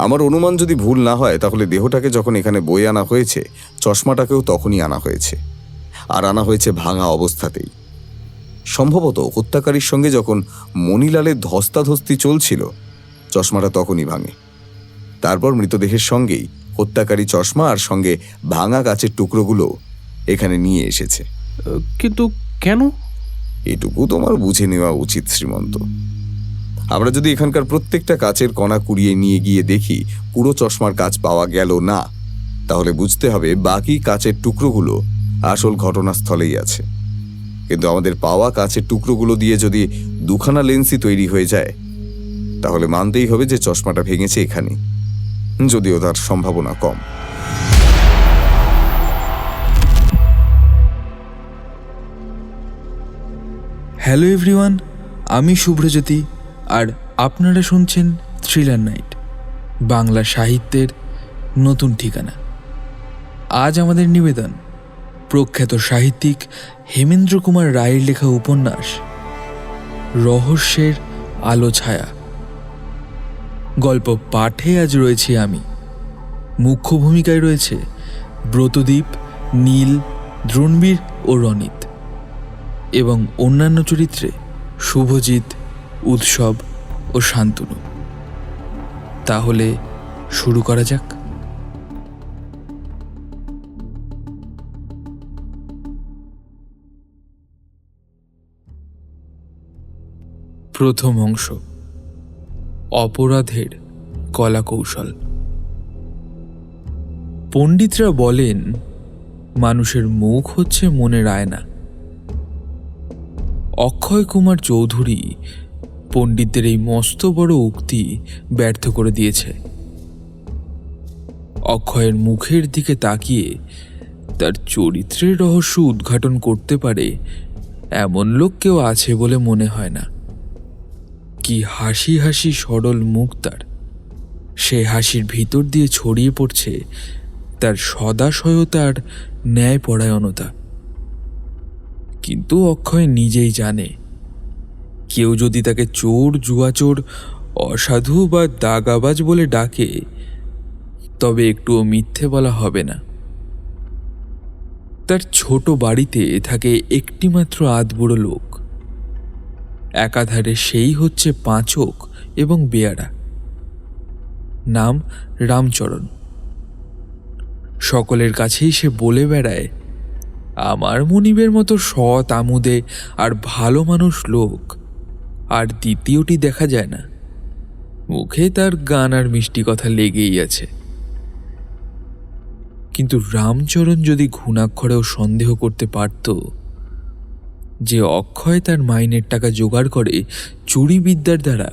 আমার অনুমান যদি ভুল না হয় তাহলে দেহটাকে যখন এখানে বয়ে আনা হয়েছে, চশমাটাকেও তখনই আনা হয়েছে, আর আনা হয়েছে ভাঙা অবস্থাতেই। সম্ভবত হত্যাকারীর সঙ্গে যখন মণিলালের ধস্তাধস্তি চলছিল, চশমাটা তখনই ভাঙে। তারপর মৃতদেহের সঙ্গেই হত্যাকারী চশমা আর সঙ্গে ভাঙা কাচের টুকরোগুলো এখানে নিয়ে এসেছে। কিন্তু কেন? এটুকু তোমার বুঝে নেওয়া উচিত শ্রীমন্ত। আমরা যদি এখানকার প্রত্যেকটা কাচের কণা কুড়িয়ে নিয়ে গিয়ে দেখি পুরো চশমার কাচ পাওয়া গেল না, তাহলে বুঝতে হবে বাকি কাচের টুকরোগুলো আসল ঘটনাস্থলেই আছে। কিন্তু আমাদের পাওয়া কাচের টুকরোগুলো দিয়ে যদি দুখানা লেন্সই তৈরি হয়ে যায়, তাহলে মানতেই হবে যে চশমাটা ভেঙেছে এখানে, যদিও তার সম্ভাবনা কম। হ্যালো এভরিওয়ান, আমি শুভ্রজ্যোতি, আর আপনারা শুনছেন থ্রিলার নাইট, বাংলা সাহিত্যের নতুন ঠিকানা। আজ আমাদের নিবেদন প্রখ্যাত সাহিত্যিক হেমেন্দ্র কুমার রায়ের লেখা উপন্যাস রহস্যের আলো ছায়া। গল্প পাঠে আজ রয়েছি আমি। মুখ্য ভূমিকায় রয়েছে ব্রতদীপ, নীল, দ্রোণবীর ও রনিত, এবং অন্যান্য চরিত্রে শুভজিৎ, উৎসব ও শান্তনু। তাহলে শুরু করা যাক। প্রথম অংশ, অপরাধের কলা কৌশল। পণ্ডিতরা বলেন, মানুষের মুখ হচ্ছে মনের আয়না। অক্ষয় কুমার চৌধুরী পণ্ডিতদের এই মস্ত বড় উক্তি ব্যর্থ করে দিয়েছে। অক্ষয়ের মুখের দিকে তাকিয়ে তার চরিত্রের রহস্য উদ্ঘাটন করতে পারে এমন লোক কেউ আছে বলে মনে হয় না। কি হাসি হাসি সরল মুখ তার! সে হাসির ভিতর দিয়ে ছড়িয়ে পড়ছে তার সদাশয়তার ন্যায়পরায়ণতা। কিন্তু অক্ষয় নিজেই জানে, কেউ যদি তাকে চোর, জুয়াচোর, অসাধু বা দাগাবাজ বলে ডাকে, তবে একটুও মিথ্যে বলা হবে না। তার ছোট বাড়িতে থাকে একটিমাত্র আধবুড়ো লোক। একাধারে সেই হচ্ছে পাঁচক এবং বেয়ারা। নাম রামচরণ। সকলের কাছেই সে বলে বেড়ায়, আমার মনিবের মতো সৎ, আমুদে আর ভালো মানুষ লোক আর দ্বিতীয়টি দেখা যায় না। মুখে তার গান আর মিষ্টি কথা লেগেই আছে। কিন্তু রামচরণ যদি ঘুণাক্ষরেও সন্দেহ করতে পারত যে অক্ষয় তার মাইনের টাকা জোগাড় করে চুরি বিদ্যার দ্বারা,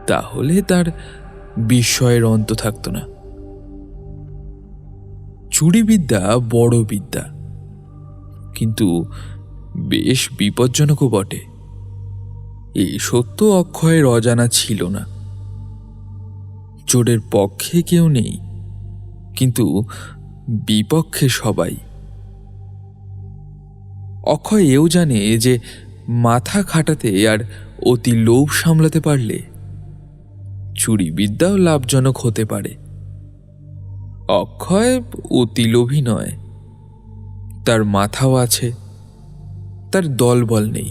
তাহলে তার বিস্ময়ের অন্ত থাকত না। চুরি বিদ্যা বড় বিদ্যা, কিন্তু বেশ বিপজ্জনকও বটে। এই সত্য অক্ষয়ের অজানা ছিল না। চোরের পক্ষে কেউ নেই, কিন্তু বিপক্ষে সবাই। অক্ষয় এও জানে যে মাথা খাটাতে আর অতি লোভ সামলাতে পারলে চুরি বিদ্যাও লাভজনক হতে পারে। অক্ষয় অতি লোভী নয়, তার মাথাও আছে, তার দলবল নেই,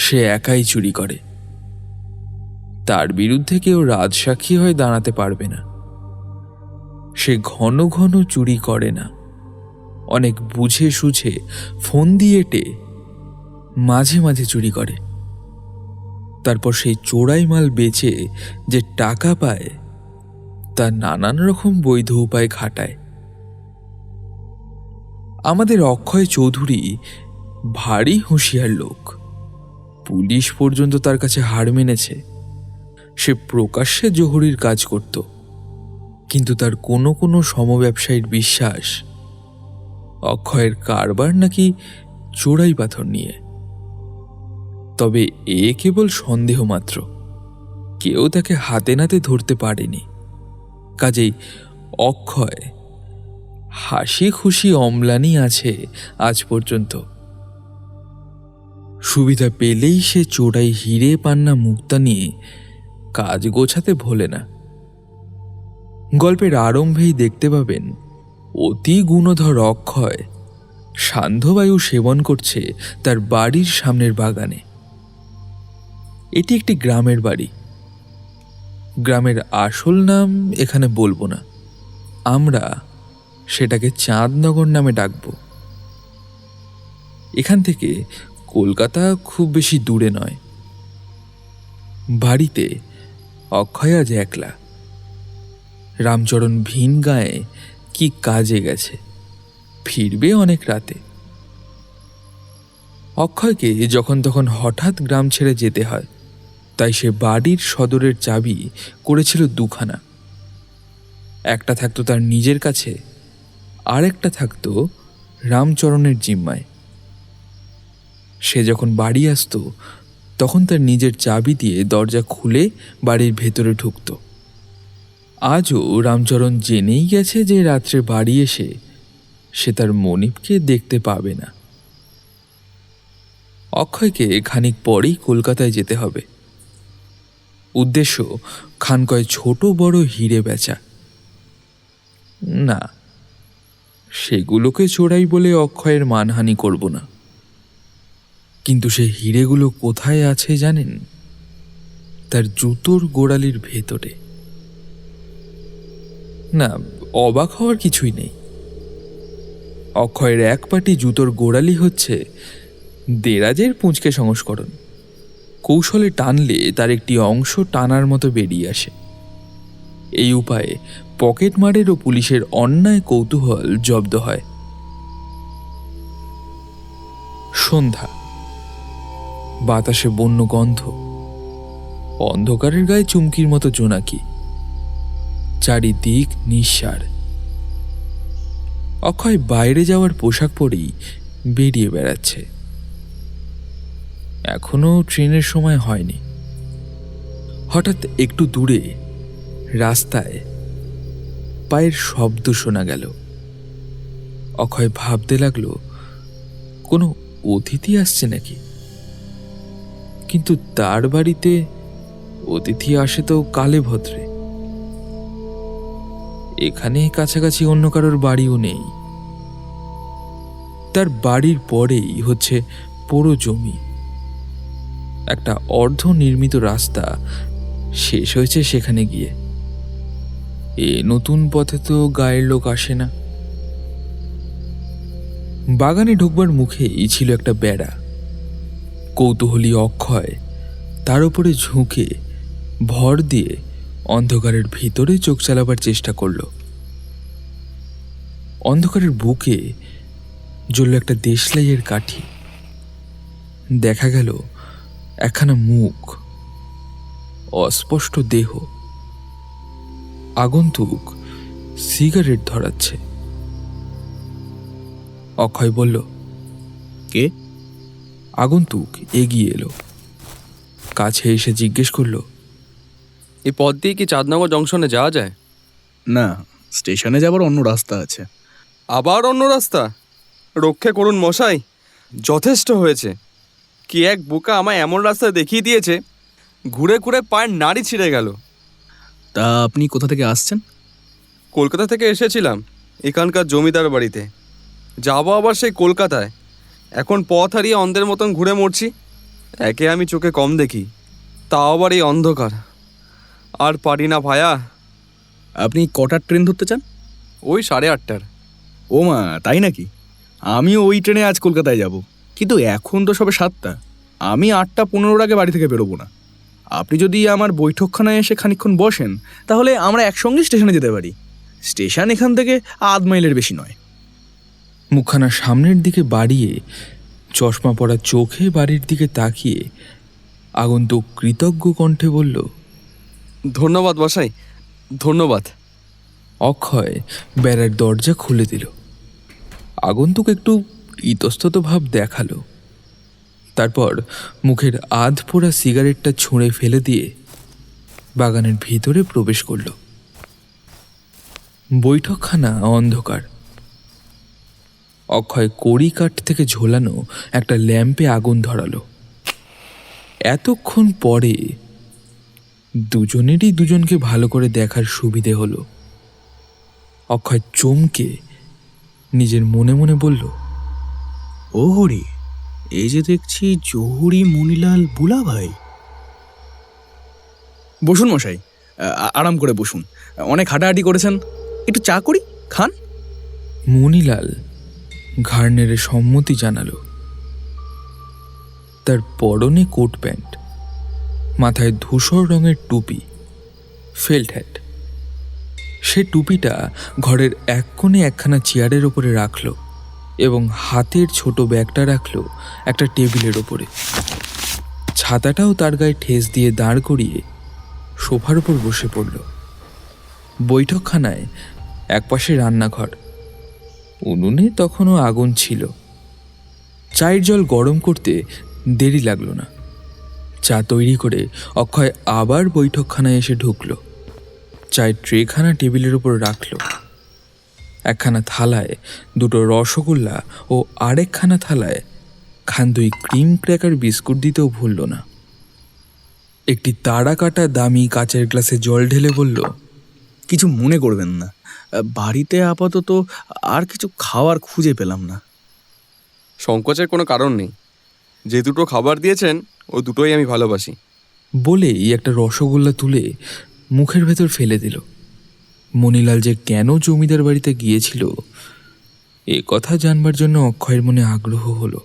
সে একাই চুরি করে। তার বিরুদ্ধে কেউ রাজসাক্ষী হয়ে দাঁড়াতে পারবে না। সে ঘন ঘন চুরি করে না, অনেক বুঝে সুঝে ফন্দি এঁটে মাঝে মাঝে চুরি করে। তারপর সেই চোরাই মাল বেচে যে টাকা পায়, তা নানান রকম বৈধ উপায় খাটায়। আমাদের অক্ষয় চৌধুরী ভারী হুঁশিয়ার লোক। পুলিশ পর্যন্ত তার কাছে হার মেনেছে। সে প্রকাশ্যে জহুরির কাজ করত, কিন্তু তার কোনো কোনো সমব্যবসায়ীর বিশ্বাস অক্ষয়ের কারবার নাকি চোরাই পাথর নিয়ে। তবে এ কেবল সন্দেহ মাত্র, কেউ তাকে হাতে নাতে ধরতে পারেনি। কাজেই অক্ষয় হাসি খুশি অম্লানি আছে আজ পর্যন্ত। সুবিধা পেলেই সে চোরাই হিরে পান্না মুক্তা নিয়ে কাজ গোছাতে ভোলে না। গল্পের আরম্ভেই দেখতে পাবেন অতি গুণধর অক্ষয় সান্ধ্যবায়ু সেবন করছে তার বাড়ির সামনের বাগানে। এটি একটি গ্রামের বাড়ি। গ্রামের আসল নাম এখানে বলবো না, আমরা সেটাকে চাঁদনগর নামে ডাকব। এখান থেকে কলকাতা খুব বেশি দূরে নয়। বাড়িতে অক্ষয় আজ একলা। রামচরণ ভিন গায়ে কি কাজে গেছে, ফিরবে অনেক রাতে। অক্ষয়কে যখন তখন হঠাৎ গ্রাম ছেড়ে যেতে হয়, তাই সে বাড়ির সদরের চাবি করেছিল দুখানা। একটা থাকতো তার নিজের কাছে, আর একটা থাকতো রামচরণের জিম্মায়। সে যখন বাড়ি আসতো তখন তার নিজের চাবি দিয়ে দরজা খুলে বাড়ির ভেতরে ঢুকত। আজও রামচরণ জেনেই গেছে যে রাত্রে বাড়ি এসে সে তার মনিবকে দেখতে পাবে না। অক্ষয়কে খানিক পরেই কলকাতায় যেতে হবে। উদ্দেশ্য খানকয় ছোট বড় হিরে বেচা। না, সেগুলোকে চোরাই বলে অক্ষয়ের মানহানি করব না, কিন্তু সে হিরেগুলো কোথায় আছে জানেন? তার জুতোর গোড়ালির ভেতরে। না, অবাক হওয়ার কিছুই নেই। অক্ষয়ের এক পাটি জুতোর গোড়ালি হচ্ছে দেরাজের পুঁচকে সংস্করণ। কৌশলে টানলে তার একটি অংশ টানার মতো বেরিয়ে আসে। এই উপায়ে পকেটমারের ও পুলিশের অন্যায় কৌতূহল জব্দ হয়। সন্ধ্যা, বাতাসে বন্য গন্ধ, অন্ধকারের গায়ে চুমকির মতো জোনাকি, চারিদিক নিঃসার। অক্ষয় বাইরে যাওয়ার পোশাক পরেই বেরিয়ে বেড়াচ্ছে। এখনো ট্রেনের সময় হয়নি। হঠাৎ একটু দূরে রাস্তায় পায়ের শব্দ শোনা গেল। অক্ষয় ভাবতে লাগলো কোনো অতিথি আসছে নাকি, কিন্তু তার বাড়িতে অতিথি আসে তো কালে ভদ্রে। এখানে কাছাকাছি অন্য কারোর বাড়িও নেই। তার বাড়ির পরেই হচ্ছে পুরো জমি। একটা অর্ধ নির্মিত রাস্তা শেষ হয়েছে সেখানে গিয়ে। এ নতুন পথে তো গায়ের লোক আসে না। বাগানে ঢুকবার মুখেই ছিল একটা বেড়া। কৌতূহলী অক্ষয় তার উপরে ঝুঁকে ভর দিয়ে অন্ধকারের ভিতরে চোখ চালাবার চেষ্টা করল। অন্ধকারের বুকে জ্বলল একটা দেশলাইয়ের কাঠি। দেখা গেল একখানা মুখ, অস্পষ্ট দেহ। আগন্তুক সিগারেট ধরাচ্ছে। অক্ষয় বলল, কে? আগন্তুক এগিয়ে এলো, কাছে এসে জিজ্ঞেস করলো, এই পথ দিয়ে কি চাঁদনগর জংশনে যাওয়া যায়? না, স্টেশনে যাবার অন্য রাস্তা আছে। আবার অন্য রাস্তা? রক্ষে করুন মশাই, যথেষ্ট হয়েছে। কি এক বোকা আমায় এমন রাস্তা দেখিয়ে দিয়েছে, ঘুরে ঘুরে পায়ের নাড়ি ছিঁড়ে গেল। তা আপনি কোথা থেকে আসছেন? কলকাতা থেকে এসেছিলাম এখানকার জমিদার বাড়িতে। যাবো আবার সেই কলকাতায়। এখন পথ হারিয়ে অন্ধের মতন ঘুরে মরছি। একে আমি চোখে কম দেখি, তাও আবার এই অন্ধকার। আর পারি না ভায়া। আপনি কটার ট্রেন ধরতে চান? ওই 8:30টার। ও মা, তাই নাকি? আমিও ওই ট্রেনে আজ কলকাতায় যাব, কিন্তু এখন তো সবে 7টা। আমি 8:15 আগে বাড়ি থেকে বেরোবো না। আপনি যদি আমার বৈঠকখানায় এসে খানিকক্ষণ বসেন, তাহলে আমরা একসঙ্গে স্টেশনে যেতে পারি। স্টেশন এখান থেকে আধ মাইলের বেশি নয়। মুখখানা সামনের দিকে বাড়িয়ে চশমা পরা চোখে বাড়ির দিকে তাকিয়ে আগন্তুক কৃতজ্ঞ কণ্ঠে বলল, ধন্যবাদ মশাই, ধন্যবাদ। অক্ষয় বেড়ার দরজা খুলে দিল। আগন্তুক একটু ইতস্তত ভাব দেখালো, তারপর মুখের আধ পোড়া সিগারেটটা ছুঁড়ে ফেলে দিয়ে বাগানের ভিতরে প্রবেশ করল। বৈঠকখানা অন্ধকার। অক্ষয় কড়ি কাঠ থেকে ঝোলানো একটা ল্যাম্পে আগুন ধরালো। এতক্ষণ পরে দুজনেরই দুজনকে ভালো করে দেখার সুবিধে হলো। অক্ষয় চমকে নিজের মনে মনে বলল, ও হরি, এই যে দেখছি জহুরি মনিলাল বুলা ভাই। বসুন মশাই, আরাম করে বসুন। অনেক হাঁটাহাঁটি করেছেন, একটু চা করি, খান। মনিলাল ঘাড় নেড়ে সম্মতি জানালো। তার পরনে কোট প্যান্ট, মাথায় ধূসর রঙের টুপি, ফেল্ট হ্যাট। সে টুপিটা ঘরের এক কোণে একখানা চেয়ারের ওপরে রাখলো এবং হাতের ছোট ব্যাগটা রাখলো একটা টেবিলের ওপরে। ছাতাটাও তার গায়ে ঠেস দিয়ে দাঁড় করিয়ে সোফার ওপর বসে পড়ল। বৈঠকখানায় একপাশে রান্নাঘর, উনুনে তখনও আগুন ছিল। চায়ের জল গরম করতে দেরি লাগলো না। চা তৈরি করে অক্ষয় আবার বৈঠকখানায় এসে ঢুকলো। চায়ের ট্রেখানা টেবিলের উপর রাখলো। একখানা থালায় দুটো রসগোল্লা ও আরেকখানা থালায় খান্দুই ক্রিম ক্র্যাকার বিস্কুট দিতেও ভুলল না। একটি তাড়া কাটা দামি কাচের গ্লাসে জল ঢেলে বলল, কিছু মনে করবেন না, বাড়িতে আপাতত আর কিছু খাওয়ার খুঁজে পেলাম না। সংকোচের কোনো কারণ নেই, যে দুটো খাবার দিয়েছেন ও দুটোই আমি ভালোবাসি। বলেই একটা রসগোল্লা তুলে মুখের ভেতর ফেলে দিল। মনিলাল যে কেন জমিদার বাড়িতে গিয়েছিল এ কথা জানবার জন্য অক্ষয়ের মনে আগ্রহ হলো,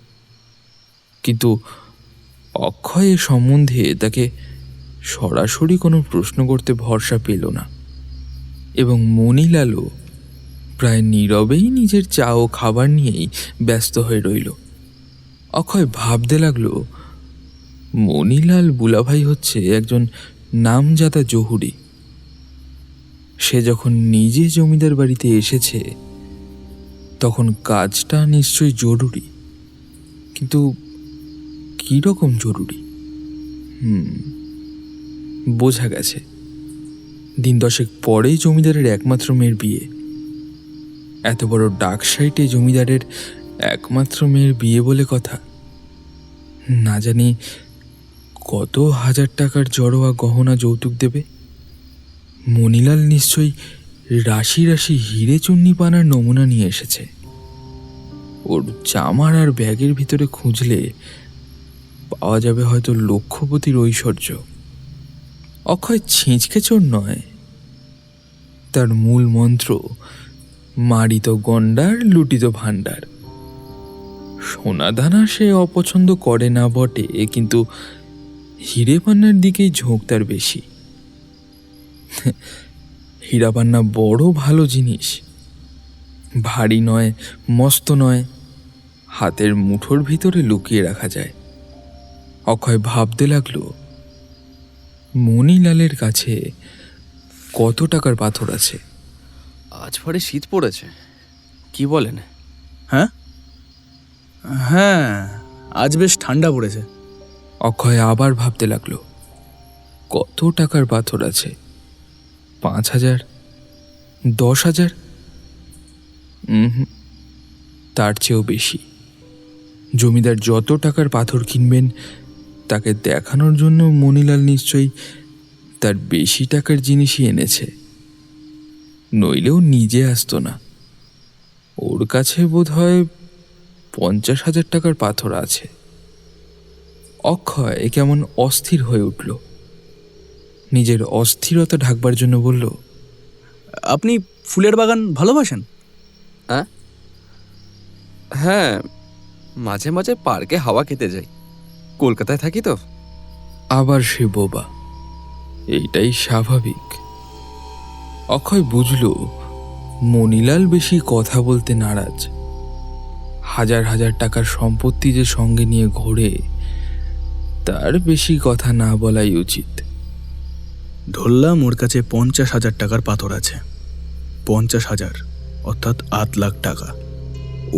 কিন্তু অক্ষয় এ সম্বন্ধে তাকে সরাসরি কোনো প্রশ্ন করতে ভরসা পেল না এবং মনিলালও প্রায় নীরবেই নিজের চা ও খাবার নিয়েই ব্যস্ত হয়ে রইল। অক্ষয় ভাবতে লাগলো, মনিলাল বুলাভাই হচ্ছে একজন নামজাদা জহুরি। সে যখন নিজে জমিদার বাড়িতে এসেছে তখন কাজটা নিশ্চয়ই জরুরি, কিন্তু কী রকম জরুরি? বোঝা গেছে, দিন দশেক পরেই জমিদারের একমাত্র মেয়ের বিয়ে। এত বড় ডাক সাইটে জমিদারের একমাত্র মেয়ের বিয়ে বলে কথা। না জানি কত হাজার টাকার জড়োয়া গহনা যৌতুক দেবে। মনিলাল নিশ্চয়ই রাশি রাশি হিরে চুন্নি পানার নমুনা নিয়ে এসেছে। ওর জামার আর ব্যাগের ভিতরে খুঁজলে পাওয়া যাবে হয়তো লক্ষপতির ঐশ্বর্য। অক্ষয় ছিঁচকে চোর নয়, তার মূল মন্ত্র মারিত গন্ডার লুটিত ভাণ্ডার। সোনাদানা সে অপছন্দ করে না বটে, কিন্তু হিরে পান্নার দিকেই ঝোঁক তার বেশি। হীরা পান্না বড় ভালো জিনিস, ভারী নয়, মস্ত নয়, হাতের মুঠোর ভিতরে লুকিয়ে রাখা যায়। অক্ষয় ভাবতে লাগলো, মনিলালের কাছে কত টাকার পাথর আছে। আজ ভারী শীত পড়েছে, কি বলেন? হ্যাঁ হ্যাঁ, আজ বেশ ঠান্ডা পড়েছে। অক্ষয় আবার ভাবতে লাগলো, কত টাকার পাথর আছে? 5,000, 10,000? তার চেয়েও বেশি। জমিদার যত টাকার পাথর কিনবেন তাকে দেখানোর জন্য মনিলাল নিশ্চয়ই তার বেশি টাকার জিনিসই এনেছে, নইলেও নিজে আসতো না। ওর কাছে বোধহয় 50,000 টাকার পাথর আছে। অক্ষয় কেমন অস্থির হয়ে উঠল। নিজের অস্থিরতা ঢাকবার জন্য বলল, আপনি ফুলের বাগান ভালোবাসেন? হ্যাঁ, মাঝে মাঝে পার্কে হাওয়া খেতে যাই, কলকাতায় থাকি তো। আবার সে বোবা, এইটাই স্বাভাবিক। অক্ষয় বুঝল মনিলাল বেশি কথা বলতে নারাজ। হাজার হাজার টাকার সম্পত্তি যে সঙ্গে নিয়ে ঘোরে, তার বেশি কথা না বলাই উচিত। ধরলাম ওর কাছে 50,000 টাকার পাথর আছে। 50,000 অর্থাৎ 8 লাখ টাকা।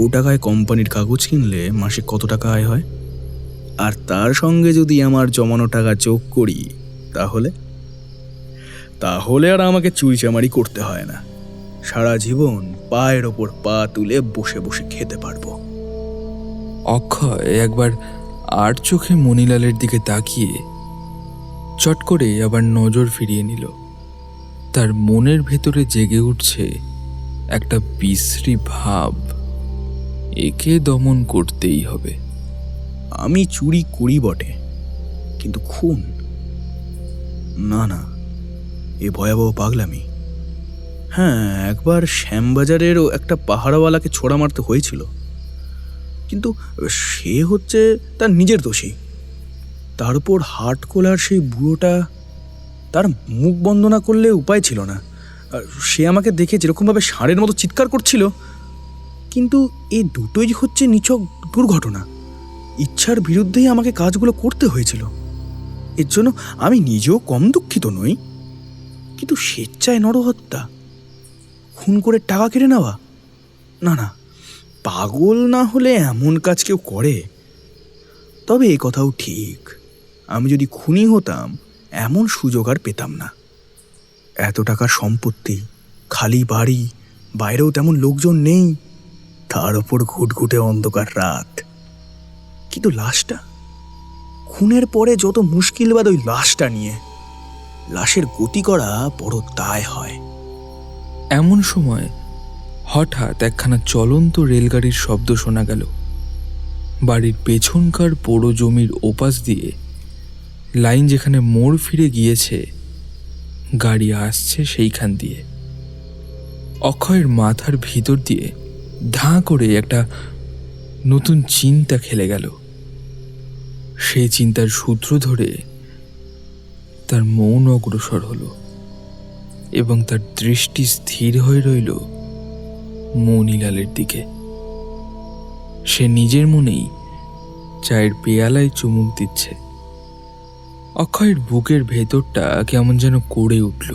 ও টাকায় কোম্পানির কাগজ কিনলে মাসে কত টাকা আয় হয়? আর তার সঙ্গে যদি আমার জমানো টাকা যোগ করি, তাহলে আর আমাকে চুরিচামারি করতে হয় না। সারা জীবন পায়ের ওপর পা তুলে বসে বসে খেতে পারবো। অক্ষয় একবার আর চোখে মনিলালের দিকে তাকিয়ে চট করে আবার নজর ফিরিয়ে নিল। তার মনের ভেতরে জেগে উঠছে একটা বিশ্রী ভাব, একে দমন করতেই হবে। আমি চুরি করি বটে, কিন্তু খুন না, না, এ ভয়াবহ পাগলামি। হ্যাঁ, একবার শ্যামবাজারেরও একটা পাহারাওয়ালাকে ছোড়া মারতে হয়েছিল, কিন্তু সে হচ্ছে তার নিজের দোষী। তার উপর হাটকোলার সেই বুড়োটা, তার মুখ বন্ধ না করলে উপায় ছিল না। সে আমাকে দেখে যেরকমভাবে ষাঁড়ের মতো চিৎকার করছিল, কিন্তু এই দুটোই হচ্ছে নিছক দুর্ঘটনা। ইচ্ছার বিরুদ্ধেই আমাকে কাজগুলো করতে হয়েছিল। এর জন্য আমি নিজেও কম দুঃখিত নই, কিন্তু স্বেচ্ছায় নরহত্যা, খুন করে টাকা কেড়ে নেওয়া, না না, পাগল না হলে এমন কাজ কেউ করে? তবে এ কথাও ঠিক, আমি যদি খুনি হতাম এমন সুযোগ আর পেতাম না। এত টাকার সম্পত্তি, খালি বাড়ি, বাইরেও তেমন লোকজন নেই, তার ওপর ঘুটঘুটে অন্ধকার রাত। কিন্তু লাশটা, খুনের পরে যত মুশকিল বাদ ওই লাশটা নিয়ে। লাশের গতি করা বড় দায় হয়। এমন সময় হঠাৎ একখানা চলন্ত রেলগাড়ির শব্দ শোনা গেল। বাড়ির পেছনকার পোড়ো জমির ওপাশ দিয়ে, লাইন যেখানে মোড় ফিরে গিয়েছে, গাড়ি আসছে সেইখান দিয়ে। অক্ষয়ের মাথার ভিতর দিয়ে ধাঁ করে একটা নতুন চিন্তা খেলে গেল। সেই চিন্তার সূত্র ধরে তার মৌন অগ্রসর হলো এবং তার দৃষ্টি স্থির হয়ে রইল মণিলালের দিকে। সে নিজের মনেই চায়ের পেয়ালায় চুমুক দিচ্ছে। অক্ষয়ের বুকের ভেতরটা কেমন যেন করে উঠল।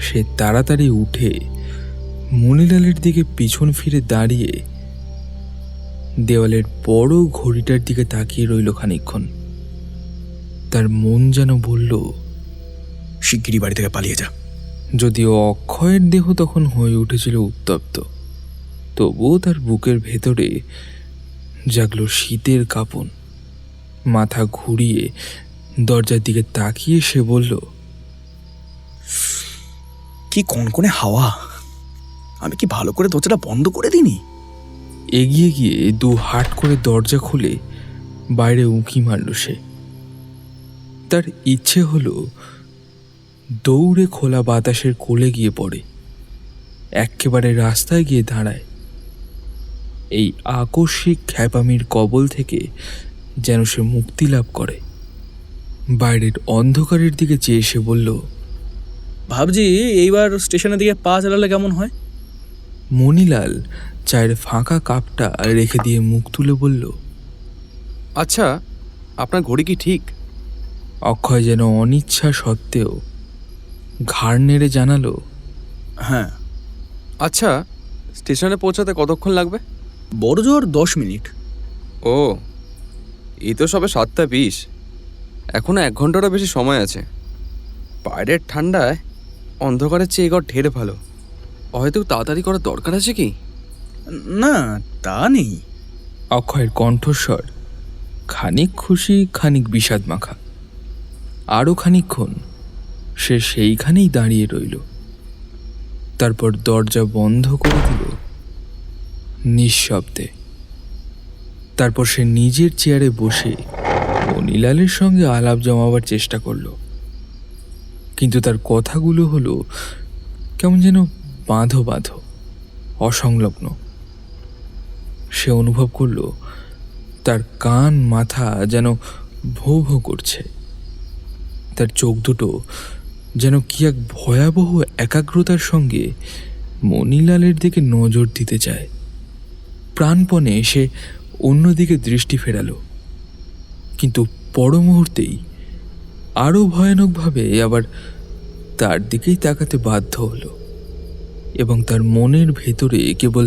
সে তাড়াতাড়ি উঠে মণিলালের দিকে পিছন ফিরে দাঁড়িয়ে দেওয়ালের বড় ঘড়িটার দিকে তাকিয়ে রইল খানিকক্ষণ। তার মন যেন বলল, শিগগিরই বাড়ি থেকে পালিয়ে যা। যদিও অক্ষয়ের দেহ তখন হয়ে উঠেছিল উত্তপ্ত, তবুও তার বুকের ভেতরে জাগলো শীতের কাঁপন। মাথা ঘুরিয়ে দরজার দিকে তাকিয়ে সে বলল, কি কনকনে হাওয়া! আমি কি ভালো করে দরজাটা বন্ধ করে দিইনি? এগিয়ে গিয়ে দু হাট করে দরজা খুলে বাইরে উঁকি মারল সে। তার ইচ্ছে হলো দৌড়ে খোলা বাতাসের কোলে গিয়ে পড়ে, একেবারে রাস্তায় গিয়ে দাঁড়ায়। এই আকস্মিক খ্যাপামির কবল থেকে যেন সে মুক্তি লাভ করে। বাইরের অন্ধকারের দিকে চেয়ে সে বলল, ভাবছি এইবার স্টেশনের দিকে পা চালালে কেমন হয়। মণিলাল চায়ের ফাঁকা কাপটা রেখে দিয়ে মুখ তুলে বলল, আচ্ছা, আপনার ঘড়ি কি ঠিক? অক্ষয় যেন অনিচ্ছা সত্ত্বেও ঘাড় নেড়ে জানালো, হ্যাঁ। আচ্ছা, স্টেশনে পৌঁছাতে কতক্ষণ লাগবে? বড় জোর 10 মিনিট। ও, এই তো সবে 7:20, এখনো 1 ঘন্টারও বেশি সময় আছে। বাইরের ঠান্ডায় অন্ধকারের চেয়ে ঘর ঢের ভালো। হয়তো তাড়াতাড়ি করার দরকার আছে কি? না, তা নেই। অক্ষয়ের কণ্ঠস্বর খানিক খুশি খানিক বিষাদ মাখা। আরও খানিকক্ষণ সে সেইখানেই দাঁড়িয়ে রইল, তারপর দরজা বন্ধ করে দিল নিঃশব্দে। তারপর সে নিজের চেয়ারে বসে মণিলালের সঙ্গে আলাপ জমাবার চেষ্টা করল, কিন্তু তার কথাগুলো হলো কেমন যেন বাঁধো বাঁধো, অসংলগ্ন। সে অনুভব করল তার কান মাথা যেন ভোঁ ভোঁ করছে। তার চোখ দুটো যেন কি এক ভয়াবহ একাগ্রতার সঙ্গে মণিলালের দিকে নজর দিতে চায়। প্রাণপণে সে অন্যদিকে দৃষ্টি ফেরালো, কিন্তু পর মুহূর্তেই আরও ভয়ানকভাবে আবার তার দিকেই তাকাতে বাধ্য হলো এবং তার মনের ভেতরে কেবল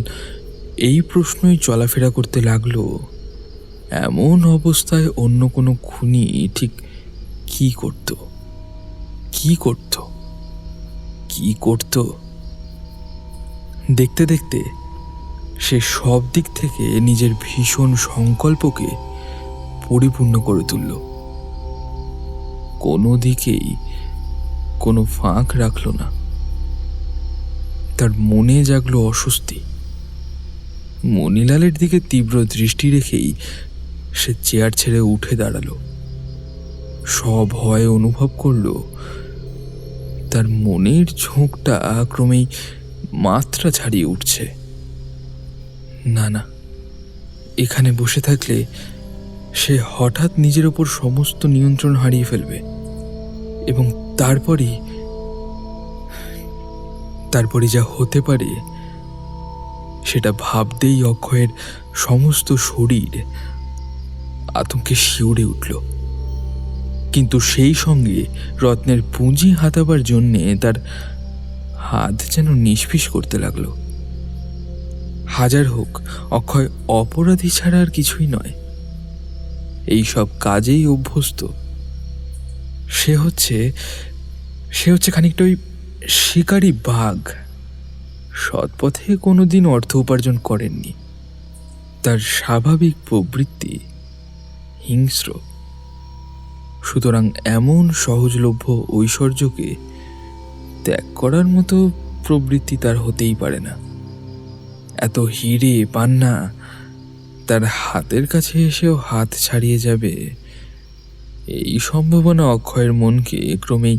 এই প্রশ্নই চলাফেরা করতে লাগলো, এমন অবস্থায় অন্য কোনো খুনি ঠিক কি করত, কি করত, কি করত? দেখতে দেখতে সে সব দিক থেকে নিজের ভীষণ সংকল্পকে পরিপূর্ণ করে তুলল। কোনো দিকেই কোনো ফাঁক রাখল না। তার মনে জাগলো অস্বস্তি। মণিলালের দিকে তীব্র দৃষ্টি রেখেই সে চেয়ার ছেড়ে উঠে দাঁড়ালো। ভয় অনুভব করল। তার মনের ঝোঁকটা ক্রমেই মাত্রা ছাড়িয়ে উঠছে। না না, এখানে বসে থাকলে সে হঠাৎ নিজের ওপর সমস্ত নিয়ন্ত্রণ হারিয়ে ফেলবে এবং তারপরই যা হতে পারে সেটা ভাবতেই অক্ষয়ের সমস্ত শরীর আতঙ্কে শিউরে উঠল। কিন্তু সেই সঙ্গে রত্নের পুঁজি হাতাবার জন্যে তার হাত যেন নিষ্পিস করতে লাগলো। হাজার হোক, অক্ষয় অপরাধী ছাড়া আর কিছুই নয়। এই সব কাজেই অভ্যস্ত। সে হচ্ছে খানিকটা ওই শিকারী বাঘ। সৎপথে কোনোদিন অর্থ উপার্জন করেননি। তার স্বাভাবিক প্রবৃত্তি হিংস্র। সুতরাং এমন সহজলভ্য ঐশ্বর্যকে ত্যাগ করার মতো প্রবৃত্তি তার হতেই পারে না। এত হিরে পান্না তার হাতের কাছে এসেও হাত ছাড়িয়ে যাবে, এই সম্ভাবনা অক্ষয়ের মনকে ক্রমেই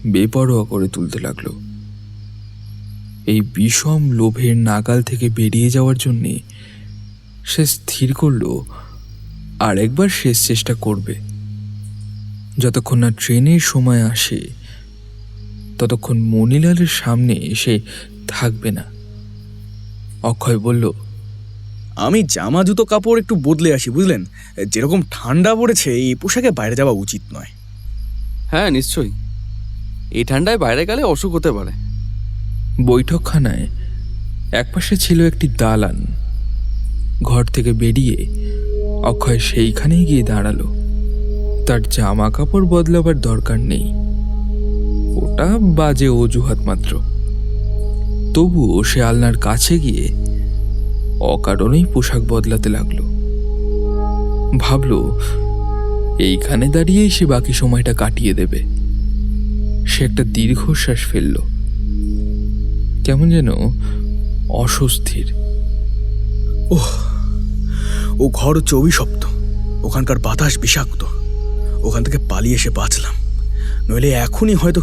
বেপরোয়া করে তুলতে লাগলো। এই বিষম লোভের নাগাল থেকে বেরিয়ে যাওয়ার জন্যে সে স্থির করল আরেকবার শেষ চেষ্টা করবে। যতক্ষণ না ট্রেনের সময় আসে ততক্ষণ মণিলালের সামনে এসে থাকবে না। অক্ষয় বলল, আমি জামা জুতো কাপড় একটু বদলে আসি, বুঝলেন? যেরকম ঠান্ডা পড়েছে এই পোশাকে বাইরে যাওয়া উচিত নয়। হ্যাঁ, নিশ্চয়ই। এই ঠান্ডায় বাইরে গেলে অসুখ হতে পারে। বৈঠকখানায় একপাশে ছিল একটি দালান। ঘর থেকে বেরিয়ে অক্ষয় সেইখানেই গিয়ে দাঁড়ালো। তার জামা কাপড় বদলাবার দরকার নেই, ওটা বাজে অজুহাত মাত্র। তবুও সে আলনার কাছে গিয়ে অকারণেই পোশাক বদলাতে লাগলো। ভাবলো এইখানে দাঁড়িয়েই সে বাকি সময়টা কাটিয়ে দেবে। সে একটা দীর্ঘশ্বাস ফেলল, কেমন যেন অস্বস্তির। ও ঘর হচ্ছে অভিশপ্ত, ওখানকার বাতাস বিষাক্ত। ওখান থেকে পালিয়ে এসে বাঁচলাম, নইলে এখনই হয়তো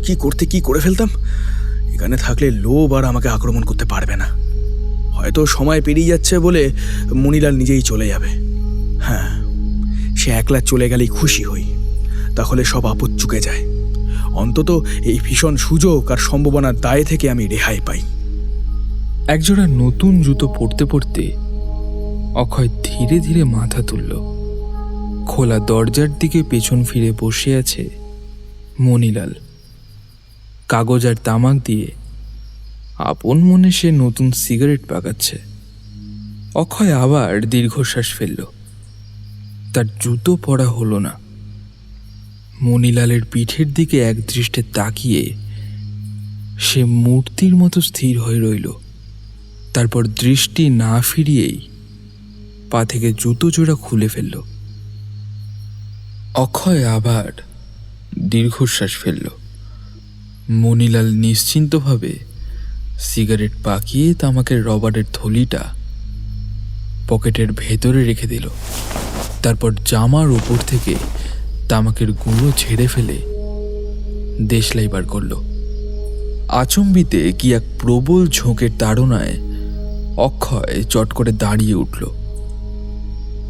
কি করে ফেলতাম। এখানে থাকলে লোভ আর আমাকে আক্রমণ করতে পারবে না। হয়তো সময় পেরিয়ে যাচ্ছে বলে মণিলাল নিজেই চলে যাবে। হ্যাঁ, সে একলা চলে গেলেই খুশি হই, তাহলে সব আপদ চুকে যায়। অন্তত এই ভীষণ সুযোগ আর সম্ভাবনার দায় থেকে আমি রেহাই পাই। একজোড়া নতুন জুতো পরতে পরতে অক্ষয় ধীরে ধীরে মাথা তুলল। খোলা দরজার দিকে পেছন ফিরে বসে আছে মণিলাল। কাগজ আর তামাক দিয়ে আপন মনে সে নতুন সিগারেট পাকাচ্ছে। অক্ষয় আবার দীর্ঘশ্বাস ফেলল। তার জুতো পরা হলো না। মণিলালের পিঠের দিকে একদৃষ্টে তাকিয়ে সে মূর্তির মতো স্থির হয়ে রইল। তারপর দৃষ্টি না ফিরিয়েই পা থেকে জুতো জোড়া খুলে ফেলল। অক্ষয় আবার দীর্ঘশ্বাস ফেলল। মণিলাল নিশ্চিন্তভাবে সিগারেট পাকিয়ে তামাকের রবারের থলিটা পকেটের ভেতরে রেখে দিল। তারপর জামার উপর থেকে তামাকের গুঁড়ো ছেড়ে ফেলে দেশলাই বার করল। আচম্বিতে কি এক প্রবল ঝোঁকের তাড়নায় অক্ষয় চট করে দাঁড়িয়ে উঠল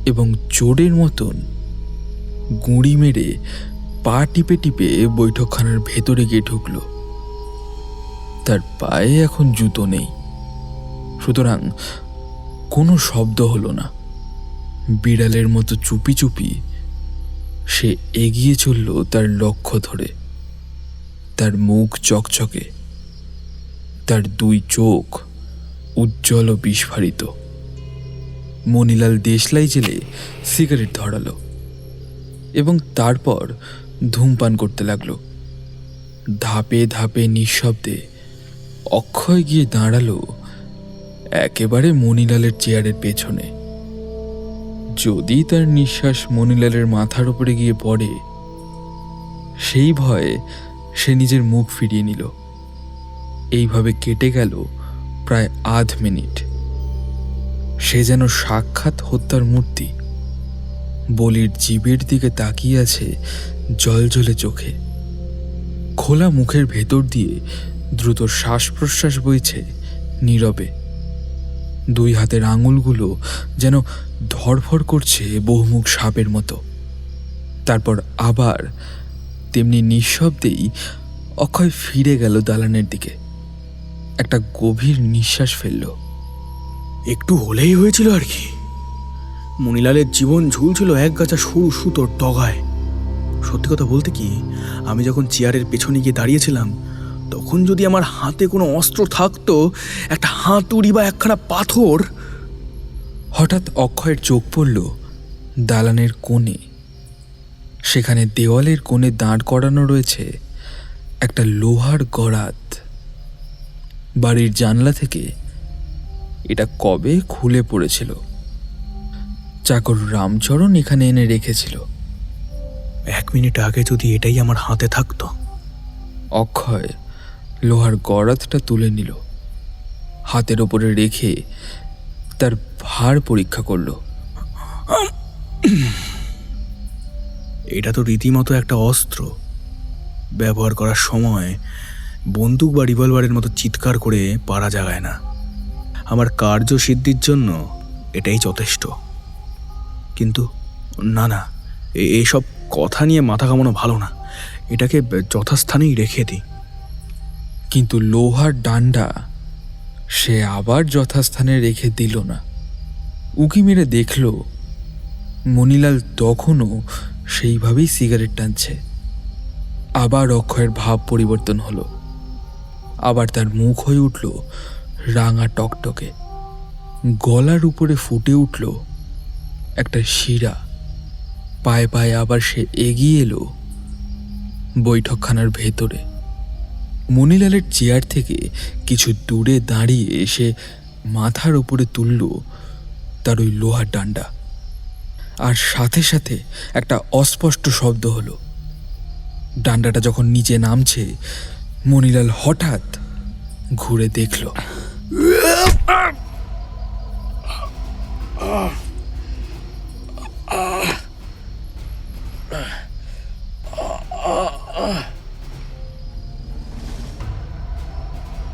এবং চোরের মতন গুঁড়ি মেরে পা টিপে টিপে বৈঠকখানার ভেতরে গিয়ে ঢুকল। তার পায়ে এখন জুতো নেই, সুতরাং কোনো শব্দ হলো না। বিড়ালের মতো চুপি চুপি সে এগিয়ে চলল তার লক্ষ্য ধরে। তার মুখ চকচকে, তার দুই চোখ উজ্জ্বল ও বিস্ফারিত। মণিলাল দেশলাই জেলে সিগারেট ধরালো এবং তারপর ধূমপান করতে লাগলো। ধাপে ধাপে নিঃশব্দে অক্ষয় গিয়ে দাঁড়ালো একেবারে মণিলালের চেয়ারের পেছনে। যদি তার নিঃশ্বাস মণিলালের মাথার উপরে গিয়ে পড়ে সেই ভয়ে সে নিজের মুখ ফিরিয়ে নিল। এইভাবে কেটে গেল প্রায় আধ মিনিট। সে যেন সাক্ষাৎ হত্যার মূর্তি, বলির জিভের দিকে তাকিয়ে আছে জলজলে চোখে। খোলা মুখের ভেতর দিয়ে দ্রুত শ্বাস প্রশ্বাস বইছে নীরবে। দুই হাতের আঙুলগুলো যেন ধড়ফড় করছে বহুমুখ সাপের মতো। তারপর আবার তেমনি নিঃশব্দেই অক্ষয় ফিরে গেল দালানের দিকে। একটা গভীর নিঃশ্বাস ফেলল। একটু হলেই হয়েছিল আর কি। মণিলালের জীবন ঝুলছিল এক গাছা সরু সুতোর ডগায়। সত্যি কথা বলতে কি, আমি যখন চেয়ারের পেছনে গিয়ে দাঁড়িয়েছিলাম, তখন যদি আমার হাতে কোনো অস্ত্র থাকতো, একটা হাতুড়ি বা একখানা পাথর। হঠাৎ অক্ষয়ের চোখ পড়ল দালানের কোণে। সেখানে দেওয়ালের কোণে দাঁড় করানো রয়েছে একটা লোহার গরাদ। বাড়ির জানলা থেকে এটা কবে খুলে পড়েছিল। চাকর রামচরণ এখানে এনে রেখেছিল। 1 মিনিট আগে যদি এটাই আমার হাতে থাকতো। অক্ষয় লোহার গরাদটা তুলে নিল, হাতের ওপরে রেখে তার ভার পরীক্ষা করল। এটা তো রীতিমতো একটা অস্ত্র। ব্যবহার করার সময় বন্দুক বা রিভলভারের মতো চিৎকার করে পারা জাগায় না। আমার কার্যসিদ্ধির জন্য এটাই যথেষ্ট। কিন্তু না, এসব কথা নিয়ে মাথা ঘামানো ভালো না। এটাকে যথাস্থানেই রেখে দিই। কিন্তু লোহার ডান্ডা সে আবার যথাস্থানে রেখে দিল না। উকি মেরে দেখল মণিলাল তখনও সেইভাবেই সিগারেট টানছে। আবার অক্ষয়ের ভাব পরিবর্তন হলো। আবার তার মুখ হয়ে উঠল রাঙা টকটকে। গলার উপরে ফুটে উঠল একটা শিরা। পায়ে পায়ে আবার সে এগিয়ে এলো বৈঠকখানার ভেতরে। মণিলালের চেয়ার থেকে কিছু দূরে দাঁড়িয়ে এসে মাথার উপরে তুলল তার ওই লোহার ডান্ডা। আর সাথে সাথে একটা অস্পষ্ট শব্দ হলো। ডান্ডাটা যখন নিচে নামছে, মণিলাল হঠাৎ ঘুরে দেখল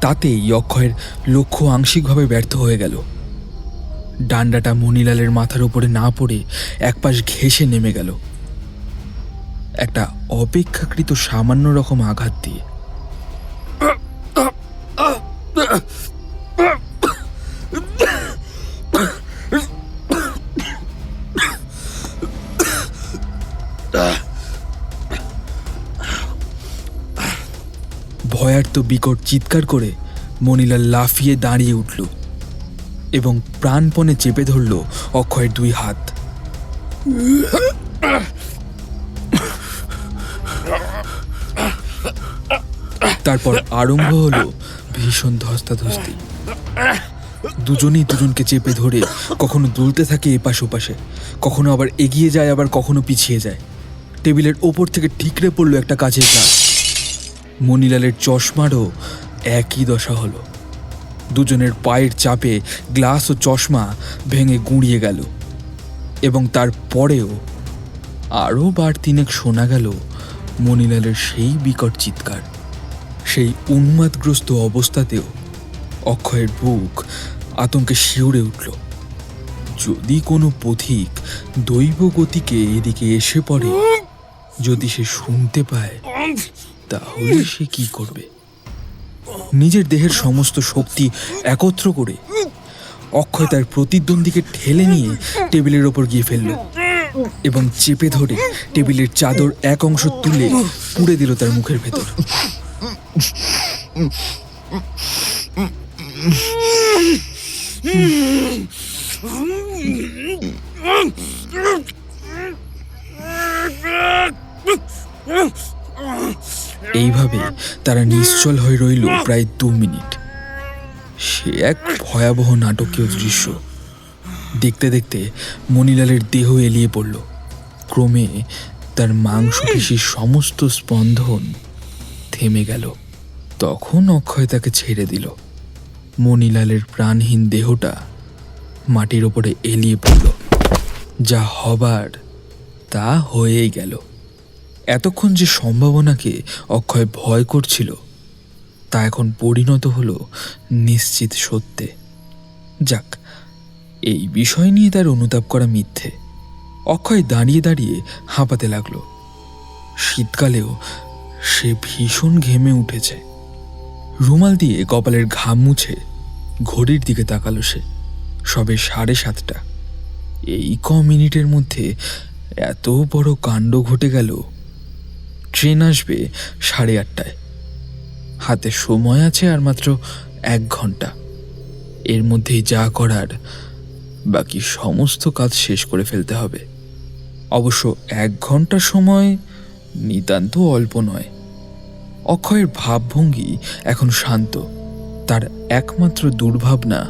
তাতেই অক্ষয়ের লক্ষ্য আংশিকভাবে ব্যর্থ হয়ে গেল। ডান্ডাটা মণিলালের মাথার উপরে না পড়ে একপাশ ঘেঁষে নেমে গেল একটা অপেক্ষাকৃত সামান্য রকম আঘাত দিয়ে। ভয়ার্ত বিকট চিৎকার করে মণিলাল লাফিয়ে দাঁড়িয়ে উঠল এবং প্রাণপণে চেপে ধরল অক্ষয়ের 2 হাত। তারপর আরম্ভ হলো ভীষণ ধস্তাধস্তি। দুজনেই দুজনকে চেপে ধরে কখনো দুলতে থাকে এপাশ ওপাশে, কখনো আবার এগিয়ে যায়, আবার কখনো পিছিয়ে যায়। টেবিলের ওপর থেকে ঠিকরে পড়ল একটা কাচের গ্লাস। মণিলালের চশমারও একই দশা হলো। দুজনের পায়ের চাপে গ্লাস ও চশমা ভেঙে গুঁড়িয়ে গেল এবং তারপরেও আরও বার 3 শোনা গেল মণিলালের সেই বিকট চিৎকার। সেই উন্মাদগ্রস্ত অবস্থাতেও অক্ষয়ের বুক আতঙ্কে শিউরে উঠল। যদি কোনো পথিক দৈব গতিকে এদিকে এসে পড়ে, যদি সে শুনতে পায়, তাহলে সে কি করবে? নিজের দেহের সমস্ত শক্তি একত্র করে অক্ষয় তার প্রতিদ্বন্দ্বীকে ঠেলে নিয়ে টেবিলের ওপর গিয়ে ফেলল এবং চেপে ধরে টেবিলের চাদর এক অংশ তুলে পুড়ে দিল তার মুখের ভেতর। এইভাবে তারা নিশ্চল হয়ে রইল প্রায় 2 মিনিট। সে এক ভয়াবহ নাটকীয় দৃশ্য। দেখতে দেখতে মণিলালের দেহ এলিয়ে পড়ল। ক্রমে তার মাংসপেশির সমস্ত স্পন্দন থেমে গেল। তখন অক্ষয় তাকে ছেড়ে দিল। মণিলালের প্রাণহীন দেহটা মাটির ওপরে এলিয়ে পড়ল। যা হবার তা হয়েই গেল। এতক্ষণ যে সম্ভাবনাকে অক্ষয় ভয় করছিল তা এখন পরিণত হলো নিশ্চিত সত্যে। যাক, এই বিষয় নিয়ে তার অনুতাপ করা মিথ্যে। অক্ষয় দাঁড়িয়ে দাঁড়িয়ে হাঁপাতে লাগলো। শীতকালেও সে ভীষণ ঘেমে উঠেছে। রুমাল দিয়ে কপালের ঘাম মুছে ঘড়ির দিকে তাকালো সে। সবে 7:30। এই মিনিটের মধ্যে এত বড় কাণ্ড ঘটে গেল। ট্রেন আসবে 8:30। হাতে সময় আছে আর মাত্র 1 ঘন্টা। এর মধ্যেই যা করার বাকি সমস্ত কাজ শেষ করে ফেলতে হবে। অবশ্য 1 ঘন্টা সময় নিতান্ত অল্প নয়। অক্ষয়ের ভাবভঙ্গি এখন শান্ত। তার একমাত্র দুর্ভাবনা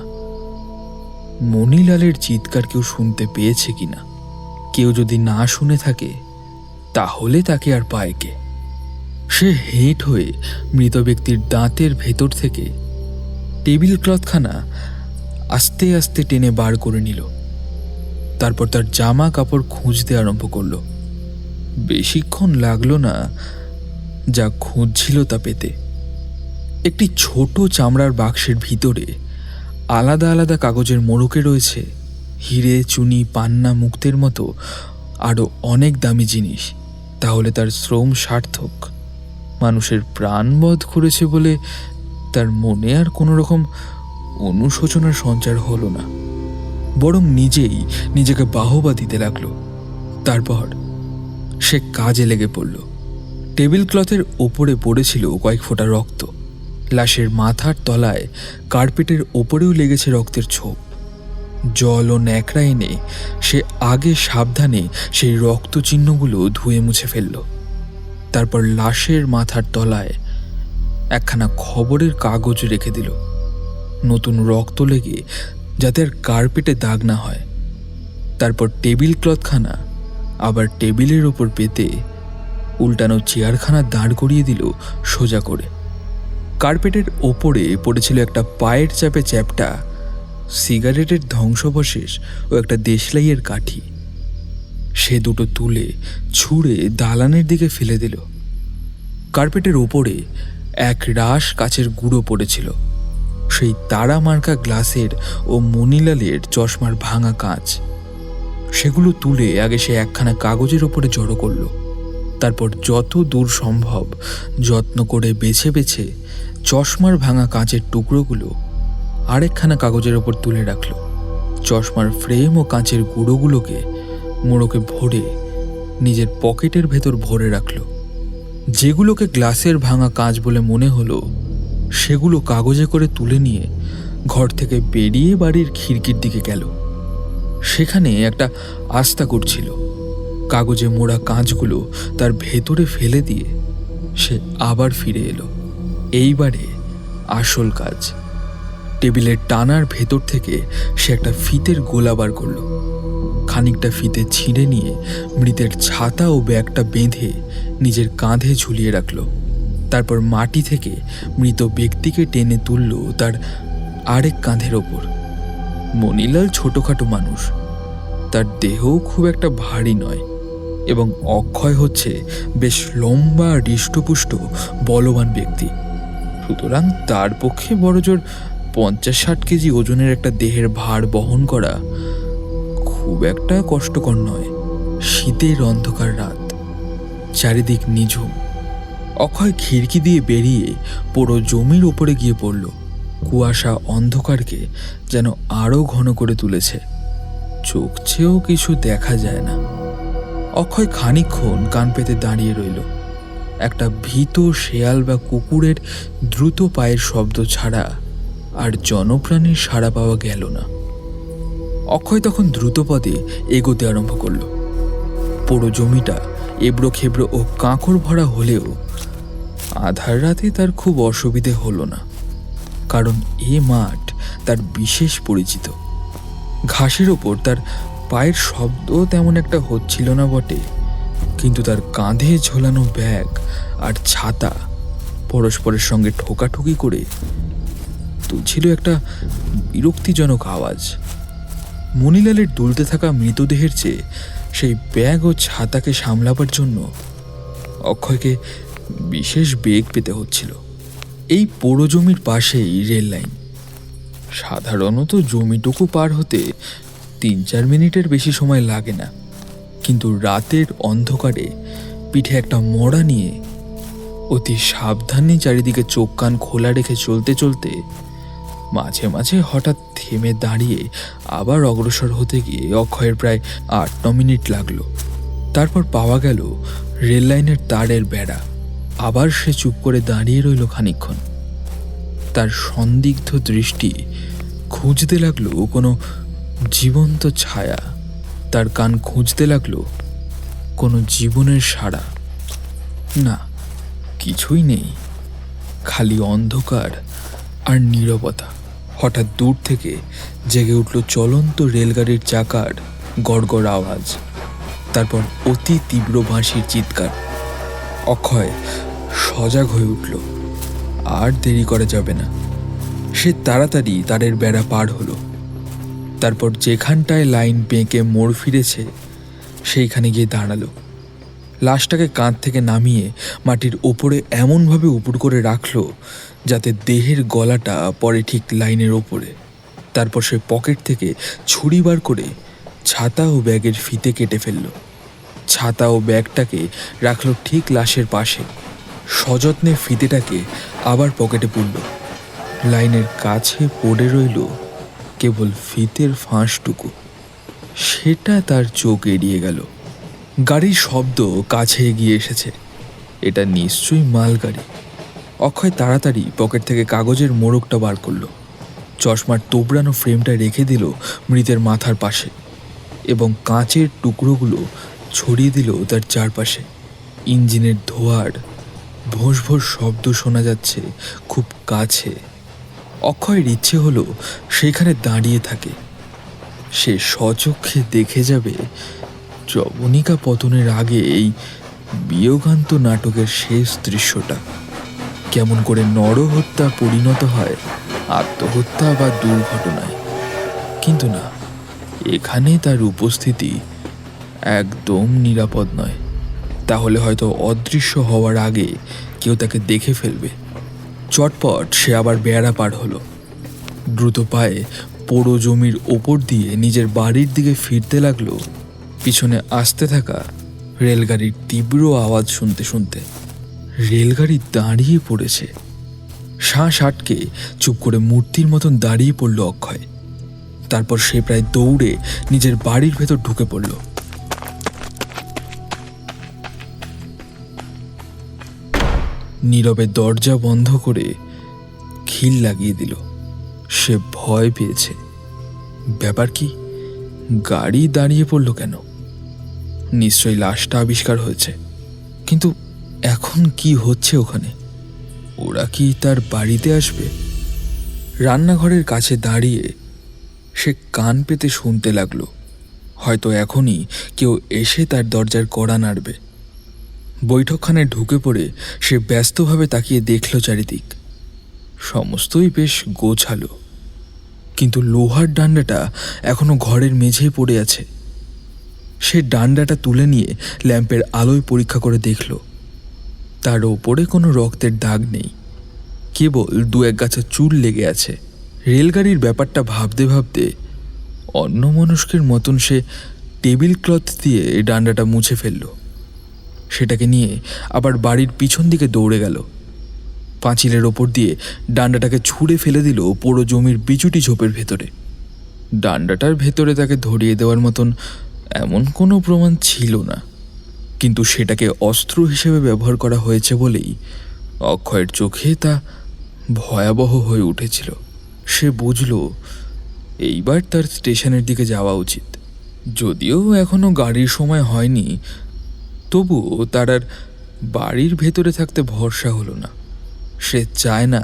মণিলালের চিৎকার কেউ শুনতে পেয়েছে কিনা। কেউ যদি না শুনে থাকে তাহলে তাকে আর পায় কে। সে হেঁট হয়ে মৃত ব্যক্তির দাঁতের ভেতর থেকে টেবিল ক্লথখানা আস্তে আস্তে টেনে বার করে নিল। তারপর তার জামা কাপড় খুঁজতে আরম্ভ করল। বেশিক্ষণ লাগলো না যা খুঁজছিল তা পেতে। একটি ছোট চামড়ার বাক্সের ভিতরে আলাদা আলাদা কাগজের মোড়কে রয়েছে হিরে, চুনি, পান্না, মুক্তের মতো আরও অনেক দামি জিনিস। তাহলে তার শ্রম সার্থক। মানুষের প্রাণ বধ করেছে বলে তার মনে আর কোনো রকম অনুশোচনার সঞ্চার হলো না, বরং নিজেই নিজেকে বাহবা দিতে লাগলো। তারপর সে কাজে লেগে পড়ল। টেবিল ক্লথের ওপরে পড়েছিল কয়েক ফোঁটা রক্ত। লাশের মাথার তলায় কার্পেটের ওপরেও লেগেছে রক্তের ছোপ। জল ও ন্যাকড়া এনে সে আগে সাবধানে সেই রক্ত চিহ্নগুলো ধুয়ে মুছে ফেলল। তারপর লাশের মাথার তলায় একখানা খবরের কাগজ রেখে দিল, নতুন রক্ত লেগে যাতে আর কার্পেটে দাগ না হয়। তারপর টেবিল ক্লথখানা আবার টেবিলের ওপর পেতে উল্টানো চেয়ারখানা দাঁড় করিয়ে দিল সোজা করে। কার্পেটের ওপরে পড়েছিল একটা পায়ের চাপে চ্যাপ্টা সিগারেটের ধ্বংসাবশেষ ও একটা দেশলাইয়ের কাঠি। সে দুটো তুলে ছুঁড়ে দালানের দিকে ফেলে দিল। কার্পেটের ওপরে এক রাশ কাচের গুঁড়ো পড়েছিল, সেই তারা মার্কা গ্লাসের ও মণিলালের চশমার ভাঙা কাঁচ। সেগুলো তুলে আগে সে একখানা কাগজের ওপরে জড়ো করল। তারপর যত দূর সম্ভব যত্ন করে বেছে বেছে চশমার ভাঙা কাঁচের টুকরোগুলো আরেকখানা কাগজের ওপর তুলে রাখল। চশমার ফ্রেম ও কাঁচের গুঁড়োগুলোকে মোড়কে ভরে নিজের পকেটের ভেতর ভরে রাখল। যেগুলোকে গ্লাসের ভাঙা কাঁচ বলে মনে হলো সেগুলো কাগজে করে তুলে নিয়ে ঘর থেকে বেরিয়ে বাড়ির খিড়কির দিকে গেল। সেখানে একটা আস্তা করছিল। কাগজে মোড়া কাঁচগুলো তার ভেতরে ফেলে দিয়ে সে আবার ফিরে এলো। এইবারে আসল কাজ। টেবিলের টানার ভেতর থেকে সে একটা ফিতের গোলা বার করল। খানিকটা ফিতে ছিঁড়ে নিয়ে মৃতের ছাতা ও ব্যাগটা বেঁধে নিজের কাঁধে ঝুলিয়ে রাখল। তারপর মাটি থেকে মৃত ব্যক্তিকে টেনে তুলল তার আরেক কাঁধের ওপর। মণিলাল ছোটখাটো মানুষ, তার দেহও খুব একটা ভারী নয়, এবং অক্ষয় হচ্ছে বেশ লম্বা, হৃষ্টপুষ্ট, বলবান ব্যক্তি। সুতরাং তার পক্ষে বড়জোর 50-60 কেজি ওজনের একটা দেহের ভার বহন করা খুব একটা কষ্টকর নয়। শীতের অন্ধকার রাত, চারিদিক নিঝুম। অক্ষয় খিড়কি দিয়ে বেরিয়ে পুরো জমির ওপরে গিয়ে পড়ল। কুয়াশা অন্ধকারকে যেন আরও ঘন করে তুলেছে। চোখ চেয়েও কিছু দেখা যায় না। অক্ষয় খানিকক্ষণ কান পেতে দাঁড়িয়ে রইল। একটা ভীত শেয়াল বা কুকুরের দ্রুত পায়ের শব্দ ছাড়া আর জনপ্রাণীর সাড়া পাওয়া গেল না। অক্ষয় তখন দ্রুতপদে এগোতে আরম্ভ করল। পুরো জমিটা এবড়ো খেবড়ো ও কাঁকড় ভরা হলেও আধার রাতে তার খুব অসুবিধে হলো না, কারণ এ মাঠ তার বিশেষ পরিচিত। ঘাসের ওপর তার পায়ের শব্দ তেমন একটা হচ্ছিল না বটে, কিন্তু তার কাঁধে ঝোলানো ব্যাগ আর ছাতা পরস্পরের সঙ্গে ঠোকাঠুকি করে তুলছিল একটা বিরক্তিজনক আওয়াজ। মণিলালের দুলতে থাকা মৃতদেহের চেয়ে সেই ব্যাগ ও ছাতাকে সামলাবার জন্য অক্ষয়কে বিশেষ বেগ পেতে হচ্ছিল। এই পোড়ো জমির পাশেই রেল লাইন। সাধারণত জমিটুকু পার হতে 3-4 মিনিটের বেশি সময় লাগে না, কিন্তু রাতের অন্ধকারে পিঠে একটা মড়া নিয়ে অতি সাবধানে চারিদিকে চোখ কান খোলা রেখে চলতে চলতে মাঝে মাঝে হঠাৎ থেমে দাঁড়িয়ে আবার অগ্রসর হতে গিয়ে অক্ষয়ের প্রায় 8-9 মিনিট লাগলো। তারপর পাওয়া গেল রেল লাইনের তারের বেড়া। আবার সে চুপ করে দাঁড়িয়ে রইল খানিকক্ষণ। তার সন্দিগ্ধ দৃষ্টি খুঁজতে লাগলো কোনো জীবন্ত ছায়া, তার কান খুঁজতে লাগলো কোনো জীবনের সাড়া। না, কিছুই নেই, খালি অন্ধকার আর নীরবতা। হঠাৎ দূর থেকে জেগে উঠল চলন্ত রেলগাড়ির চাকার গড়গড় আওয়াজ, তারপর অতি তীব্র বাঁশির চিৎকার। অক্ষয় সজাগ হয়ে উঠল। আর দেরি করা যাবে না। সে তাড়াতাড়ি তারের বেড়া পার হলো। তারপর যেখানটায় লাইন বেঁকে মোড় ফিরেছে সেইখানে গিয়ে দাঁড়ালো। লাশটাকে কাঁধ থেকে নামিয়ে মাটির ওপরে এমনভাবে উপুড় করে রাখলো যাতে দেহের গলাটা পড়ে ঠিক লাইনের ওপরে। তারপর সে পকেট থেকে ছুরি বার করে ছাতা ও ব্যাগের ফিতে কেটে ফেলল। ছাতা ও ব্যাগটাকে রাখলো ঠিক লাশের পাশে। সযত্নে ফিতেটাকে আবার পকেটে পুরল। লাইনের কাছে পড়ে রইল কেবল ফিতের ফাঁসটুকু। সেটা তার চোখ এড়িয়ে গেল। গাড়ির শব্দ কাছে এগিয়ে এসেছে। এটা নিশ্চয়ই মালগাড়ি। অক্ষয় তাড়াতাড়ি পকেট থেকে কাগজের মোড়কটা বার করল, চশমার তোবড়ানো ফ্রেমটা রেখে দিল মৃতের মাথার পাশে এবং কাঁচের টুকরোগুলো ছড়িয়ে দিল তার চারপাশে। ইঞ্জিনের ধোঁয়ার ভোঁস ভোঁস শব্দ শোনা যাচ্ছে খুব কাছে। অক্ষয়ের ইচ্ছে হলো সেইখানে দাঁড়িয়ে থাকে। সে স্বচক্ষে দেখে যাবে যবনিকা পতনের আগে এই বিয়োগান্ত নাটকের শেষ দৃশ্যটা, কেমন করে নরহত্যা পরিণত হয় আত্মহত্যা বা দুর্ঘটনায়। কিন্তু না, এখানে তার উপস্থিতি একদম নিরাপদ নয়। তাহলে হয়তো অদৃশ্য হওয়ার আগে কেউ তাকে দেখে ফেলবে। চটপট সে আবার বেড়া পার হলো। দ্রুত পায়ে পোড়ো জমির ওপর দিয়ে নিজের বাড়ির দিকে ফিরতে লাগলো, পিছনে আসতে থাকা রেলগাড়ির তীব্র আওয়াজ শুনতে শুনতে। রেলগাড়ি দাঁড়িয়ে পড়েছে। শ্বাস আটকে চুপ করে মূর্তির মতন দাঁড়িয়ে পড়ল অক্ষয়। তারপর সে প্রায় দৌড়ে নিজের বাড়ির ভেতর ঢুকে পড়ল। নীরবে দরজা বন্ধ করে খিল লাগিয়ে দিল। সে ভয় পেয়েছে। ব্যাপার কি? গাড়ি দাঁড়িয়ে পড়ল কেন? নিশ্চয়ই লাশটা আবিষ্কার হয়েছে। কিন্তু এখন কি হচ্ছে ওখানে? ওরা কি তার বাড়িতে আসবে? রান্নাঘরের কাছে দাঁড়িয়ে সে কান পেতে শুনতে লাগলো। হয়তো এখনই কেউ এসে তার দরজার কড়া নাড়বে। বৈঠকখানে ঢুকে পড়ে সে ব্যস্তভাবে তাকিয়ে দেখল চারিদিক। সমস্তই বেশ গোছালো, কিন্তু লোহার ডান্ডাটা এখনো ঘরের মেঝেই পড়ে আছে। সে ডান্ডাটা তুলে নিয়ে ল্যাম্পের আলোয় পরীক্ষা করে দেখল। তার ওপরে কোনো রক্তের দাগ নেই, কেবল 2-1 গাছা চুল লেগে আছে। রেলগাড়ির ব্যাপারটা ভাবতে ভাবতে অন্যমনস্কের মতন সে টেবিল ক্লথ দিয়ে ডান্ডাটা মুছে ফেলল। সেটাকে নিয়ে আবার বাড়ির পিছন দিকে দৌড়ে গেল। পাঁচিলের ওপর দিয়ে ডান্ডাটাকে ছুঁড়ে ফেলে দিল পোড়ো জমির বিচুটি ঝোপের ভেতরে। ডান্ডাটার ভেতরে তাকে ধরিয়ে দেওয়ার মতন এমন কোনো প্রমাণ ছিল না, কিন্তু সেটাকে অস্ত্র হিসেবে ব্যবহার করা হয়েছে বলেই অক্ষয়ের চোখে তা ভয়াবহ হয়ে উঠেছিল। সে বুঝল এইবার তার স্টেশনের দিকে যাওয়া উচিত। যদিও এখনো গাড়ির সময় হয়নি, তবুও তার আর বাড়ির ভেতরে থাকতে ভরসা হলো না। সে চায় না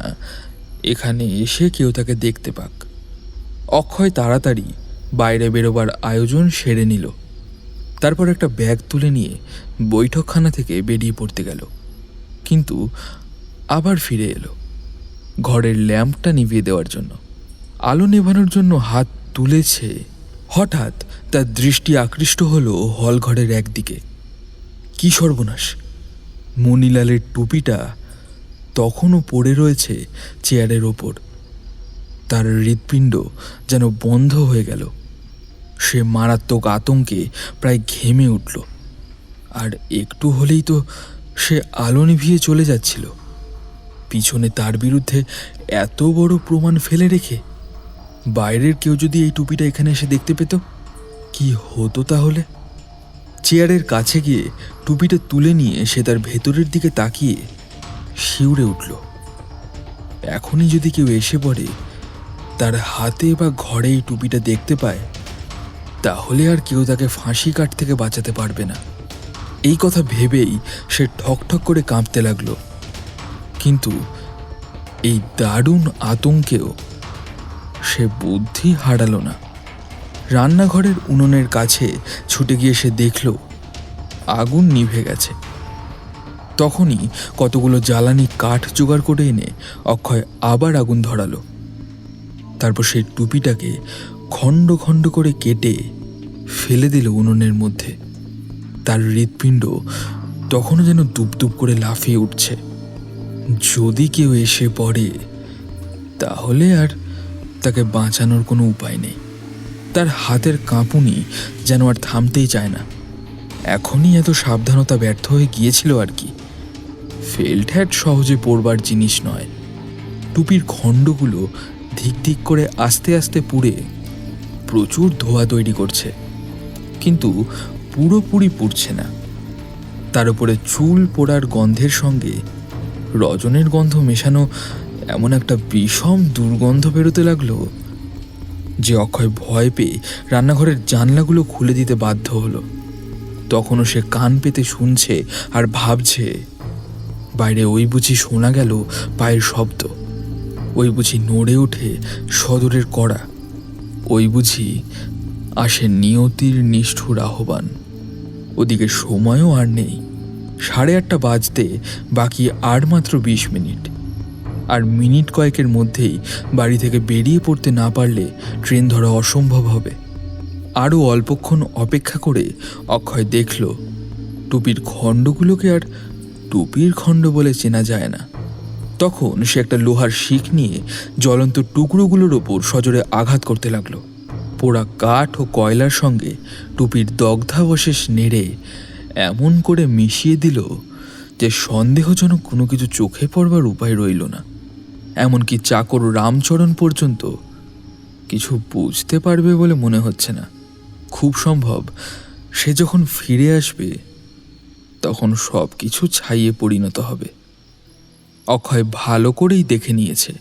এখানে এসে কেউ তাকে দেখতে পাক। অক্ষয় তাড়াতাড়ি বাইরে বেরোবার আয়োজন সেরে নিল। তারপর একটা ব্যাগ তুলে নিয়ে বৈঠকখানা থেকে বেরিয়ে পড়তে গেল, কিন্তু আবার ফিরে এলো ঘরের ল্যাম্পটা নিভিয়ে দেওয়ার জন্য। আলো নেভানোর জন্য হাত তুলেছে, হঠাৎ তার দৃষ্টি আকৃষ্ট হলো হলঘরের একদিকে। কি সর্বনাশ! মণিলালের টুপিটা তখনও পড়ে রয়েছে চেয়ারের ওপর। তার হৃৎপিণ্ড যেন বন্ধ হয়ে গেল। সে মারাত্মক আতঙ্কে প্রায় ঘেমে উঠল। আর একটু হলেই তো সে আলো নিভিয়ে চলে যাচ্ছিল, পিছনে তার বিরুদ্ধে এত বড় প্রমাণ ফেলে রেখে। বাইরের কেউ যদি এই টুপিটা এখানে এসে দেখতে পেত, কি হতো তাহলে? চেয়ারের কাছে গিয়ে টুপিটা তুলে নিয়ে সে তার ভেতরের দিকে তাকিয়ে শিউরে উঠল। এখনই যদি কেউ এসে পড়ে, তার হাতে বা ঘরে এই টুপিটা দেখতে পায়, তাহলে আর কেউ তাকে ফাঁসি কাঠ থেকে বাঁচাতে পারবে না। এই কথা ভেবেই সে ঠকঠক করে কাঁপতে লাগলো। কিন্তু এই দারুণ আতঙ্কেও সে বুদ্ধি হারালো না। রান্নাঘরের উনুনের কাছে ছুটে গিয়ে সে দেখল আগুন নিভে গেছে। তখনই কতগুলো জ্বালানি কাঠ জোগাড় করে এনে অক্ষয় আবার আগুন ধরালো। তারপর সেই টুপিটাকে খণ্ড খণ্ড করে কেটে ফেলে দিল উনুনের মধ্যে। তার হৃৎপিণ্ড তখনও যেন দুপদুপ করে লাফিয়ে উঠছে। যদি কেউ এসে পড়ে, তাহলে আর তাকে বাঁচানোর কোনো উপায় নেই। তার হাতের কাঁপুনি যেন আর থামতেই চায় না। এখনই এত সাবধানতা ব্যর্থ হয়ে গিয়েছিল আর কি। ফেল্ট হ্যাট সহজে পরবার জিনিস নয়। টুপির খণ্ডগুলো ধিক ধিক করে আস্তে আস্তে পুড়ে প্রচুর ধোঁয়া তৈরি করছে, কিন্তু পুরোপুরি পুড়ছে না। তার উপরে চুল পোড়ার গন্ধের সঙ্গে রজনের গন্ধ মেশানো এমন একটা বিষম দুর্গন্ধ বেরোতে লাগলো যে অক্ষয় ভয় পেয়ে রান্নাঘরের জানলাগুলো খুলে দিতে বাধ্য হলো। তখনও সে কান পেতে শুনছে আর ভাবছে, বাইরে ওই বুঝি শোনা গেল পায়ের শব্দ, ওই বুঝি নড়ে ওঠে সদরের কড়া, ওই বুঝি আসে নিয়তির নিষ্ঠুর আহ্বান। ওদিকে সময়ও আর নেই। 8:30 বাজতে বাকি আর মাত্র 20 মিনিট। আর মিনিট কয়েকের মধ্যেই বাড়ি থেকে বেরিয়ে পড়তে না পারলে ট্রেন ধরা অসম্ভব হবে। আরও অল্পক্ষণ অপেক্ষা করে অক্ষয় দেখল টুপির খণ্ডগুলোকে আর টুপির খণ্ড বলে চেনা যায় না। তখন সে একটা লোহার শিক নিয়ে জ্বলন্ত টুকরোগুলোর ওপর সজোরে আঘাত করতে লাগলো। পোড়া কাঠ ও কয়লার সঙ্গে টুপির দগ্ধাবশেষ নেড়ে এমন করে মিশিয়ে দিল যে সন্দেহজনক কোনো কিছু চোখে পড়বার উপায় রইল না। এমনকি চাকর রামচরণ পর্যন্ত কিছু বুঝতে পারবে বলে মনে হচ্ছে না। খুব সম্ভব সে যখন ফিরে আসবে, তখন সব কিছু ছাইয়ে পরিণত হবে। অক্ষয় ভালো করেই দেখে নিয়েছে,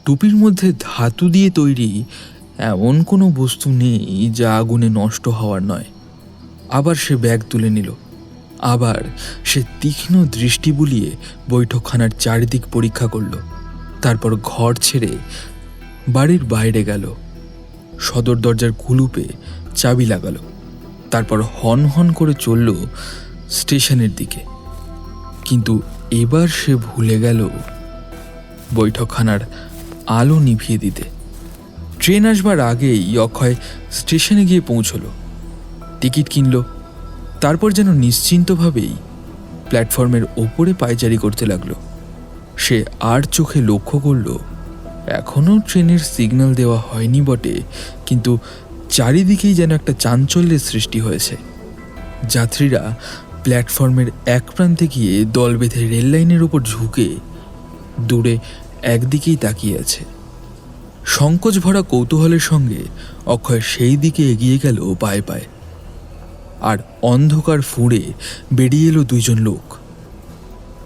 টুপির মধ্যে ধাতু দিয়ে তৈরি এমন কোনো বস্তু নেই যা আগুনে নষ্ট হওয়ার নয়। আবার সে ব্যাগ তুলে নিল। আবার সে তীক্ষ্ণ দৃষ্টি বুলিয়ে বৈঠকখানার চারিদিক পরীক্ষা করল। তারপর ঘর ছেড়ে বাড়ির বাইরে গেল। সদর দরজার কুলুপে চাবি লাগালো। তারপর হন হন করে চলল স্টেশনের দিকে। কিন্তু এবার সে ভুলে গেল বৈঠকখানার আলো নিভিয়ে দিতে। ট্রেন আসবার আগেই অক্ষয় স্টেশনে গিয়ে পৌঁছল, টিকিট কিনল। তারপর যেন নিশ্চিন্তভাবেই প্ল্যাটফর্মের ওপরে পায়চারি করতে লাগলো। সে আর চোখে লক্ষ্য করল এখনও ট্রেনের সিগন্যাল দেওয়া হয়নি বটে, কিন্তু চারিদিকেই যেন একটা চাঞ্চল্যের সৃষ্টি হয়েছে। যাত্রীরা প্ল্যাটফর্মের এক প্রান্তে গিয়ে দল বেঁধে রেললাইনের ওপর ঝুঁকে দূরে একদিকেই তাকিয়ে আছে। সংকোচ ভরা কৌতূহলের সঙ্গে অক্ষয় সেই দিকে এগিয়ে গেল পায়ে পায়ে। আর অন্ধকার ফুঁড়ে বেরিয়ে এলো 2 জন লোক।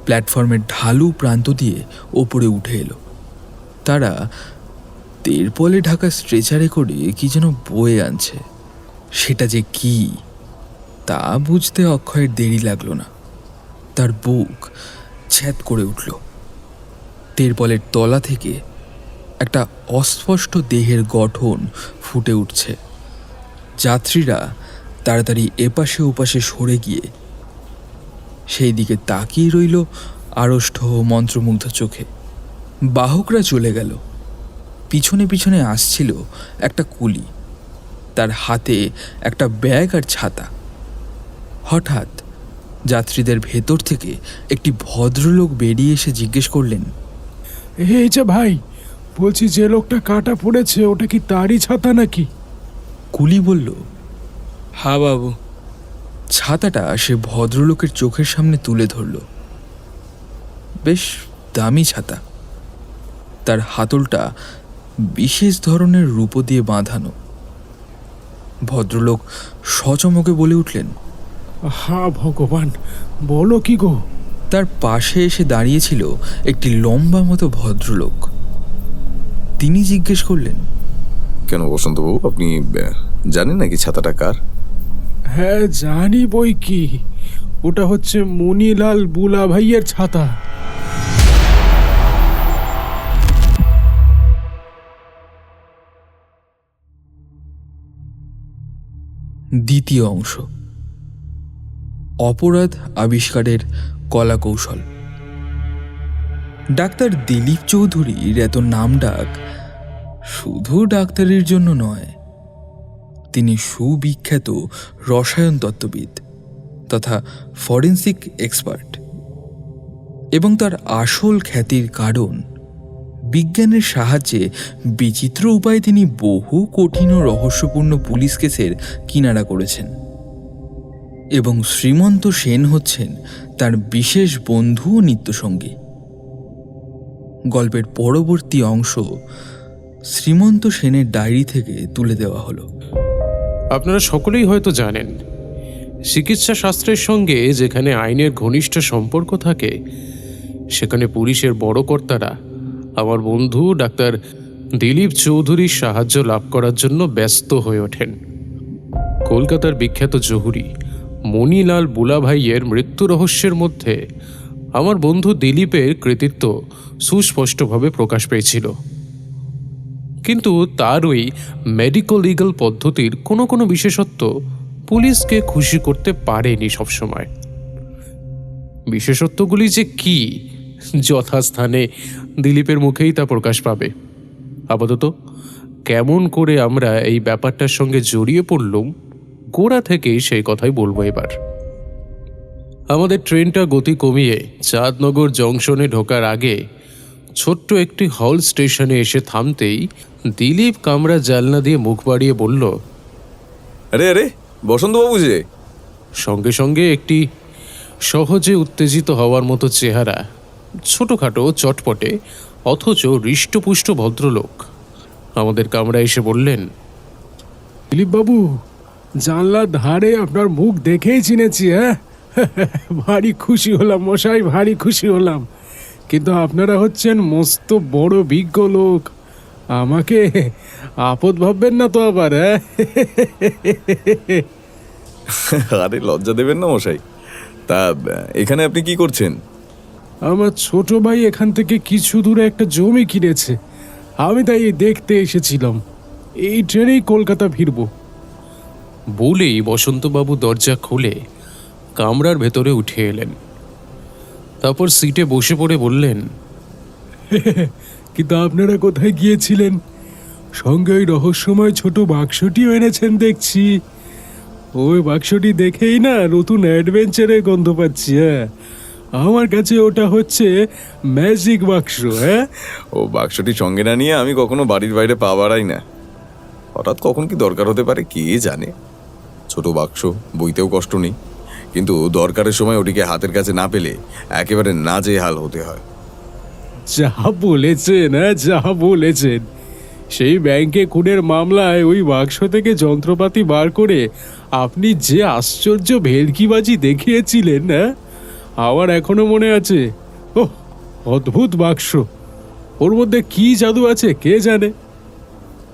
প্ল্যাটফর্মের ঢালু প্রান্ত দিয়ে ওপরে উঠে এলো। তারা তেরপলে ঢাকা স্ট্রেচারে করে কি যেন বয়ে আনছে। সেটা যে কি তা বুঝতে অক্ষয়ের দেরি লাগলো না। তার বুক ছ্যাদ করে উঠল। তেরপলের তলা থেকে একটা অস্পষ্ট দেহের গঠন ফুটে উঠছে। যাত্রীরা তাড়াতাড়ি এপাশে ওপাশে সরে গিয়ে সেই দিকে তাকিয়ে রইল আড়ষ্ট ও মন্ত্রমুগ্ধ চোখে। বাহকরা চলে গেল। পিছনে পিছনে আসছিল একটা কুলি, তার হাতে একটা ব্যাগ আর ছাতা। হঠাৎ যাত্রীদের ভেতর থেকে একটি ভদ্রলোক বেরিয়ে এসে জিজ্ঞেস করলেন, এই যে ভাই, বলছি যে লোকটা কাটা পড়েছে ওটা কি তারই ছাতা নাকি? কুলি বলল, হ্যাঁ বাবু। ছাতাটা সে ভদ্রলোকের চোখের সামনে তুলে ধরল। বেশ দামি ছাতা, তার হাতলটা বিশেষ ধরনের রূপো দিয়ে বাঁধানো। ভদ্রলোক সচমকে বলে উঠলেন, হা ভগবান, বলো কি গো? তার পাশে এসে দাঁড়িয়েছিল একটি লম্বা মতো ভদ্রলোক। তিনি জিজ্ঞেস করলেন, কেন বসন্তবাবু, আপনি জানেন নাকি ছাতাটা কার? হ্যাঁ জানি বই কি, ওটা হচ্ছে মণিলাল বুলা ভাইয়ের ছাতা। দ্বিতীয় অংশ, অপরাধ আবিষ্কারের কলা কৌশল। ডাক্তার দিলীপ চৌধুরীর এত নামডাক শুধু ডাক্তারের জন্য নয়, তিনি সুবিখ্যাত রসায়ন তত্ত্ববিদ তথা ফরেন্সিক এক্সপার্ট। এবং তার আসল খ্যাতির কারণ, বিজ্ঞানের সাহায্যে বিচিত্র উপায়ে তিনি বহু কঠিন ও রহস্যপূর্ণ পুলিশ কেসের কিনারা করেছেন। এবং শ্রীমন্ত সেন হচ্ছেন তার বিশেষ বন্ধু ও নিত্যসঙ্গী। গল্পের পরবর্তী অংশ শ্রীমন্ত সেনের ডায়েরি থেকে তুলে দেওয়া হলো। আপনারা সকলেই হয়তো জানেন, চিকিৎসা শাস্ত্রের সঙ্গে যেখানে আইনের ঘনিষ্ঠ সম্পর্ক থাকে, সেখানে পুলিশের বড় কর্তারা আমার বন্ধু ডাক্তার দিলীপ চৌধুরীর সাহায্য লাভ করার জন্য ব্যস্ত হয়ে ওঠেন। কলকাতার বিখ্যাত জহুরি মণিলাল বুলাভাইয়ের মৃত্যু রহস্যের মধ্যে আমার বন্ধু দিলীপের কৃতিত্ব সুস্পষ্টভাবে প্রকাশ পেয়েছিল। কিন্তু তার ওই মেডিকো লিগাল পদ্ধতির কোনো কোনো বিশেষত্ব পুলিশকে খুশি করতে পারেনি সবসময়। বিশেষত্বগুলি যে কি, যথাস্থানে দিলীপের মুখেই তা প্রকাশ পাবে। আপাতত কেমন করে আমরা এই ব্যাপারটার সঙ্গে জড়িয়ে পড়লুম, গোড়া থেকেই সেই কথাই বলবো এবার। আমাদের ট্রেনটা গতি কমিয়ে চাঁদনগর জংশনে ঢোকার আগে ছোট্ট একটি হল স্টেশনে এসে থামতেই দিলীপ কামরা জানলা দিয়ে মুখ বাড়িয়ে বলল, আরে আরে, বসন্তবাবু যে! সঙ্গে সঙ্গে একটি সহজে উত্তেজিত হওয়ার মতো চেহারা, ছোটখাটো চটপটে অথচ হৃষ্টপুষ্ট ভদ্রলোক আমাদের কামরায় এসে বললেন, দিলীপ বাবু, জানলার ধারে আপনার মুখ দেখেই চিনেছি। হ্যাঁ, ভারী খুশি হলাম মশাই, ভারী খুশি হলাম। কিন্তু আপনারা হচ্ছেন মস্ত বড় বিজ্ঞ লোক, আমাকে আপদ ভাববেন না তো আবার? হ্যাঁ, আরে লজ্জা দেবেন না মশাই। তা এখানে আপনি কি করছেন? আমার ছোট ভাই এখান থেকে কিছু দূরে একটা জমি কিনেছে, আমি তাই দেখতে এসেছিলাম। এই ট্রেনেই কলকাতা ফিরবো। বলেই বসন্তবাবু দরজা খুলে কামরার ভেতরে উঠে এলেন। তারপর সিটে বসে পড়ে বললেন, কিন্তু আপনারা কোথায় গিয়েছিলেন? সঙ্গে ওই রহস্যময় ছোট বাক্সটিও এনেছেন দেখছি। ওই বাক্সটি দেখেই না নতুন অ্যাডভেঞ্চারের গন্ধ পাচ্ছি। হ্যাঁ, আমার কাছে ওটা হচ্ছে ম্যাজিক বাক্স। হ্যাঁ, ও বাক্সটি সঙ্গে না নিয়ে আমি কখনো বাড়ির বাইরে পা বাড়াই না। হঠাৎ কখন কি দরকার হতে পারে কে জানে। ছোট বাক্স, বইতেও কষ্ট নেই, কিন্তু দরকারের সময় ওটিকে হাতের কাছে না পেলে একেবারে নাজেহাল হতে হয়। যা বলেছেন, হ্যাঁ যা বলেছেন। সেই ব্যাংকে খুনের মামলায় ওই বাক্স থেকে যন্ত্রপাতি বার করে আপনি যে আশ্চর্য ভেলকিবাজি দেখিয়েছিলেন, হ্যাঁ আমার এখনো মনে আছে। ওহ, অদ্ভুত বাক্স, ওর মধ্যে কি জাদু আছে কে জানে।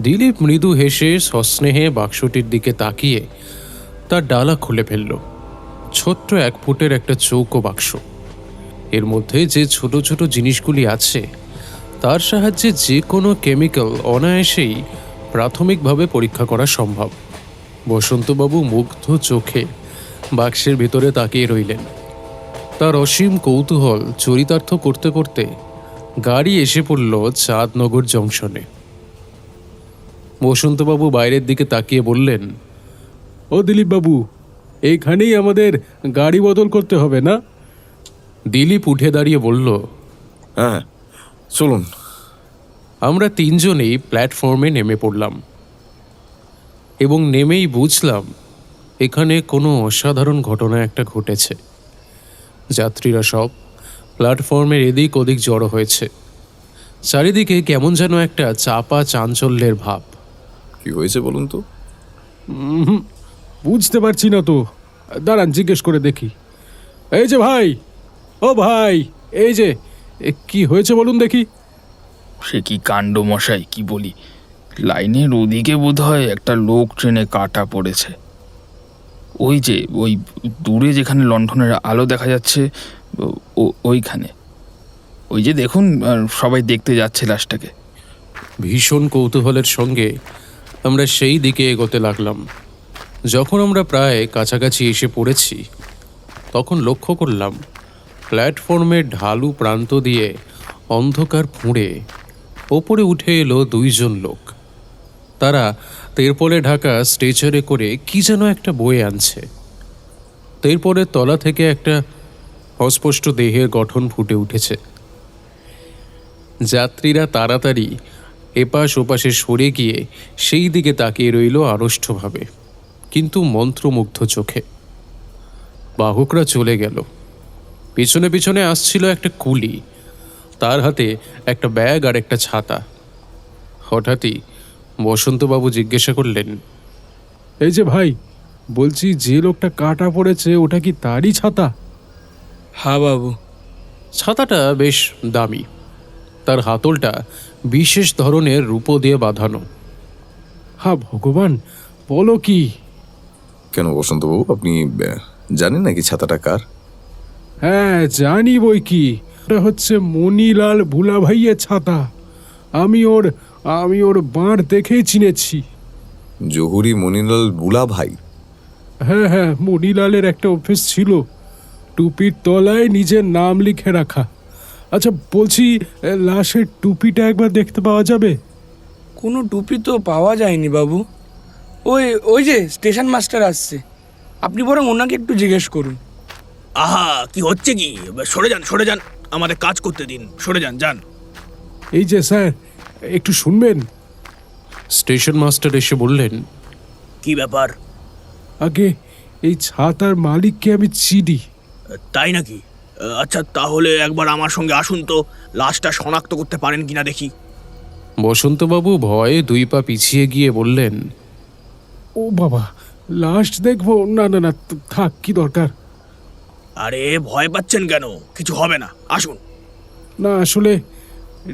দিলীপ মৃদু হেসে সস্নেহে বাক্সটির দিকে তাকিয়ে তার ডালা খুলে ফেলল। ছোট্ট 1 ফুটের একটা চৌকো বাক্স। এর মধ্যে যে ছোট ছোট জিনিসগুলি আছে তার সাহায্যে যে কোনো কেমিক্যাল অনায়াসেই প্রাথমিকভাবে পরীক্ষা করা সম্ভব। বসন্তবাবু মুগ্ধ চোখে বাক্সের ভেতরে তাকিয়ে রইলেন। তার অসীম কৌতূহল চরিতার্থ করতে করতে গাড়ি এসে পড়ল চাঁদনগর জংশনে। বসন্তবাবু বাইরের দিকে তাকিয়ে বললেন, ও দিলীপ বাবু, এইখানেই আমাদের গাড়ি বদল করতে হবে না? দিলীপ উঠে দাঁড়িয়ে বলল, হ্যাঁ, চলুন। আমরা তিনজনেই প্ল্যাটফর্মে নেমে পড়লাম এবং নেমেই বুঝলাম এখানে কোনো অসাধারণ ঘটনা একটা ঘটেছে। যাত্রীরা সব প্ল্যাটফর্মের এদিক ওদিক জড়ো হয়েছে। চারিদিকে কেমন যেন একটা চাপা চাঞ্চল্যের ভাব। কি হয়েছে বলুন তো? বুঝতে পারছি না তো, দাঁড়ান জিজ্ঞেস করে দেখি। এই যে ভাই, ও ভাই, এই যে কি হয়েছে বলুন দেখি। সে কি কাণ্ড মশাই, কি বলি, লাইনের ওদিকে বোধহয় একটা লোক ট্রেনে কাটা পড়েছে। ওই যে ওই দূরে যেখানে লণ্ঠনের আলো দেখা যাচ্ছে, ওইখানে, ওই যে দেখুন, সবাই দেখতে যাচ্ছে লাশটাকে। ভীষণ কৌতূহলের সঙ্গে আমরা সেই দিকে এগোতে লাগলাম। যখন আমরা প্রায় কাছাকাছি এসে পড়েছি তখন লক্ষ্য করলাম প্ল্যাটফর্মের ঢালু প্রান্ত দিয়ে অন্ধকার ফুঁড়ে ওপরে উঠে এলো দুইজন লোক। তারা তেরপলে ঢাকা স্ট্রেচারে করে কি যেন একটা বয়ে আনছে। তেরপলের তলা থেকে একটা অস্পষ্ট দেহের গঠন ফুটে উঠেছে। যাত্রীরা তাড়াতাড়ি এপাশ ওপাশে সরে গিয়ে সেই দিকে তাকিয়ে রইল আড়ষ্টভাবে, কিন্তু মন্ত্রমুগ্ধ চোখে। বাহকরা চলে গেল। পিছনে পিছনে আসছিল একটা কুলি, তার হাতে একটা ব্যাগ আর একটা ছাতা। হঠাৎই বসন্তবাবু জিজ্ঞাসা করলেন, এই যে ভাই, বলছি যে লোকটা কাটা পড়েছে ওটা কি তারই ছাতা? হ্যাঁ বাবু। ছাতাটা বেশ দামি, তার হাতলটা বিশেষ ধরনের রূপো দিয়ে বাঁধানো। হ্যাঁ ভগবান, বলো কি? কেন বসন্তবাবু, আপনি জানেন নাকি ছাতাটা কার? হ্যাঁ জানি বই কি, এটা হচ্ছে মণিলাল ভুলা ভাইয়ের ছাতা। আমি ওর বাঁড় দেখেই চিনেছি। জহুরি মনিলাল বুলা ভাই? হ্যাঁ, মণিলালের একটা অভ্যেস ছিল টুপির তলায় নিজের নাম লিখে রাখা। আচ্ছা বলছি, লাশের টুপিটা একবার দেখতে পাওয়া যাবে? কোনো টুপি তো পাওয়া যায়নি বাবু। ওই যে স্টেশন মাস্টার আসছে, আপনি বরং ওনাকে একটু জিজ্ঞেস করুন। আহা, কি হচ্ছে কি? সরে যান, আমাদের কাজ করতে দিন, সরে যান, যান। এই যে স্যার, একটু শুনবেন। স্টেশন মাস্টার এসে বললেন, কি ব্যাপার? আগে এই ছাতার মালিককে আমি চিনি। তাই নাকি? আচ্ছা তাহলে একবার আমার সঙ্গে আসুন তো, লাশটা শনাক্ত করতে পারেন কিনা দেখি। বসন্তবাবু ভয়ে দুই পা পিছিয়ে গিয়ে বললেন, ও বাবা, লাস্ট দেখবো? না, থাক, কি দরকার। আরে ভয় পাচ্ছেন কেন? কিছু হবে না, আসুন। না আসলে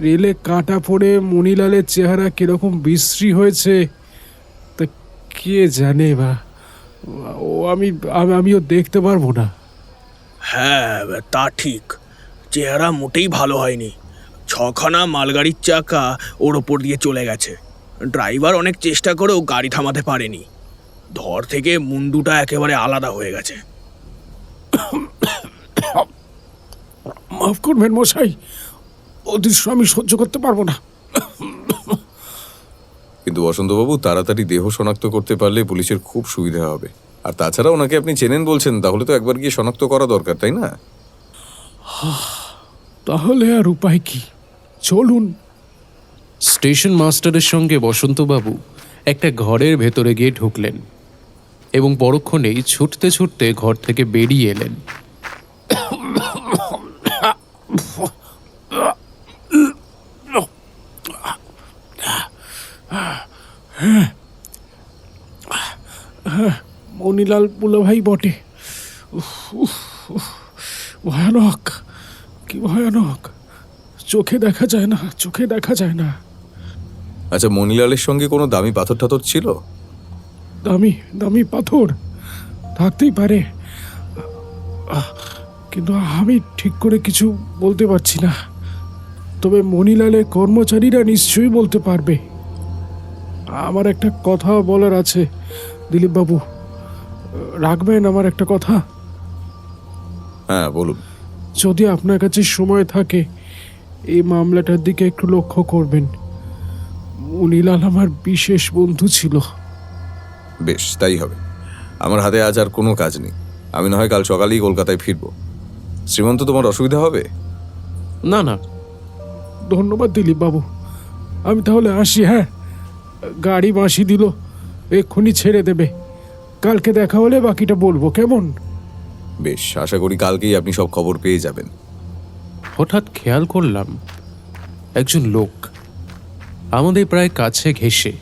রেলে কাটা পড়ে মণিলালের চেহারা কিরকম বিশ্রী হয়েছে তা কে জানে, বা ও আমিও দেখতে পারবো না। হ্যাঁ তা ঠিক, চেহারা মোটেই ভালো হয়নি। 6খানা মালগাড়ির চাকা ওর ওপর দিয়ে চলে গেছে। ড্রাইভার অনেক চেষ্টা করেও গাড়ি থামাতে পারেনি। ধর থেকে মুন্ডুটা একেবারে আলাদা হয়ে গেছে। মাফ করবেন মশাই, ও দৃশ্য আমি সহ্য করতে পারবো না। কিন্তু বসন্তবাবু, তাড়াতাড়ি দেহ শনাক্ত করতে পারলে পুলিশের খুব সুবিধা হবে। আর তাছাড়া ওনাকে আপনি চেনেন বলছেন, তাহলে তো একবার গিয়ে শনাক্ত করা দরকার, তাই না? তাহলে আর উপায় কি, চলুন। স্টেশন মাস্টারের সঙ্গে বসন্তবাবু একটা ঘরের ভেতরে গিয়ে ঢুকলেন এবং পরক্ষণেই ছুটতে ছুটতে ঘর থেকে বেরিয়ে এলেন। মণিলাল বুলা ভাই বটে। ভয়ানক, কি ভয়ানক! চোখে দেখা যায় না। আচ্ছা, মনিলালের সঙ্গে কোনো দামি পাথর টাথর ছিল? দামি পাথর থাকতেই পারে, কিন্তু আমি ঠিক করে কিছু বলতে পারছি না। তবে মণিলালের কর্মচারীরা নিশ্চয়ই বলতে পারবে। আমার একটা কথা বলার আছে, দিলীপবাবু, রাখবেন আমার একটা কথা? হ্যাঁ বলুন। যদি আপনার কাছে সময় থাকে, এই মামলাটার দিকে একটু লক্ষ্য করবেন। মনিলাল আমার বিশেষ বন্ধু ছিল। বেশ, তাই হবে। আমার হাতে আজ আর কোনো কাজ নেই। আমি না হয় কাল সকালেই কলকাতায় ফিরবো। শ্রীমন্ত, তোমার অসুবিধা হবে? না না, ধন্যবাদ দিলীপবাবু, আমি তাহলে আসি। হ্যাঁ, গাড়ি বাঁশি দিল, এক্ষুনি ছেড়ে দেবে। কালকে দেখা হলে বাকিটা বলবো, কেমন? বেশ, আশা করি কালকেই আপনি সব খবর পেয়ে যাবেন। হঠাৎ খেয়াল করলাম একজন লোক আমাদের প্রায় কাছে ঘেঁষে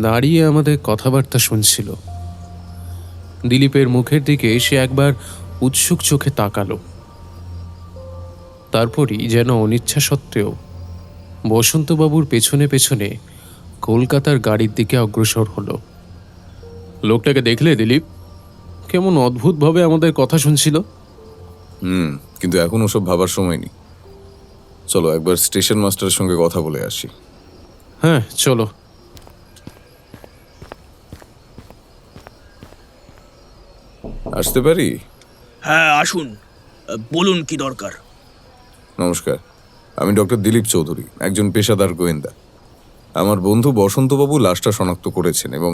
দাঁড়িয়ে আমাদের কথাবার্তা শুনছিল। দিলীপের মুখের দিকে সে একবার উৎসুক চোখে তাকালো, তারপরই যেন অনিচ্ছা সত্ত্বেও বসন্তবাবুর পেছনে পেছনে কলকাতার গাড়ির দিকে অগ্রসর হলো। লোকটাকে দেখলে দিলীপ? কেমন অদ্ভুতভাবে আমাদের কথা শুনছিল। কিন্তু এখন ওসব ভাবার সময় নেই। চলো একবার স্টেশন মাস্টারের সঙ্গে কথা বলে আসি। হ্যাঁ চলো। আসতে পারি? হ্যাঁ আসুন, বলুন কি দরকার। নমস্কার, আমি ডক্টর দিলীপ চৌধুরী, একজন পেশাদার গোয়েন্দা। আমার বন্ধু বসন্তবাবু লাশটা শনাক্ত করেছেন এবং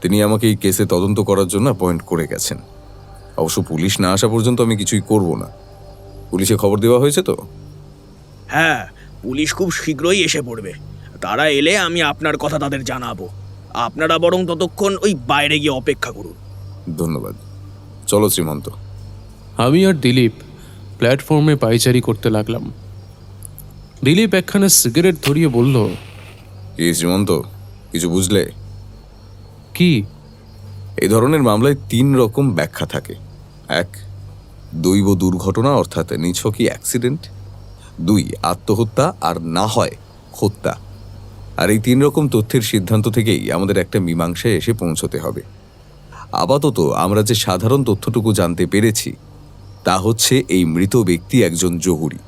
তিনি আমাকে এই কেসে তদন্ত করার জন্য অ্যাপয়েন্ট করে গেছেন। অবশ্য পুলিশ না আসা পর্যন্ত আমি কিছুই করব না। পুলিশে খবর দেওয়া হয়েছে তো? হ্যাঁ, পুলিশ খুব শীঘ্রই এসে পড়বে। তারা এলে আমি আপনার কথা তাদের জানাবো। আপনারা বরং ততক্ষণ ওই বাইরে গিয়ে অপেক্ষা করুন। ধন্যবাদ। চলো শ্রীমন্ত। আমি আর দিলীপ প্ল্যাটফর্মে পায়চারি করতে লাগলাম। দিলীপ একখানা সিগারেট ধরিয়ে বলল, কি শ্রীমন্ত, কিছু বুঝলে? কি? এই ধরনের মামলায় 3 রকম ব্যাখ্যা থাকে। 1, দৈব দুর্ঘটনা অর্থাৎ নিছকই অ্যাক্সিডেন্ট। 2, আত্মহত্যা, আর না হয় হত্যা। আর এই 3 রকম তথ্যের সিদ্ধান্ত থেকেই আমাদের একটা মীমাংসায় এসে পৌঁছতে হবে। আপাতত আমরা যে সাধারণ তথ্যটুকু জানতে পেরেছি তা হচ্ছে এই মৃত ব্যক্তি একজন জহুরি।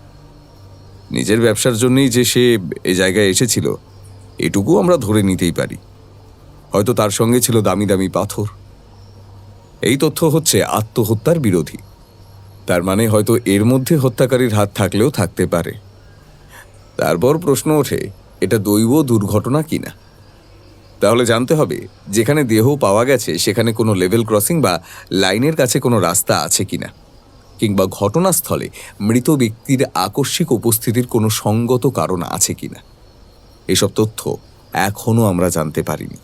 নিজের ব্যবসার জন্যই যে সে এই জায়গায় এসেছিল এটুকু আমরা ধরে নিতেই পারি। হয়তো তার সঙ্গে ছিল দামি দামি পাথর। এই তথ্য হচ্ছে আত্মহত্যার বিরোধী। তার মানে হয়তো এর মধ্যে হত্যাকারীর হাত থাকলেও থাকতে পারে। তারপর প্রশ্ন ওঠে, এটা দৈব দুর্ঘটনা কিনা। তাহলে জানতে হবে যেখানে দেহ পাওয়া গেছে সেখানে কোনো লেভেল ক্রসিং বা লাইনের কাছে কোনো রাস্তা আছে কিনা, কিংবা ঘটনাস্থলে মৃত ব্যক্তির আকস্মিক উপস্থিতির কোনো সঙ্গত কারণ আছে কিনা। এসব তথ্য এখনো আমরা জানতে পারিনি।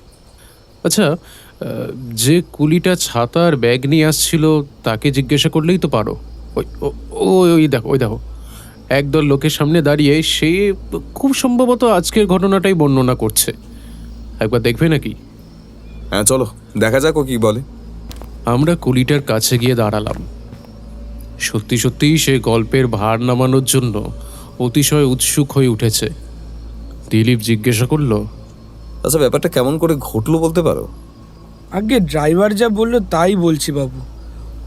আচ্ছা, যে কুলিটা ছাতা আর ব্যাগ নিয়ে আসছিল তাকে জিজ্ঞাসা করলেই তো পারো। ওই দেখো একদল লোকের সামনে দাঁড়িয়ে সে খুব সম্ভবত আজকের ঘটনাটাই বর্ণনা করছে। একবার দেখবে নাকি? হ্যাঁ চলো দেখা যাক ও কি বলে। আমরা কুলিটার কাছে গিয়ে দাঁড়ালাম। সত্যি সত্যিই সে গল্পের ভার নামানোর জন্য অতিশয় উৎসুক হয়ে উঠেছে। দিলীপ জিজ্ঞাসা করলো, আচ্ছা ব্যাপারটা কেমন করে ঘটলো বলতে পারো? আগে ড্রাইভার যা বললো তাই বলছি বাবু।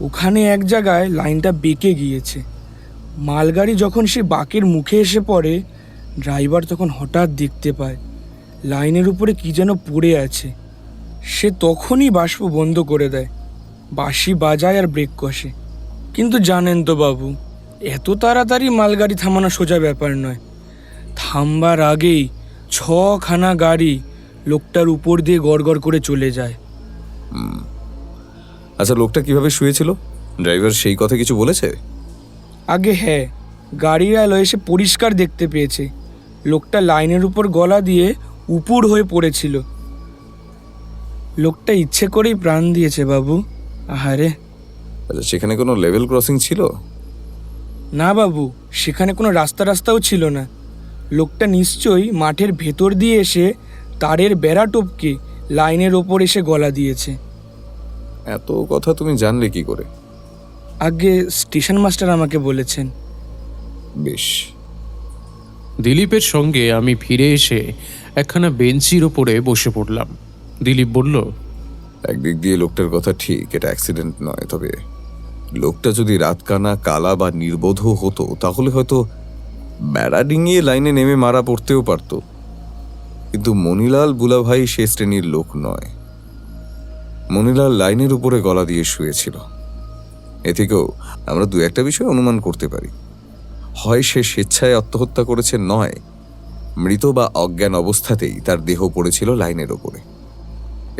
ওখানে এক জায়গায় লাইনটা বেঁকে গিয়েছে। মালগাড়ি যখন সে বাঁকের মুখে এসে পড়ে, ড্রাইভার তখন হঠাৎ দেখতে পায় লাইনের উপরে কি যেন পড়ে আছে। সে তখনই বাষ্প বন্ধ করে দেয়, বাঁশি বাজায় আর ব্রেক কষে। কিন্তু জানেন তো বাবু, এত তাড়াতাড়ি মালগাড়ি থামানো সোজা ব্যাপার নয়। থামবার আগেই 6খানা গাড়ি লোকটার উপর দিয়ে গড়গড় করে চলে যায়। আচ্ছা লোকটা কিভাবে শুয়েছিল? ড্রাইভার সেই কথা কিছু বলেছে? আগে হ্যাঁ, গাড়ির আলো এসে পরিষ্কার দেখতে পেয়েছে লোকটা লাইনের উপর গলা দিয়ে উপুর হয়ে পড়েছিল। লোকটা ইচ্ছে করেই প্রাণ দিয়েছে বাবু। আহারে। আচ্ছা সেখানে কোনো লেভেল ক্রসিং ছিল? না বাবু, সেখানে কোনো রাস্তাও ছিল না। লোকটা নিশ্চয়ই মাঠের ভেতর দিয়ে এসে তারের বেড়া টপকে লাইনের ওপর এসে গলা দিয়েছে। এত কথা তুমি জানলে কি করে? আগে স্টেশন মাস্টার আমাকে বলেছেন। বেশ। দিলীপের সঙ্গে আমি ফিরে এসে একখানা বেঞ্চির ওপরে বসে পড়লাম। দিলীপ বলল, একদিক দিয়ে লোকটার কথা ঠিক, এটা অ্যাক্সিডেন্ট নয়। তবে লোকটা যদি রাতকানা, কালা বা নির্বোধ হতো তাহলে হয়তো বেড়া ডিঙিয়ে লাইনে নেমে মারা পড়তেও পারত। কিন্তু মনিলাল বুলাভাই সে শ্রেণীর লোক নয়। মনিলাল লাইনের উপরে গলা দিয়ে শুয়েছিল। এ থেকেও আমরা দু একটা বিষয় অনুমান করতে পারি। হয় সে স্বেচ্ছায় আত্মহত্যা করেছে, নয় মৃত বা অজ্ঞান অবস্থাতেই তার দেহ পড়েছিল লাইনের ওপরে।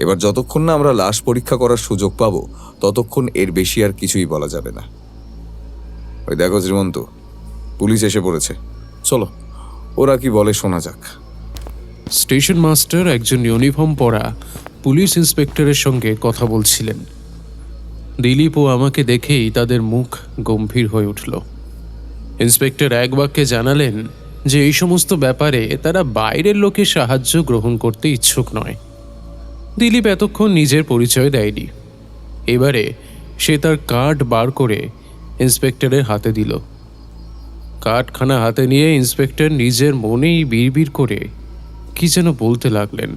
এবার যতক্ষণ না আমরা লাশ পরীক্ষা করার সুযোগ পাবো, ততক্ষণ এর বেশি আর কিছুই বলা যাবে না। ওই দেখো শ্রীমন্ত, পুলিশ এসে পড়েছে, চলো ওরা কি বলে শোনা যাক। স্টেশন মাস্টার একজন ইউনিফর্ম পরা পুলিশ ইন্সপেক্টরের সঙ্গে কথা বলছিলেন। দিলীপ ও আমাকে দেখেই তাদের মুখ গম্ভীর হয়ে উঠল। ইন্সপেক্টর এক বাক্যে জানালেন যে এই সমস্ত ব্যাপারে তারা বাইরের লোকের সাহায্য গ্রহণ করতে ইচ্ছুক নয়। দিলীপ এতক্ষণ নিজের পরিচয় দেয়নি। এবারে সে তার কার্ড বার করে ইন্সপেক্টরের হাতে দিল। কার্ডখানা হাতে নিয়ে ইন্সপেক্টর নিজের মনেই বিড়বিড় করে কি যেন বলতে লাগলেন।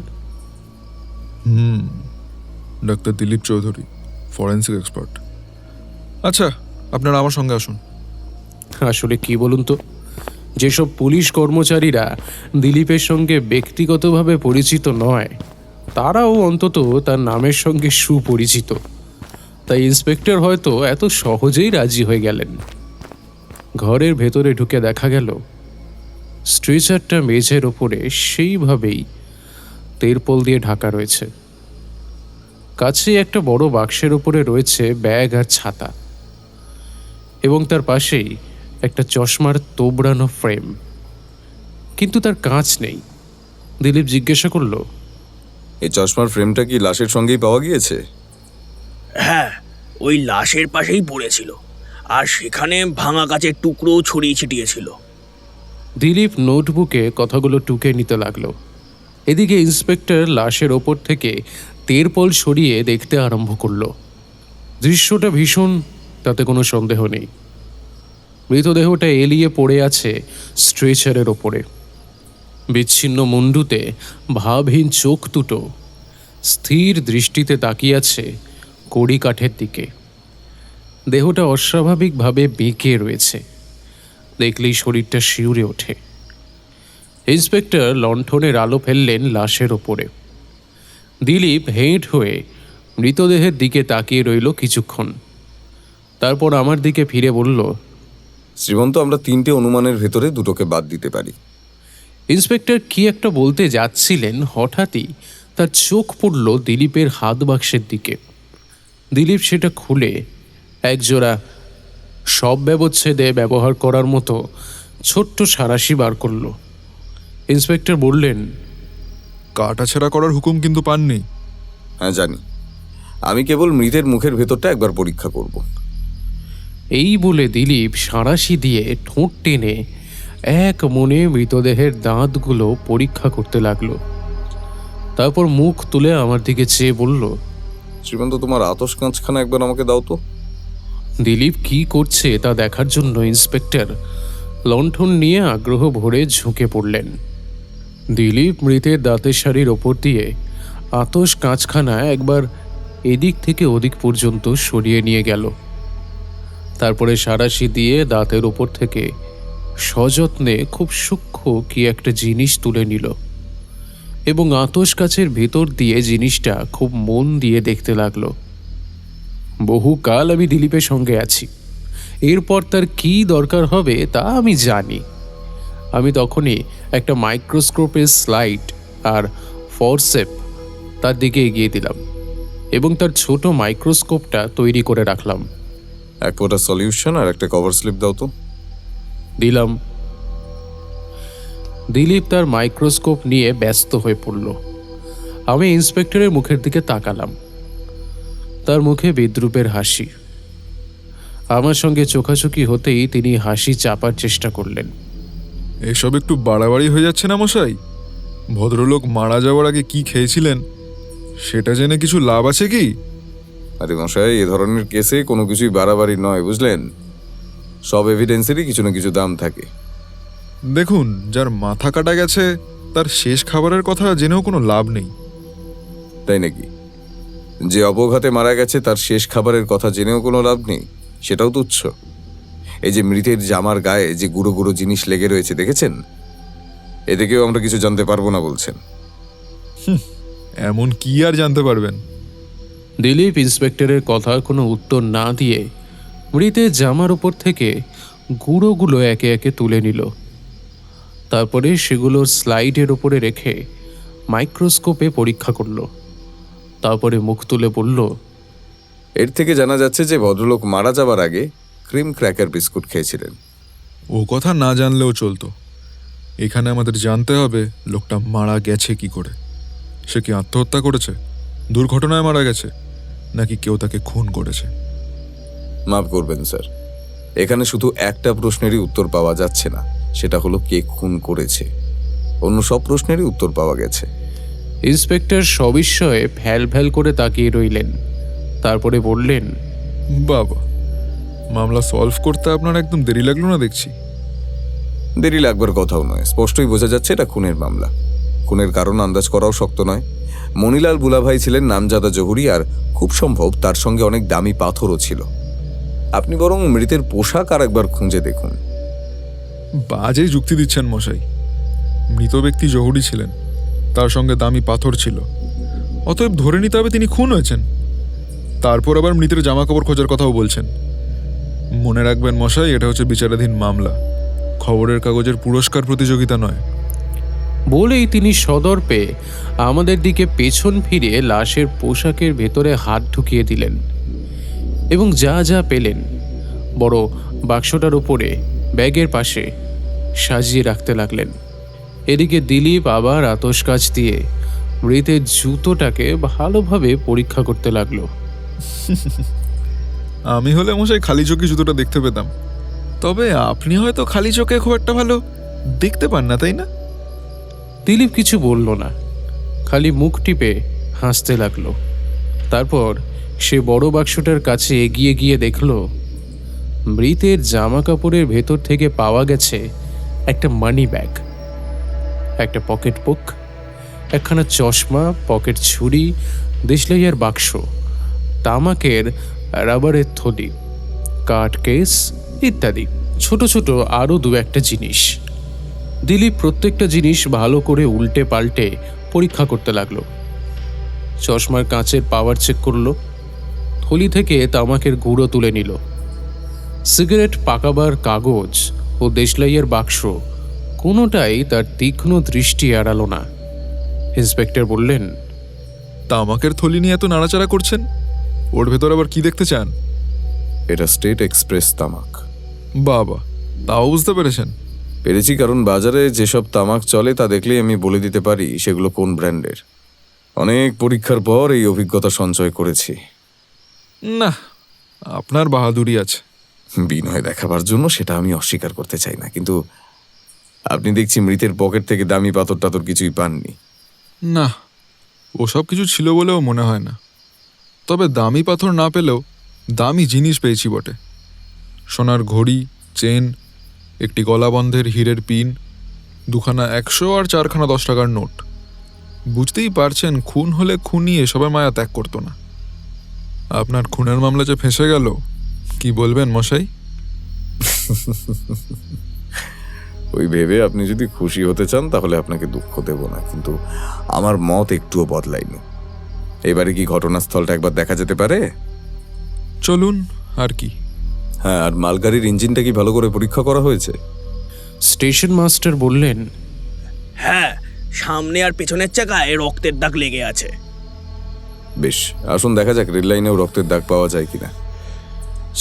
Doctor Dilip Chowdhury, forensic expert. আচ্ছা, আপনারা আমার সঙ্গে আসুন। আসলে কি বলুন তো, যেসব পুলিশ কর্মচারীরা দিলীপের সঙ্গে ব্যক্তিগতভাবে পরিচিত নয়, তারাও অন্তত তার নামের সঙ্গে সুপরিচিত। তাই ইন্সপেক্টর হয়তো এত সহজেই রাজি হয়ে গেলেন। ঘরের ভেতরে ঢুকে দেখা গেল স্ট্রেচারটা মেঝের ওপরে সেইভাবেই তেরপল দিয়ে ঢাকা রয়েছে। কাছে একটা বড় বাক্সের ওপরে রয়েছে ব্যাগ আর ছাতা, এবং তার পাশেই একটা চশমার তোবড়ানো ফ্রেম, কিন্তু তার কাঁচ নেই। দিলীপ জিজ্ঞাসা করল, এই চশমার ফ্রেমটা কি লাশের সঙ্গেই পাওয়া গিয়েছে? হ্যাঁ, ওই লাশের পাশেই পড়েছিল, আর সেখানে ভাঙা কাচের টুকরোও ছড়িয়ে ছিটিয়েছিল। দিলীপ নোটবুকে কথাগুলো টুকে নিতে লাগলো। এদিকে ইন্সপেক্টর লাশের ওপর থেকে তেরপল সরিয়ে দেখতে আরম্ভ করলো। দৃশ্যটা ভীষণ, তাতে কোনো সন্দেহ নেই। মৃতদেহটা এলিয়ে পড়ে আছে স্ট্রেচারের ওপরে। বিচ্ছিন্ন মুন্ডুতে ভাবহীন চোখ দুটো স্থির দৃষ্টিতে তাকিয়ে আছে কড়ি কাঠের দিকে। দেহটা অস্বাভাবিকভাবে বেঁকে রয়েছে, দেখলেই শরীরটা শিউরে ওঠে। ইন্সপেক্টর লণ্ঠনের আলো ফেললেন লাশের ওপরে। দিলীপ হেঁট হয়ে মৃতদেহের দিকে তাকিয়ে রইল কিছুক্ষণ, তারপর আমার দিকে ফিরে বলল, শ্রীমন্ত, আমরা তিনটে অনুমানের ভেতরে দুটোকে বাদ দিতে পারি। ইন্সপেক্টর কি একটা বলতে যাচ্ছিলেন, হঠাৎই তার চোখ পড়ল দিলীপের হাত বাক্সের দিকে। দিলীপ সেটা খুলে একজোড়া সব ব্যবচ্ছেদে ব্যবহার করার মতো ছোট্ট সাঁড়াশি বার করল। ইন্সপেক্টর বললেন, কাটাছেঁড়া করার হুকুম কিন্তু পাননি? হ্যাঁ জানি, আমি কেবল মৃতের মুখের ভেতরটা একবার পরীক্ষা করব। এই বলে দিলীপ সাঁড়াশি দিয়ে ঠোঁট টেনে এক মনে মৃতদেহের দাঁতগুলো পরীক্ষা করতে লাগলো। তারপর মুখ তুলে আমার দিকে চেয়ে বলল, শ্রীমন্ত, তোমার আতস কাঁচখানা একবার আমাকে দাও তো। দিলীপ কি করছে তা দেখার জন্য ইন্সপেক্টর লণ্ঠন নিয়ে আগ্রহ ভরে ঝুঁকে পড়লেন। দিলীপ মৃতের দাঁতের সারির ওপর দিয়ে আতস কাঁচখানা একবার এদিক থেকে ওদিক পর্যন্ত সরিয়ে নিয়ে গেল। তারপরে সাঁড়াশি দিয়ে দাঁতের ওপর থেকে সযত্নে খুব সূক্ষ্ম কি একটা জিনিস তুলে নিল, এবং আতস কাচের ভেতর দিয়ে জিনিসটা খুব মন দিয়ে দেখতে লাগলো। বহুকাল আমি দিলীপের সঙ্গে আছি, এরপর তার কি দরকার হবে তা আমি জানি। আমি তখনই একটা মাইক্রোস্কোপের স্লাইড আর ফরসেপ তার দিকে এগিয়ে দিলাম, এবং তার ছোট মাইক্রোস্কোপটা তৈরি করে রাখলাম। এক ফোঁটা সলিউশন আর একটা কভার স্লিপ দাও তো। দিলাম। দিলীপ তার মাইক্রোস্কোপ নিয়ে ব্যস্ত হয়ে পড়ল। আমি ইন্সপেক্টরের মুখের দিকে তাকালাম। তার মুখে বিদ্রুপের হাসি। আমার সঙ্গে চোখাচোখি হতেই তিনি হাসি চাপার চেষ্টা করলেন। এসব একটু বাড়াবাড়ি হয়ে যাচ্ছে না মশাই? ভদ্রলোক মারা যাওয়ার আগে কি খেয়েছিলেন সেটা জেনে কিছু লাভ আছে কি? আরে মশাই, এ ধরনের কেসে কোনো কিছুই বাড়াবাড়ি নয়, বুঝলেন? সব এভিডেন্সেরই কিছু না কিছু দাম থাকে। দেখুন, যার মাথা কাটা গেছে তার শেষ খাবারের কথা জেনেও কোনো লাভ নেই। তাই নাকি? যে অবঘাতে মারা গেছে তার শেষ খাবারের কথা জেনেও কোনো লাভ নেই, সেটাও তুচ্ছ। এই যে মৃতের জামার গায়ে যে গুঁড়ো গুঁড়ো জিনিস লেগে রয়েছে, দেখেছেন? এদিকেও আমরা কিছু জানতে পারবো না বলছেন? এমন কি আর জানতে পারবেন? দিলীপ ইন্সপেক্টরের কথার কোনো উত্তর না দিয়ে মৃতের জামার উপর থেকে গুঁড়োগুলো একে একে তুলে নিল। তারপরে সেগুলো স্লাইডের ওপরে রেখে মাইক্রোস্কোপে পরীক্ষা করলো। তারপরে মুখ তুলে বলল, এর থেকে জানা যাচ্ছে যে ভদ্রলোক মারা যাবার আগে ক্রিম ক্র্যাকার বিস্কুট খেয়েছিলেন। ও কথা না জানলেও চলতো। এখানে আমাদের জানতে হবে লোকটা মারা গেছে কি করে। সে কি আত্মহত্যা করেছে, দুর্ঘটনায় মারা গেছে, নাকি কেউ তাকে খুন করেছে? মাফ করবেন স্যার, এখানে শুধু একটা প্রশ্নেরই উত্তর পাওয়া যাচ্ছে না, সেটা হলো কে খুন করেছে। অন্য সব প্রশ্নেরই উত্তর পাওয়া গেছে। ইন্সপেক্টর সবিস্ময়ে ভ্যাল ভ্যাল করে তাকিয়ে রইলেন। তারপরে বললেন, বাবা, মামলা সলভ করতে আপনার একদম দেরি লাগলো না দেখছি। দেরি লাগবার কথাও নয়, স্পষ্টই বোঝা যাচ্ছে এটা খুনের মামলা। খুনের কারণ আন্দাজ করাও শক্ত নয়। মনিলাল বুলাভাই ছিলেন নামজাদা জহুরি, আর খুব সম্ভব তার সঙ্গে অনেক দামি পাথরও ছিল। আপনি বরং মৃতের পোশাক আর একবার খুঁজে দেখুন। বাজে যুক্তি দিচ্ছেন মশাই। মৃত ব্যক্তি জহুরি ছিলেন, তার সঙ্গে দামি পাথর ছিল, অতএব ধরে নিতে হবে তিনি খুন হয়েছেন। তারপর আবার মৃতের জামা কাপড় খোঁজার কথাও বলছেন। মনে রাখবেন মশাই, এটা হচ্ছে বিচারাধীন মামলা, খবরের কাগজের পুরস্কার প্রতিযোগিতা নয়। বলেই তিনি সদর্পে আমাদের দিকে পেছন ফিরে লাশের পোশাকের ভেতরে হাত ঢুকিয়ে দিলেন এবং যা যা পেলেন বড় বাক্সটার উপরে ব্যাগের পাশে সাজিয়ে রাখতে লাগলেন। এদিকে দিলীপ আবার আতশকাচ দিয়ে মৃতের জুতোটাকে ভালোভাবে পরীক্ষা করতে লাগলো। আমি হলে মশাই খালি চোখে জুতোটা দেখতে পেতাম, তবে আপনি হয়তো খালি চোখে খুব একটা ভালো দেখতে পান না, তাই না? দিলীপ কিছু বলল না, খালি মুখ টিপে হাসতে লাগলো। তারপর সে বড় বাক্সটার কাছে এগিয়ে গিয়ে দেখল মৃতের জামা কাপড়ের ভেতর থেকে পাওয়া গেছে একটা মানি ব্যাগ, একটা পকেট বুক, একখানা চশমা, পকেট ছুরি, দেশলাইয়ের বাক্স, তামাকের রাবারের থলি, কাঠ কেস ইত্যাদি ছোট ছোট আরও দু একটা জিনিস। দিলীপ প্রত্যেকটা জিনিস ভালো করে উল্টে পাল্টে পরীক্ষা করতে লাগলো। চশমার কাঁচের পাওয়ার চেক করলো, থলি থেকে তামাকের গুঁড়ো তুলে নিল। সিগারেট পাকাবার কাগজ ও দেশলাইয়ের বাক্স কোনোটাই তার তীক্ষ্ণ দৃষ্টি এড়ালো না। ইন্সপেক্টর বললেন, তামাকের থলি নিয়ে এত নাড়াচাড়া করছেন, ওর ভেতর আবার কি দেখতে চান? এটা স্টেট এক্সপ্রেস তামাক। বাবা, তাও বুঝতে পেরেছেন? পেরেছি, কারণ বাজারে যেসব তামাক চলে তা দেখলেই আমি বলে দিতে পারি সেগুলো কোন ব্র্যান্ডের। অনেক পরীক্ষার পর এই অভিজ্ঞতা সঞ্চয় করেছি। না, আপনার বাহাদুরি আছে। বিনয় দেখাবার জন্য সেটা আমি অস্বীকার করতে চাই না, কিন্তু আপনি দেখছি মৃতের পকেট থেকে দামি পাথর টাথর কিছুই পাননি। না, ওসব কিছু ছিল বলেও মনে হয় না। তবে দামি পাথর না পেলেও দামি জিনিস পেয়েছি বটে। সোনার ঘড়ি, চেন, একটি গলাবন্ধের হীরের পিন, দুখানা 100 আর 4খানা 10 টাকার নোট। বুঝতেই পারছেন, খুন হলে খুনি এসবের মায়া ত্যাগ করতো না। আপনার খুনের মামলা যে ফেঁসে গেল, কি বলবেন মশাই? ওই ভেবে আপনি যদি খুশি হতে চান তাহলে আপনাকে দুঃখ দেব না, কিন্তু আমার মত একটুও বদলায়নি। এবারে কি ঘটনাস্থলটা একবার দেখা যেতে পারে? চলুন, আর কি। হ্যাঁ, আর মালগাড়ির ইঞ্জিনটা কি ভালো করে পরীক্ষা করা হয়েছে? স্টেশন মাস্টার বললেন, হ্যাঁ, সামনে আর পেছনের চাকায় রক্তের দাগ লেগে আছে। বেশ, আসুন দেখা যাক রেল লাইনেও রক্তের দাগ পাওয়া যায় কিনা।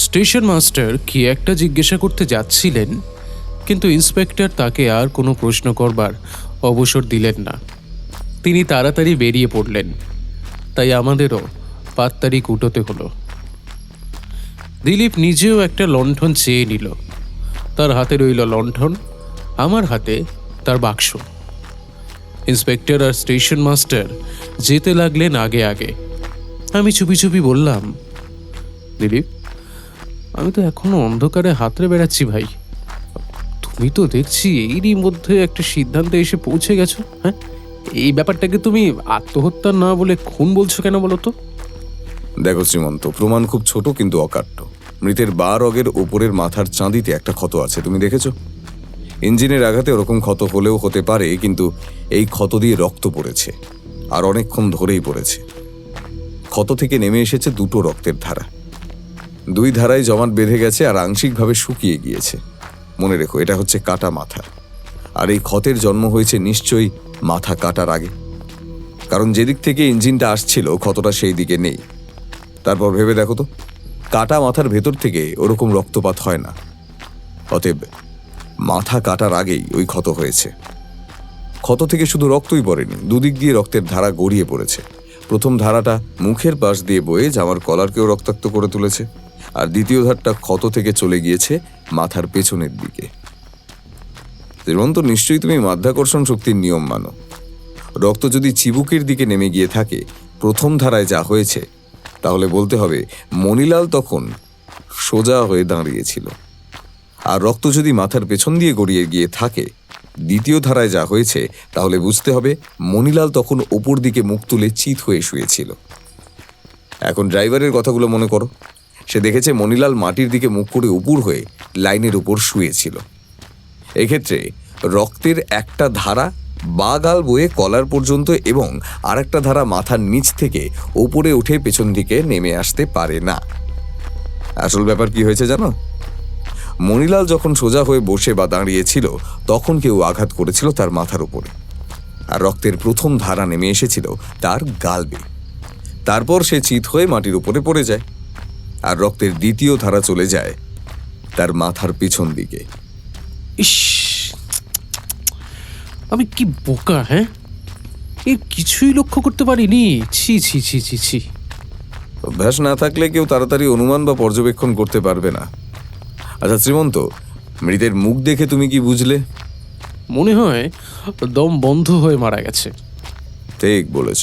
স্টেশন মাস্টার কি একটা জিজ্ঞাসা করতে যাচ্ছিলেন, কিন্তু ইন্সপেক্টর তাকে আর কোনো প্রশ্ন করবার অবসর দিলেন না। তিনি তাড়াতাড়ি বেরিয়ে পড়লেন। তাই আমাদেরও পাত্তারি কুটোতে হলো। দিলীপ নিজেও একটা লণ্ঠন চেয়ে নিল। তার হাতে রইল লণ্ঠন, আমার হাতে তার বাক্স। ইন্সপেক্টর আর স্টেশন মাস্টার যেতে লাগলেন আগে আগে। আমি চুপি চুপি বললাম, দিলীপ, আমি তো এখনো অন্ধকারে হাতড়ে বেড়াচ্ছি ভাই। তুমি তো দেখছি এরই মধ্যে একটা সিদ্ধান্তে এসে পৌঁছে গেছো। হ্যাঁ, এই ব্যাপারটাকে তুমি আত্মহত্যা না বলে খুন বলছো কেন বলো তো? দেখো শ্রীমন্ত, প্রমাণ খুব ছোট কিন্তু অকাট্য। মৃতের বার অগের ওপরের মাথার চাঁদিতে একটা ক্ষত আছে, তুমি দেখেছো? ইঞ্জিনের আঘাতে ওরকম ক্ষত হলেও হতে পারে, কিন্তু এই ক্ষত দিয়ে রক্ত পড়েছে, আর অনেকক্ষণ ধরেই পড়েছে। ক্ষত থেকে নেমে এসেছে দুটো রক্তের ধারা। দুই ধারায় জমাট বেঁধে গেছে আর আংশিকভাবে শুকিয়ে গিয়েছে। মনে রেখো, এটা হচ্ছে কাটা মাথা, আর এই ক্ষতের জন্ম হয়েছে নিশ্চয়ই মাথা কাটার আগে, কারণ যেদিক থেকে ইঞ্জিনটা আসছিল ক্ষতটা সেই দিকে নেই। তারপর ভেবে দেখো তো, কাটা মাথার ভেতর থেকে ওরকম রক্তপাত হয় না। অতএব মাথা কাটার আগেই ওই ক্ষত হয়েছে। ক্ষত থেকে শুধু রক্তই পড়েনি, দুদিক দিয়ে রক্তের ধারা গড়িয়ে পড়েছে। প্রথম ধারাটা মুখের পাশ দিয়ে বয়ে জামার কলারকেও রক্তাক্ত করে তুলেছে, আর দ্বিতীয় ধারটা ক্ষত থেকে চলে গিয়েছে মাথার পেছনের দিকে। শ্রীমন্ত, নিশ্চয়ই তুমি মাধ্যাকর্ষণ শক্তির নিয়ম মানো। রক্ত যদি চিবুকের দিকে নেমে গিয়ে থাকে প্রথম ধারায় যা হয়েছে, তাহলে বলতে হবে মণিলাল তখন সোজা হয়ে দাঁড়িয়েছিল। আর রক্ত যদি মাথার পেছন দিয়ে গড়িয়ে গিয়ে থাকে দ্বিতীয় ধারায় যা হয়েছে, তাহলে বুঝতে হবে মণিলাল তখন ওপর দিকে মুখ তুলে চিত হয়ে শুয়েছিল। এখন ড্রাইভারের কথাগুলো মনে করো। সে দেখেছে মণিলাল মাটির দিকে মুখ করে উপুর হয়ে লাইনের উপর শুয়েছিল। এক্ষেত্রে রক্তের একটা ধারা বা গাল বয়ে কলার পর্যন্ত এবং আরেকটা ধারা মাথার নিচ থেকে ওপরে উঠে পেছন দিকে নেমে আসতে পারে না। আসল ব্যাপার কি হয়েছে জানো? মণিলাল যখন সোজা হয়ে বসে বা দাঁড়িয়েছিল তখন কেউ আঘাত করেছিল তার মাথার উপরে, আর রক্তের প্রথম ধারা নেমে এসেছিল তার গাল বেয়ে। তারপর সে চিত হয়ে মাটির উপরে পড়ে যায়, আর রক্তের দ্বিতীয় ধারা চলে যায় তার মাথার পিছন দিকে। ইস, আমি কি বোকা! হ্যাঁ, এর কিছুই লক্ষ্য করতে পারিনি। ছি ছি ছি ছি ছি। অভ্যাস না থাকলে কেউ তাড়াতাড়ি অনুমান বা পর্যবেক্ষণ করতে পারবে না। আচ্ছা শ্রীমন্ত, মৃতের মুখ দেখে তুমি কি বুঝলে? মনে হয় দম বন্ধ হয়ে মারা গেছে। ঠিক বলেছ।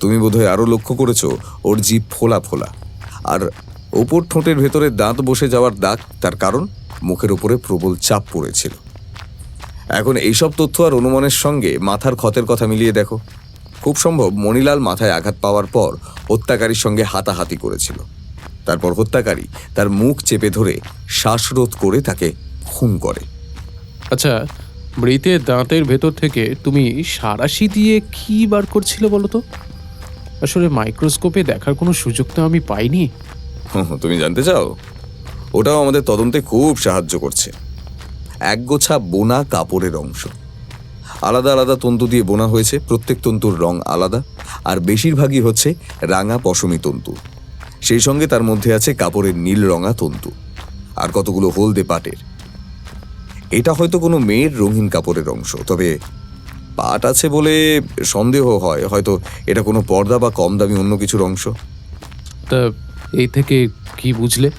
তুমি বোধহয় আরো লক্ষ্য করেছ ওর জিভ ফোলা ফোলা, আর ওপর ঠোঁটের ভেতরে দাঁত বসে যাওয়ার দাগ। তার কারণ মুখের উপরে প্রবল চাপ পড়েছিল। এখন এইসব তথ্য আর অনুমানের সঙ্গে মাথার ক্ষতের কথা মিলিয়ে দেখো। খুব সম্ভব মণিলাল মাথায় আঘাত পাওয়ার পর হত্যাকারীর সঙ্গে হাতাহাতি করেছিল। তারপর হত্যাকারী তার মুখ চেপে ধরে শ্বাসরোধ করে তাকে খুন করে। আচ্ছা, মৃতের দাঁতের ভেতর থেকে তুমি সাঁড়াশি দিয়ে কি বার করছিলে বলো তো? আসলে মাইক্রোস্কোপে দেখার কোনো সুযোগ তো আমি পাইনি। তুমি জানতে চাও? ওটাও আমাদের তদন্তে খুব সাহায্য করছে। একগোছা বোনা কাপড়ের অংশ, আলাদা আলাদা তন্তু দিয়ে বোনা হয়েছে। প্রত্যেক তন্তুর রং আলাদা, আর বেশিরভাগই হচ্ছে রাঙা পশমি তন্তু। সেই সঙ্গে তার মধ্যে আছে কাপড়ের নীল রঙা তন্তু আর কতগুলো হলদে পাটের। এটা হয়তো কোনো মেয়ের রঙিন কাপড়ের অংশ, তবে পাট আছে বলে সন্দেহ হয় হয়তো এটা কোনো পর্দা বা কম দামি অন্য কিছুর অংশ। তা এই থেকে কি বুঝলে?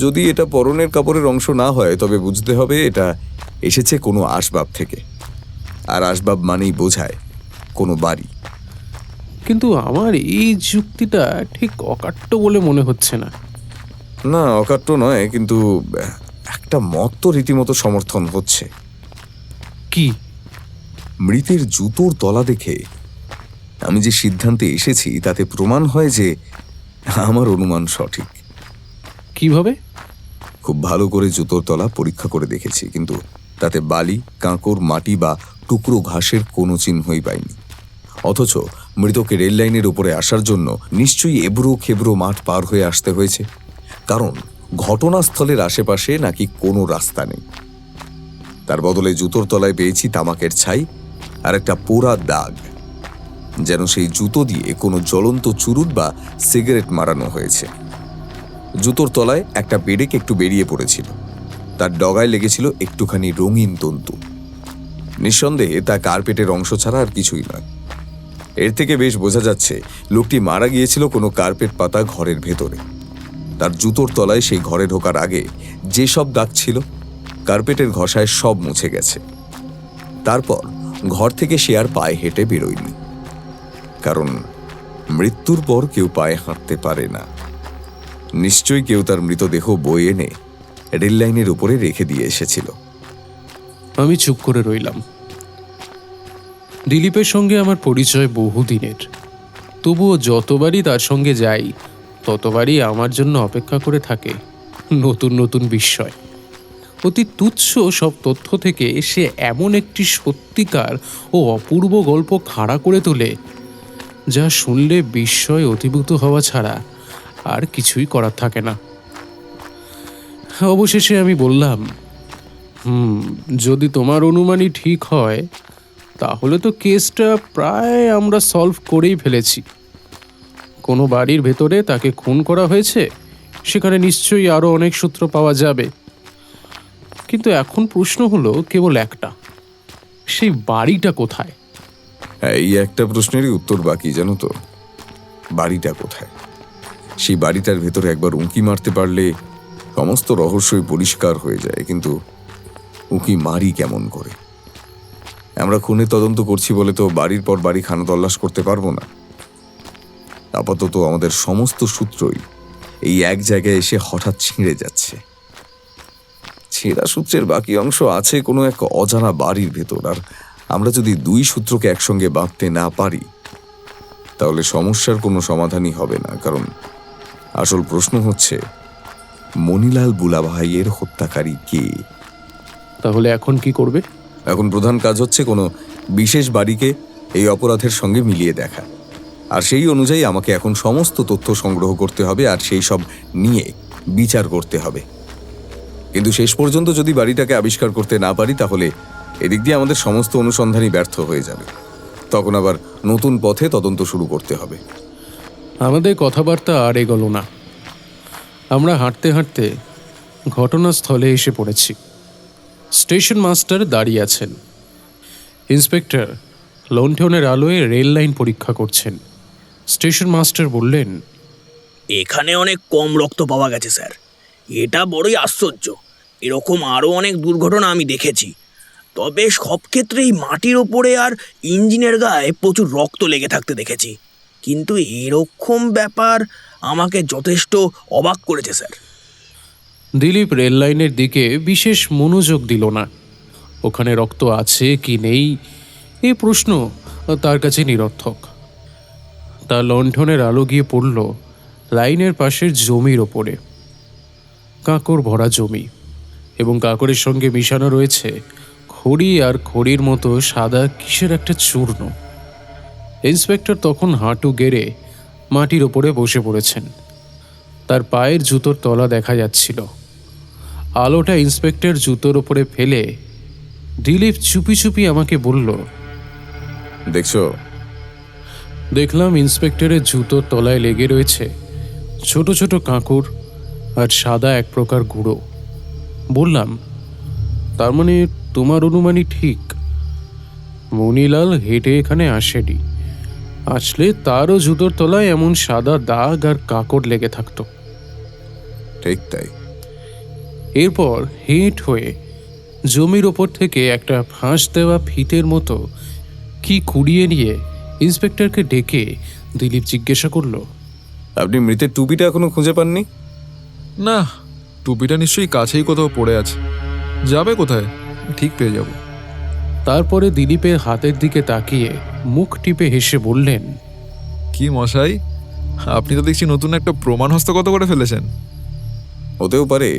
যদি এটা পরনের কাপড়ের অংশ না হয় তবে বুঝতে হবে এটা এসেছে কোনো আসবাব থেকে, আর আসবাব মানেই বোঝায় কোনো বাড়ি। কিন্তু আমার এই যুক্তিটা ঠিক অকাট্য বলে মনে হচ্ছে না। না, অকাট্য নয়, কিন্তু একটা মত তো রীতিমতো সমর্থন হচ্ছে। কি? মৃতের জুতোর তলা দেখে আমি যে সিদ্ধান্তে এসেছি তাতে প্রমাণ হয় যে আমার অনুমান সঠিক। কিভাবে? খুব ভালো করে জুতোর তলা পরীক্ষা করে দেখেছি, কিন্তু তাতে বালি, কাঁকড়, মাটি বা টুকরো ঘাসের কোনো চিহ্নই পাইনি। অথচ মৃতকে রেল লাইনের উপরে আসার জন্য নিশ্চয়ই এবড়ো খেবড়ো মাঠ পার হয়ে আসতে হয়েছে, কারণ ঘটনাস্থলের আশেপাশে নাকি কোনো রাস্তা নেই। তার বদলে জুতোর তলায় পেয়েছি তামাকের ছাই আর একটা পোড়া দাগ, যেন সেই জুতো দিয়ে কোনো জ্বলন্ত চুরুট বা সিগারেট মারানো হয়েছে। জুতোর তলায় একটা পেরেক একটু বেরিয়ে পড়েছিল, তার ডগায় লেগেছিল একটুখানি রঙিন তন্তু। নিঃসন্দেহে তা কার্পেটের অংশ ছাড়া আর কিছুই নয়। এর থেকে বেশ বোঝা যাচ্ছে লোকটি মারা গিয়েছিল কোনো কার্পেট পাতা ঘরের ভেতরে। তার জুতোর তলায় সেই ঘরে ঢোকার আগে যেসব দাগ ছিল কার্পেটের ঘষায় সব মুছে গেছে। তারপর ঘর থেকে সে আর পায়ে হেঁটে বেরোয়নি, কারণ মৃত্যুর পর কেউ পায়ে হাঁটতে পারে না। নিশ্চয়ই কেউ তার মৃতদেহ বয়ে এনে রেল লাইনের উপরে রেখে দিয়ে এসেছিল। আমি চুপ করে রইলাম। দিলীপের সঙ্গে আমার পরিচয় বহুদিনের, তবুও যতবারই তার সঙ্গে যাই ততবারই আমার জন্য অপেক্ষা করে থাকে নতুন নতুন বিস্ময়। অতি তুচ্ছ সব তথ্য থেকে সে এমন একটি সত্যিকার ও অপূর্ব গল্প খাড়া করে তোলে যা শুনলে বিস্ময় অতিভূত হওয়া ছাড়া আর কিছুই করার থাকে না। অবশেষে আমি বললাম, যদি তোমার অনুমানই ঠিক হয় তাহলে তো কেসটা প্রায় আমরা সলভ করেই ফেলেছি। কোনো বাড়ির ভেতরে তাকে খুন করা হয়েছে, সেখানে নিশ্চয়ই আরও অনেক সূত্র পাওয়া যাবে। কিন্তু এখন প্রশ্ন হলো কেবল একটা, সেই বাড়িটা কোথায়? হ্যাঁ, এই একটা প্রশ্নেরই উত্তর বাকি, জানো তো। বাড়িটা কোথায়? সেই বাড়িটার ভেতরে একবার উঁকি মারতে পারলে সমস্ত রহস্যই পরিষ্কার হয়ে যায়। কিন্তু উঁকি মারি কেমন করে? আমরা খুনের তদন্ত করছি বলে তো বাড়ির পর বাড়ি খানাতল্লাশ করতে পারবো না। আপাতত আমাদের সমস্ত সূত্রই এই এক জায়গায় এসে হঠাৎ ছিঁড়ে যাচ্ছে। ছেঁড়া সূত্রের বাকি অংশ আছে কোনো এক অজানা বাড়ির ভেতর। আর আমরা যদি দুই সূত্রকে একসঙ্গে বাঁধতে না পারি তাহলে সমস্যার কোনো সমাধানই হবে না। কারণ আসল প্রশ্ন হচ্ছে, মণিলাল বুলাভাইয়ের হত্যাকারী কে? তাহলে এখন কি করবে? এখন প্রধান কাজ হচ্ছে কোনো বিশেষ বাড়িকে এই অপরাধের সঙ্গে মিলিয়ে দেখা। আর সেই অনুযায়ী আমাকে এখন সমস্ত তথ্য সংগ্রহ করতে হবে আর সেই সব নিয়ে বিচার করতে হবে। কিন্তু শেষ পর্যন্ত যদি বাড়িটাকে আবিষ্কার করতে না পারি তাহলে এদিক দিয়ে আমাদের সমস্ত অনুসন্ধানই ব্যর্থ হয়ে যাবে। তখন আবার নতুন পথে তদন্ত শুরু করতে হবে। আমাদের কথাবার্তা আর এগোলো না। আমরা হাঁটতে হাঁটতে ঘটনাস্থলে এসে পড়েছি। স্টেশন মাস্টার দাঁড়িয়ে আছেন। ইন্সপেক্টর লণ্ঠনের আলোয় রেল লাইন পরীক্ষা করছেন। স্টেশন মাস্টার বললেন, এখানে অনেক কম রক্ত পাওয়া গেছে স্যার, এটা বড়ই আশ্চর্য। এরকম আরও অনেক দুর্ঘটনা আমি দেখেছি, তবে সব ক্ষেত্রেই মাটির ওপরে আর ইঞ্জিনের গায়ে প্রচুর রক্ত লেগে থাকতে দেখেছি। কিন্তু এরকম ব্যাপার আমাকে যথেষ্ট অবাক করেছে স্যার। দিলীপ রেল লাইনের দিকে বিশেষ মনোযোগ দিল না। ওখানে রক্ত আছে কি নেই এই প্রশ্ন তার কাছে নিরর্থক। তার লণ্ঠনের আলো গিয়ে পড়ল লাইনের পাশের জমির ওপরে। কাঁকর ভরা জমি এবং কাঁকরের সঙ্গে মিশানো রয়েছে খড়ি আর খড়ির মতো সাদা কিসের একটা চূর্ণ। ইন্সপেক্টর তখন হাঁটু গেড়ে মাটির ওপরে বসে পড়েছেন। তার পায়ের জুতোর তলা দেখা যাচ্ছিল। আলোটা ইন্সপেক্টর জুতোর ওপরে ফেলে দিলীপ চুপি চুপি আমাকে বলল, দেখছো? দেখলাম ইন্সপেক্টরের জুতোর তলায় লেগে রয়েছে ছোট ছোট কাঁকর আর সাদা এক প্রকার গুঁড়ো। বললাম, তার মানে তোমার অনুমানই ঠিক। মণিলাল হেঁটে এখানে আসেনি, আসলে তারও জুতোর তলায় এমন সাদা দাগ আর কাঁকর লেগে থাকতো। ঠিক তাই। এরপর হেঁট হয়ে জমির ওপর থেকে একটা ফাঁস দেওয়া ফিতের মতো কি কুড়িয়ে নিয়ে ইন্সপেক্টরকে ডেকে দিলীপ জিজ্ঞাসা করল, আপনি মৃতের টুপিটা এখনো খুঁজে পাননি? না, টুপিটা নিশ্চয়ই কাছেই কোথাও পড়ে আছে। যাবে কোথায়? ঠিক পেয়ে যাব। তারপরে দিলীপের হাতের দিকে তাকিয়ে মুখ টিপে হেসে বললেন, কি মশাই, আপনি তো দেখছি নতুন একটা প্রমাণ হস্তগত করে ফেলেছেন। হতেও পারে।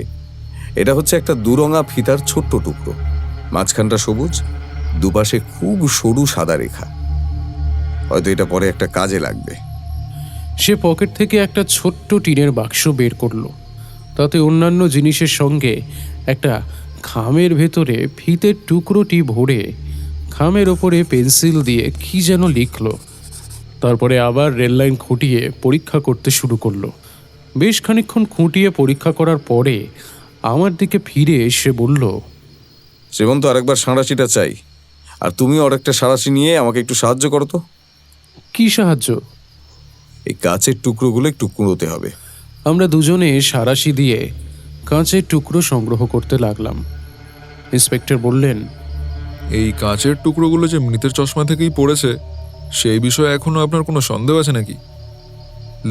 এটা হচ্ছে একটা দুরঙা ফিতার ছোট্ট টুকরো, মাঝখানটা সবুজ, দুপাশে খুব সরু সাদা রেখা। হয়তো এটা পরে একটা কাজে লাগবে। সে পকেট থেকে একটা ছোট্ট টিনের বাক্স বের করলো। তাতে অন্যান্য জিনিসের সঙ্গে একটা খামের ভেতরে ফিতের টুকরোটি ভরে খামের ওপরে পেন্সিল দিয়ে কি যেন লিখল। তারপরে আবার রেললাইন খুঁটিয়ে পরীক্ষা করতে শুরু করলো। বেশ খানিকক্ষণ খুঁটিয়ে পরীক্ষা করার পরে আমার দিকে ফিরে এসে বলল, শ্রীমন্ত, আরেকবার সাঁড়াশিটা চাই। আর তুমিও আরেকটা সাঁড়াশি নিয়ে আমাকে একটু সাহায্য করো তো। কি সাহায্য? এই কাচের টুকরোগুলো একটু কুঁড়োতে হবে। আমরা দুজনে সাঁড়াশি দিয়ে কাঁচের টুকরো সংগ্রহ করতে লাগলাম। ইন্সপেক্টর বললেন, এই কাঁচের টুকরোগুলো যে মৃতের চশমা থেকেই পড়েছে সেই বিষয়ে এখনো আপনার কোনো সন্দেহ আছে নাকি?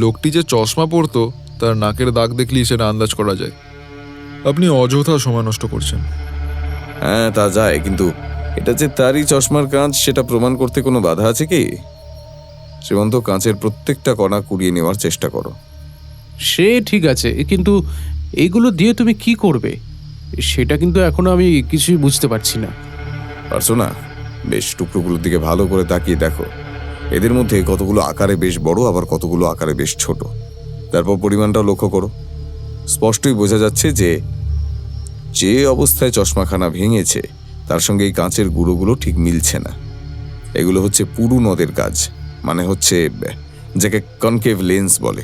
লোকটি যে চশমা পরতো তার নাকের দাগ দেখলেই সেটা আন্দাজ করা যায়। আপনি অযথা সময় নষ্ট করছেন। হ্যাঁ, তা যায়, কিন্তু এটা যে তারই চশমার কাঁচ সেটা প্রমাণ করতে কোনো বাধা আছে কি? শ্রীমন্ত, কাঁচের প্রত্যেকটা কণা কুড়িয়ে নেওয়ার চেষ্টা করো। সে ঠিক আছে, কিন্তু এগুলো দিয়ে তুমি কি করবে সেটা কিন্তু এখনো আমি কিছুই বুঝতে পারছি না। পারছো না? বেশ, টুকরোগুলোর দিকে ভালো করে তাকিয়ে দেখো। এদের মধ্যে কতগুলো আকারে বেশ বড়, আবার কতগুলো আকারে বেশ ছোট। তারপর পরিমাণটাও লক্ষ্য করো। স্পষ্টই বোঝা যাচ্ছে যে অবস্থায় চশমাখানা ভেঙেছে তার সঙ্গে এই কাঁচের গুঁড়োগুলো ঠিক মিলছে না। এগুলো হচ্ছে পুরু নদের কাজ, মানে হচ্ছে যাকে কনকেভ লেন্স বলে।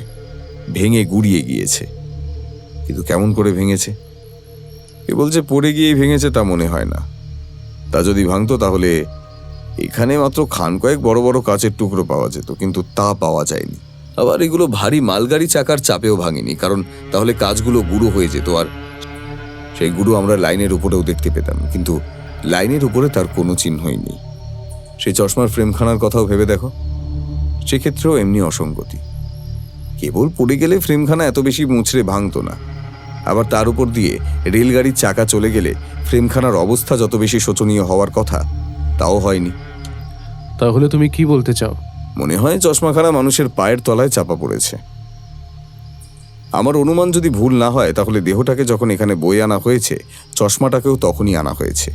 ভেঙে গুড়িয়ে গিয়েছে, কিন্তু কেমন করে ভেঙেছে? কেবল যে পড়ে গিয়েই ভেঙেছে তা মনে হয় না। তা যদি ভাঙতো তাহলে এখানে মাত্র খান কয়েক বড় বড় কাঁচের টুকরো পাওয়া যেত, কিন্তু তা পাওয়া যায়নি। আবার এগুলো ভারী মালগাড়ি চাকার চাপেও ভাঙেনি, কারণ তাহলে কাঁচগুলো গুঁড়ো হয়ে যেত, আর সেই গুঁড়ো আমরা লাইনের উপরেও দেখতে পেতাম, কিন্তু লাইনের উপরে তার কোনো চিহ্নই নেই। সেই চশমার ফ্রেমখানার কথাও ভেবে দেখো, সেক্ষেত্রেও এমনি অসঙ্গতি। কেবল পড়ে গেলে ফ্রেমখানা এত বেশি মুচড়ে ভাঙতো না। আবার তার উপর দিয়ে রেলগাড়ির চাকা চলে গেলে ফ্রেমখানার অবস্থা যত বেশি শোচনীয় হওয়ার কথা তাও হয়নি। তাহলে তুমি কি বলতে চাও? মনে হয় চশমাখানা মানুষের পায়ের তলায় চাপা পড়েছে। আমার অনুমান যদি ভুল না হয় তাহলে দেহটাকে যখন এখানে বয়ে আনা হয়েছে, চশমাটাকেও তখনই আনা হয়েছে,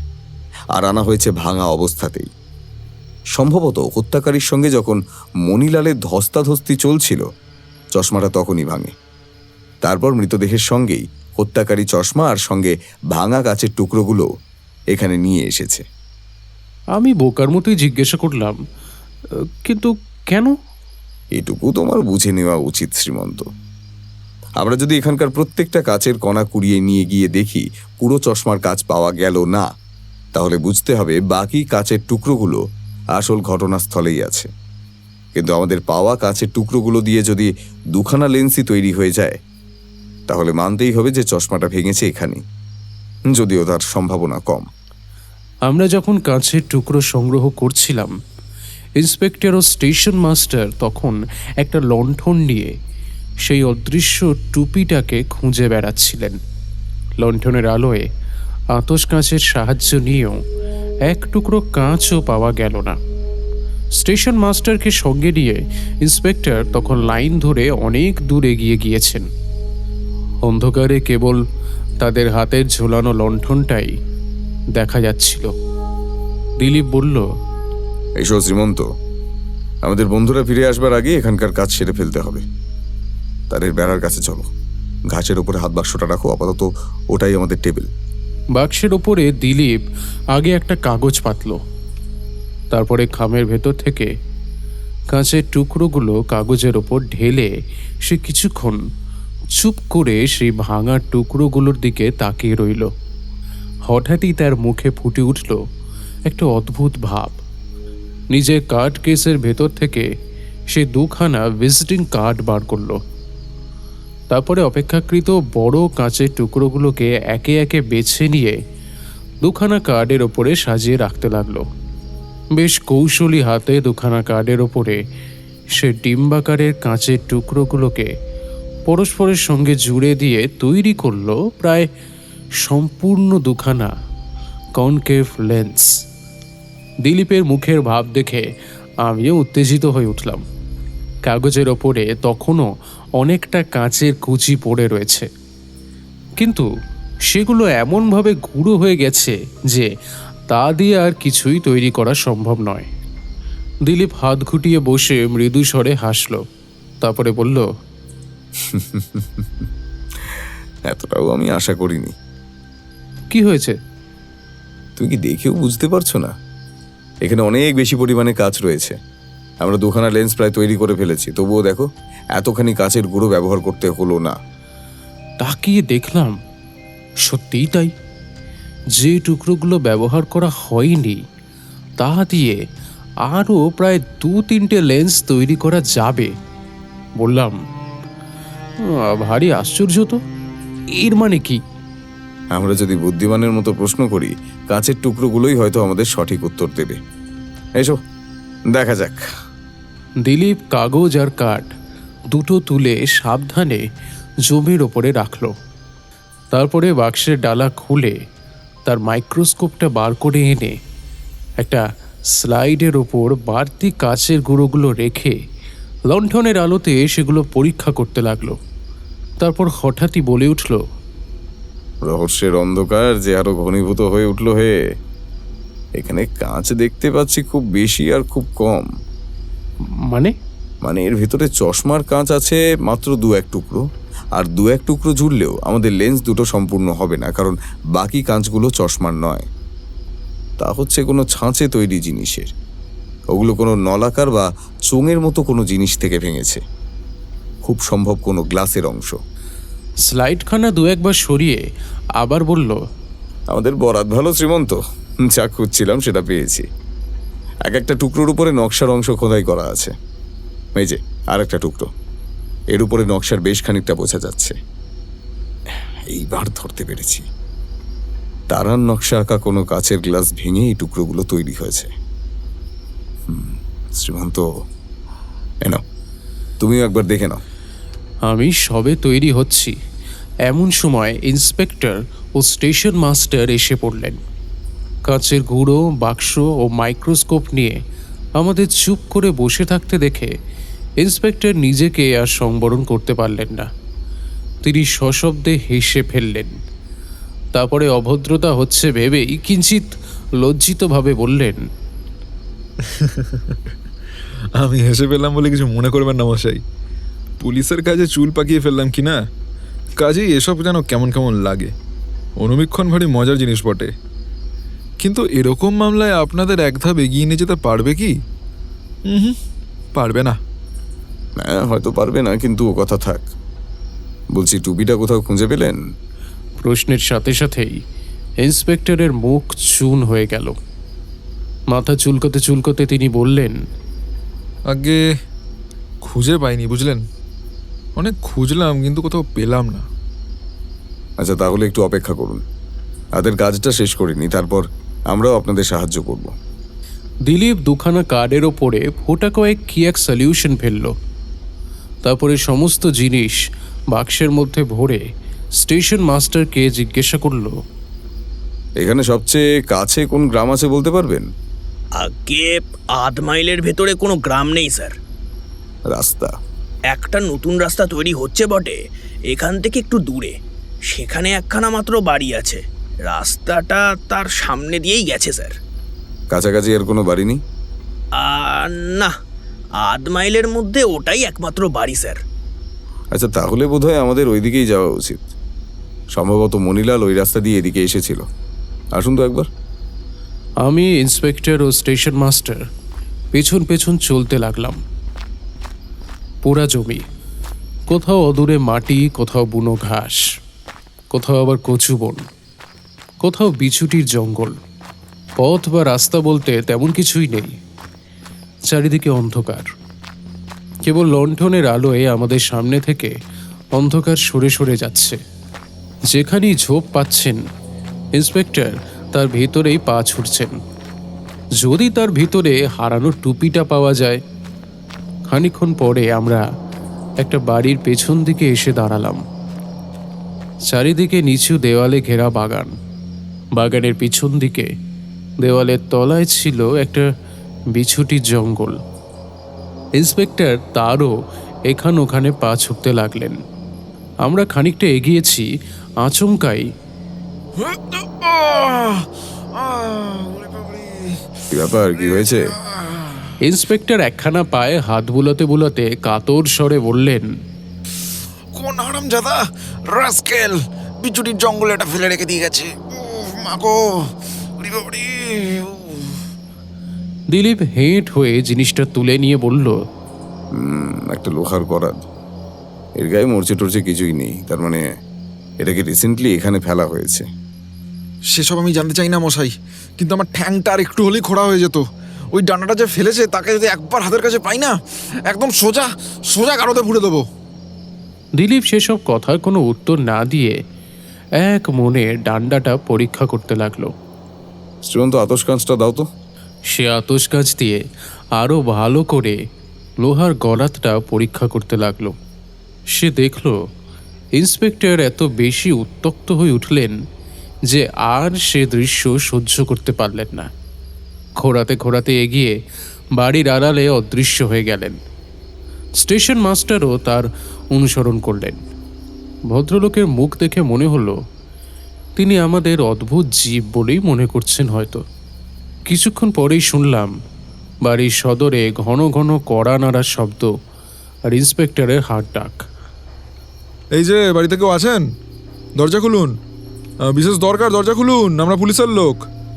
আর আনা হয়েছে ভাঙা অবস্থাতেই। সম্ভবত হত্যাকারীর সঙ্গে যখন মণিলালের ধস্তাধস্তি চলছিল, চশমাটা তখনই ভাঙে। তারপর মৃতদেহের সঙ্গেই হত্যাকারী চশমা আর সঙ্গে ভাঙা কাচের টুকরোগুলো এখানে নিয়ে এসেছে। আমি বোকার মতোই জিজ্ঞাসা করলাম, কিন্তু কেন? এটুকু তোমার বুঝে নেওয়া উচিত শ্রীমন্ত। আমরা যদি এখানকার প্রত্যেকটা কাচের কণা কুড়িয়ে নিয়ে গিয়ে দেখি পুরো চশমার কাচ পাওয়া গেল না, তাহলে বুঝতে হবে বাকি কাচের টুকরোগুলো আসল ঘটনাস্থলেই আছে। কিন্তু আমাদের পাওয়া কাচের টুকরোগুলো দিয়ে যদি দুখানা লেন্সই তৈরি হয়ে যায়, তাহলে মানতেই হবে যে চশমাটা ভেঙেছে এখানেই, যদিও তার সম্ভাবনা কম। আমরা যখন কাঁচের টুকরো সংগ্রহ করছিলাম, ইন্সপেক্টর ও স্টেশন মাস্টার তখন একটা লণ্ঠন নিয়ে সেই অদৃশ্য টুপিটাকে খুঁজে বেড়াচ্ছিলেন। লণ্ঠনের আলোয় আতস কাঁচের সাহায্য নিয়েও এক টুকরো কাঁচও পাওয়া গেল না। স্টেশন মাস্টারকে সঙ্গে নিয়ে ইন্সপেক্টর তখন লাইন ধরে অনেক দূর এগিয়ে গিয়েছেন। অন্ধকারে কেবল তাদের হাতের ঝোলানো লণ্ঠনটাই দেখা যাচ্ছিল। দিলীপ বলল, এসো শ্রীমন্ত, আমাদের বন্ধুরা ফিরে আসবার আগে এখানকার কাজ সেরে ফেলতে হবে। তাদের বেড়ার কাছে চলো, ঘাসের উপরে হাত বাক্সটা রাখো, আপাতত ওটাই আমাদের টেবিল। বাক্সের ওপরে দিলীপ আগে একটা কাগজ পাতল, তারপরে খামের ভেতর থেকে কাঁচের টুকরোগুলো কাগজের ওপর ঢেলে সে কিছুক্ষণ চুপ করে সেই ভাঙা টুকরোগুলোর দিকে তাকিয়ে রইল। হঠাৎই তার মুখে ফুটে উঠল একটা অদ্ভুত ভাব। নিজের কার্ড কেসের ভেতর থেকে সে দুখানা ভিজিটিং কার্ড বার করল। তারপরে অপেক্ষাকৃত বড় কাঁচের টুকরোগুলোকে একে একে বেছে নিয়ে দুখানা কার্ডের ওপরে সাজিয়ে রাখতে লাগলো। বেশ কৌশলী হাতে দুখানা কার্ডের ওপরে সে ডিম্বাকারের কাঁচের টুকরোগুলোকে পরস্পরের সঙ্গে জুড়ে দিয়ে তৈরি করলো প্রায় সম্পূর্ণ দুখানা কনকেভ লেন্স। দিলীপের মুখের ভাব দেখে আমিও উত্তেজিত হয়ে উঠলাম। কাগজের ওপরে তখনও অনেকটা কাঁচের কুচি পড়ে রয়েছে, কিন্তু সেগুলো এমনভাবে গুঁড়ো হয়ে গেছে যে তা দিয়ে আর কিছুই তৈরি করা সম্ভব নয়। দিলীপ হাত ঘুটিয়ে বসে মৃদু স্বরে হাসল, তারপরে বলল, এতটাও আমি আশা করিনি। কি হয়েছে? তুমি কি দেখেও বুঝতে পারছো না? এখানে অনেক বেশি পরিমাণে কাঁচ রয়েছে। আমরা দুখানা লেন্স প্রায় তৈরি করে ফেলেছি, তবুও দেখো এতখানি কাঁচের গুঁড়ো ব্যবহার করতে হলো না। তাকিয়ে দেখলাম সত্যিই তাই। যে টুকরোগুলো ব্যবহার করা হয়নি তা দিয়ে আরও প্রায় 2-3টে লেন্স তৈরি করা যাবে। বললাম, ভারী আশ্চর্য তো, এর মানে কি? আমরা যদি বুদ্ধিমানের মতো প্রশ্ন করি, কাঁচের টুকরোগুলোই হয়তো আমাদের সঠিক উত্তর দেবে। এসো দেখা যাক। দিলীপ কাগজ আর কাঠ দুটো তুলে সাবধানে জমির ওপরে রাখল। তারপরে বাক্সের ডালা খুলে তার মাইক্রোস্কোপটা বার করে এনে একটা স্লাইডের ওপর বাড়তি কাচের গুঁড়োগুলো রেখে লণ্ঠনের আলোতে সেগুলো পরীক্ষা করতে লাগলো। তারপর হঠাৎই বলে উঠল, রহস্যের অন্ধকার যে আরো ঘনীভূত হয়ে উঠল এখানে কাঁচ দেখতে পাচ্ছি খুব বেশি আর খুব কম। মানে এর ভেতরে চশমার কাঁচ আছে মাত্র 2-1 টুকরো, আর 2-1 টুকরো জুড়লেও আমাদের লেন্স দুটো সম্পূর্ণ হবে না, কারণ বাকি কাঁচগুলো চশমার নয়। তা হচ্ছে কোনো ছাঁচে তৈরি জিনিসের। ওগুলো কোনো নলাকার বা চোঙের মতো কোনো জিনিস থেকে ভেঙেছে, খুব সম্ভব কোনো গ্লাসের অংশ। স্লাইডখানা 2-1 সরিয়ে আবার বলল, আমাদের বরাত ভালো শ্রীমন্ত, যা খুঁজছিলাম সেটা পেয়েছি। একটা টুকরোর উপরে নকশার অংশ খোদাই করা আছে। এই যে আর একটা টুকরো, এর উপরে নকশার বেশ খানিকটা বোঝা যাচ্ছে। এইবার ধরতে পেরেছি, তারার নকশা আঁকা কোনো কাচের গ্লাস ভেঙে এই টুকরোগুলো তৈরি হয়েছে। শ্রীমন্ত, এনো তুমিও একবার দেখে নাও। আমি সবে তৈরি হচ্ছি এমন সময় ইন্সপেক্টর ও স্টেশন মাস্টার এসে পড়লেন। কাচের গুঁড়ো, বাক্স ও মাইক্রোস্কোপ নিয়ে আমাদের চুপ করে বসে থাকতে দেখে ইন্সপেক্টর নিজেকে আর সংবরণ করতে পারলেন না। তিনি সশব্দে হেসে ফেললেন। তারপরে অভদ্রতা হচ্ছে ভেবেই কিঞ্চিত লজ্জিতভাবে বললেন, আমি হেসে ফেললাম বলে কিছু মনে করবেন না মশাই। পুলিশের কাজে চুল পাকিয়ে ফেললাম কি না, কাজেই এসব যেন কেমন কেমন লাগে। অনুবীক্ষণ ভারী মজার জিনিস বটে, কিন্তু এরকম মামলায় আপনাদের এক ধাপ এগিয়ে নিয়ে যেতে পারবে কি? পারবে না। হ্যাঁ, হয়তো পারবে না, কিন্তু ও কথা থাক। বলছি, টুপিটা কোথাও খুঁজে পেলেন? প্রশ্নের সাথে সাথেই ইন্সপেক্টরের মুখ চুন হয়ে গেল। মাথা চুলকোতে চুলকোতে তিনি বললেন, আগে খুঁজে পাইনি বুঝলেন, অনেক খুঁজলাম কিন্তু কোথাও পেলাম না। আচ্ছা, তাহলে একটু অপেক্ষা করুন, তাদের কাজটা শেষ করিনি, তারপর আমরাও আপনাদের সাহায্য করব। দিলীপ দুখানা কার্ডের ওপরে ফোটা কয়েক কি এক সলিউশন ফেলল। তারপরে সমস্ত জিনিস বাক্সের মধ্যে ভরে স্টেশন মাস্টারকে জিজ্ঞাসা করল, এখানে সবচেয়ে কাছে কোন গ্রাম আছে বলতে পারবেন? আগে 8 মাইলের ভেতরে কোনো গ্রাম নেই স্যার। রাস্তা? একটা নতুন রাস্তা তৈরি হচ্ছে বটে, এখান থেকে একটু দূরে। সেখানে একখানা মাত্র বাড়ি আছে। রাস্তাটা তার সামনে দিয়েই গেছে স্যার। কাছাকাছি আর কোনো বাড়ি নেই? না, 8 মাইলের মধ্যে ওটাই একমাত্র বাড়ি স্যার। আচ্ছা, তাহলে বোধহয় আমাদের ওই দিকেই যাওয়া উচিত। সম্ভবত মনিলাল ওই রাস্তা দিয়ে এদিকে এসেছিল। আসুন তো একবার। আমি, ইন্সপেক্টর ও স্টেশন মাস্টার পেছন পেছন চলতে লাগলাম। পোড়া জমি, কোথাও অদূরে মাটি, কোথাও বুনো ঘাস, কোথাও আবার কচু বন, কোথাও বিছুটির জঙ্গল। পথ বা রাস্তা বলতে তেমন কিছুই নেই। চারিদিকে অন্ধকার। কেবল লণ্ঠনের আলোয় আমাদের সামনে থেকে অন্ধকার সরে সরে যাচ্ছে। যেখানেই ঝোপ পাচ্ছেন ইন্সপেক্টর তার ভেতরেই পা ছুটছেন। যদি তার ভিতরে হারানো টুপিটা পাওয়া যায়। খানিকক্ষণ পরে আমরা একটা বাড়ির পেছন দিকে এসে দাঁড়ালাম। চারিদিকে নিচু দেওয়ালে ঘেরা বাগান। বাগানের পিছন দিকে দেওয়ালের তলায় ছিল একটা বিছুটির জঙ্গল। ইন্সপেক্টর তারও এখান ওখানে পা ছুটতে লাগলেন। আমরা খানিকটা এগিয়েছি, আচমকাই কি ব্যাপার, কি হয়েছে? ইন্সপেক্টর একখানা পায়ে হাত বুলাতে বুলাতে কাতর স্বরে বললেন, কোন হারামজাদা রাস্কেল বিচুটির জঙ্গলে এটা ফেলে রেখে দিয়ে গেছে। মাগো, ওরে বাবারে। দিলীপ হেঁট হয়ে জিনিসটা তুলে নিয়ে বলল, একটা লোহার করাত। এর গায়ে মরচে টরচে কিছুই নেই, তার মানে এটাকে রিসেন্টলি এখানে ফেলা হয়েছে। সেসব আমি জানতে চাই না মশাই, কিন্তু আমার ঠ্যাংটা আর একটু হলেই খোঁড়া হয়ে যেত। ওই ডান্ডাটা যে ফেলেছে তাকে যদি একবার হাতের কাছে পাই না, একদম সোজা সোজা গারদে পুড়ে দেবো। দিলীপ সেসব কথার কোনো উত্তর না দিয়ে এক মনে ডান্ডাটা পরীক্ষা করতে লাগলো। শ্রীমন্ত, আতস কাঁচটা দাও তো। সে আতস কাঁচ দিয়ে আরও ভালো করে লোহার গলাতটা পরীক্ষা করতে লাগলো। সে দেখল ইন্সপেক্টর এত বেশি উত্তক্ত হয়ে উঠলেন যে আর সে দৃশ্য সহ্য করতে পারলেন না। খোঁড়াতে খোঁড়াতে এগিয়ে বাড়ির আড়ালে অদৃশ্য হয়ে গেলেন। স্টেশন মাস্টারও তার অনুসরণ করলেন। ভদ্রলোকের মুখ দেখে মনে হলো তিনি আমাদের অদ্ভুত জীব বলেই মনে করছেন হয়তো। কিছুক্ষণ পরেই শুনলাম বাড়ির সদরে ঘন ঘন কড়া নাড়ার শব্দ আর ইন্সপেক্টরের হাত ডাক। এই যে বাড়িতে কেউ আছেন? দরজা খুলুন, বিশেষ দরকার, দরজা খুলুন, আমরা পুলিশের লোক।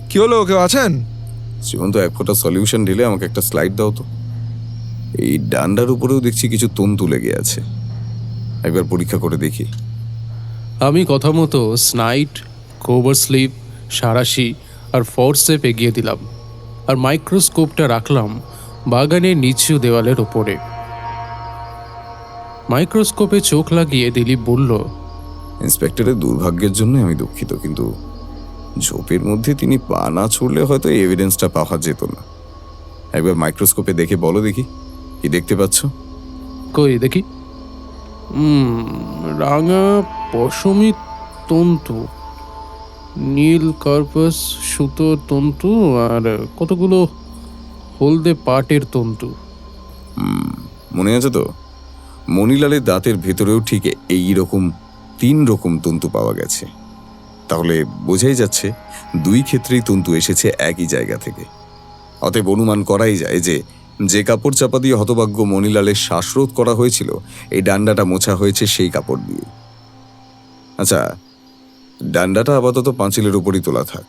কি হলো, কেউ আছেন? শ্রীমন্ত, এক ফোঁটা সলিউশন ঢেলে আমাকে একটা স্লাইড দাও তো। এই ডান্ডার উপরেও দেখছি কিছু তন্তু লেগে আছে, একবার পরীক্ষা করে দেখি। আমি কথা মতো স্নাইট, কোভার স্লিপ, সারাশি আর ফোর্সেপ এগিয়ে দিলাম, আর মাইক্রোস্কোপটা রাখলাম বাগানের নিচু দেওয়ালের ওপরে। মাইক্রোস্কোপে চোখ লাগিয়ে দিলীপ বলল, ইন্সপেক্টরের দুর্ভাগ্যের জন্য আমি দুঃখিত, কিন্তু ঝোপের মধ্যে তিনি পা না ছুড়লে হয়তো এভিডেন্সটা পাওয়া যেত না। একবার মাইক্রোস্কোপে দেখে বলো দেখি, কি দেখতে পাচ্ছ? কই দেখি। রাঙা পশমি তন্তু, নীল কার্পাস সুতোর তন্তু, আর কতগুলো হলদে পাটের তন্তু। মনে আছে তো, মণিলালের দাঁতের ভেতরেও ঠিক এই রকম 3 রকম তন্তু পাওয়া গেছে। তাহলে বোঝাই যাচ্ছে দুই ক্ষেত্রেই তন্তু এসেছে একই জায়গা থেকে। অতএব অনুমান করাই যায় যে কাপড় চাপা দিয়ে হতভাগ্য মণিলালের শ্বাসরোধ করা হয়েছিল, এই ডান্ডাটা মোছা হয়েছে সেই কাপড় দিয়ে। আচ্ছা, ডান্ডাটা আপাতত পাঁচিলের উপরই তোলা থাক,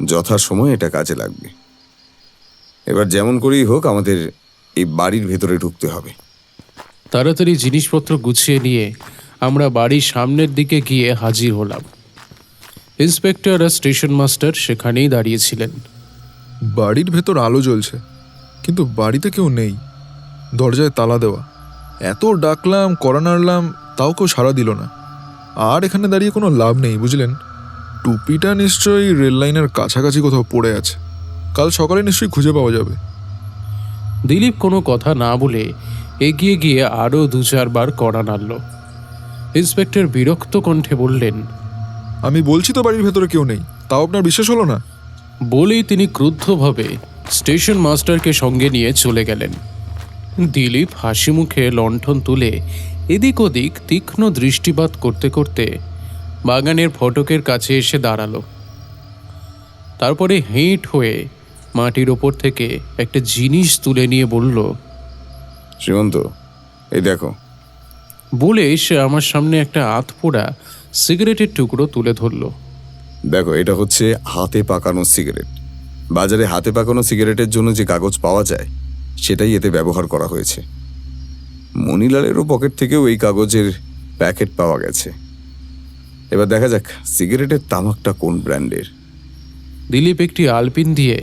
যথাসময় এটা কাজে লাগবে। এবার যেমন করেই হোক আমাদের এই বাড়ির ভেতরে ঢুকতে হবে। তাড়াতাড়ি জিনিসপত্র গুছিয়ে নিয়ে আমরা বাড়ির সামনের দিকে গিয়ে হাজির হলাম। ইন্সপেক্টর আর স্টেশন মাস্টার সেখানেই দাঁড়িয়েছিলেন। বাড়ির ভেতর আলো জ্বলছে, কিন্তু বাড়িতে কেউ নেই। দরজায় তালা দেওয়া। এত ডাকলাম, কড়া নাড়লাম, তাও কেউ সাড়া দিল না। আর এখানে দাঁড়িয়ে কোনো লাভ নেই, বুঝলেন? টুপিটা নিশ্চয়ই রেল লাইনের কাছাকাছি কোথাও পড়ে আছে। কাল সকালে নিশ্চয়ই খুঁজে পাওয়া যাবে। দিলীপ কোনো কথা না বলে এগিয়ে গিয়ে আরও 2-4 বার কড়া নাড়ল। ইন্সপেক্টর বিরক্ত কণ্ঠে বললেন, আমি বলছি তো বাড়ির ভেতরে কেউ নেই, তাও আপনার বিশ্বাস হলো না? বলেই তিনি ক্রুদ্ধভাবে স্টেশন মাস্টারকে সঙ্গে নিয়ে চলে গেলেন। দিলীপ হাসি মুখে লণ্ঠন তুলে এদিক ওদিক তীক্ষ্ণ দৃষ্টিপাত করতে করতে বাগানের ফটকের কাছে এসে দাঁড়ালো। তারপরে হেঁট হয়ে মাটির ওপর থেকে একটা জিনিস তুলে নিয়ে বলল, শ্রীমন্ত, এই দেখো। বলে সে আমার সামনে একটা আধপোড়া সিগারেটের টুকরো তুলে ধরল। দেখো, এটা হচ্ছে হাতে পাকানো সিগারেট। বাজারে হাতে পাকানো সিগারেটের জন্য যে কাগজ পাওয়া যায় সেটাই এতে ব্যবহার করা হয়েছে। মণিলালেরও পকেট থেকেও এই কাগজের প্যাকেট পাওয়া গেছে। এবার দেখা যাক সিগারেটের তামাকটা কোন ব্র্যান্ডের। দিলীপ একটি আলপিন দিয়ে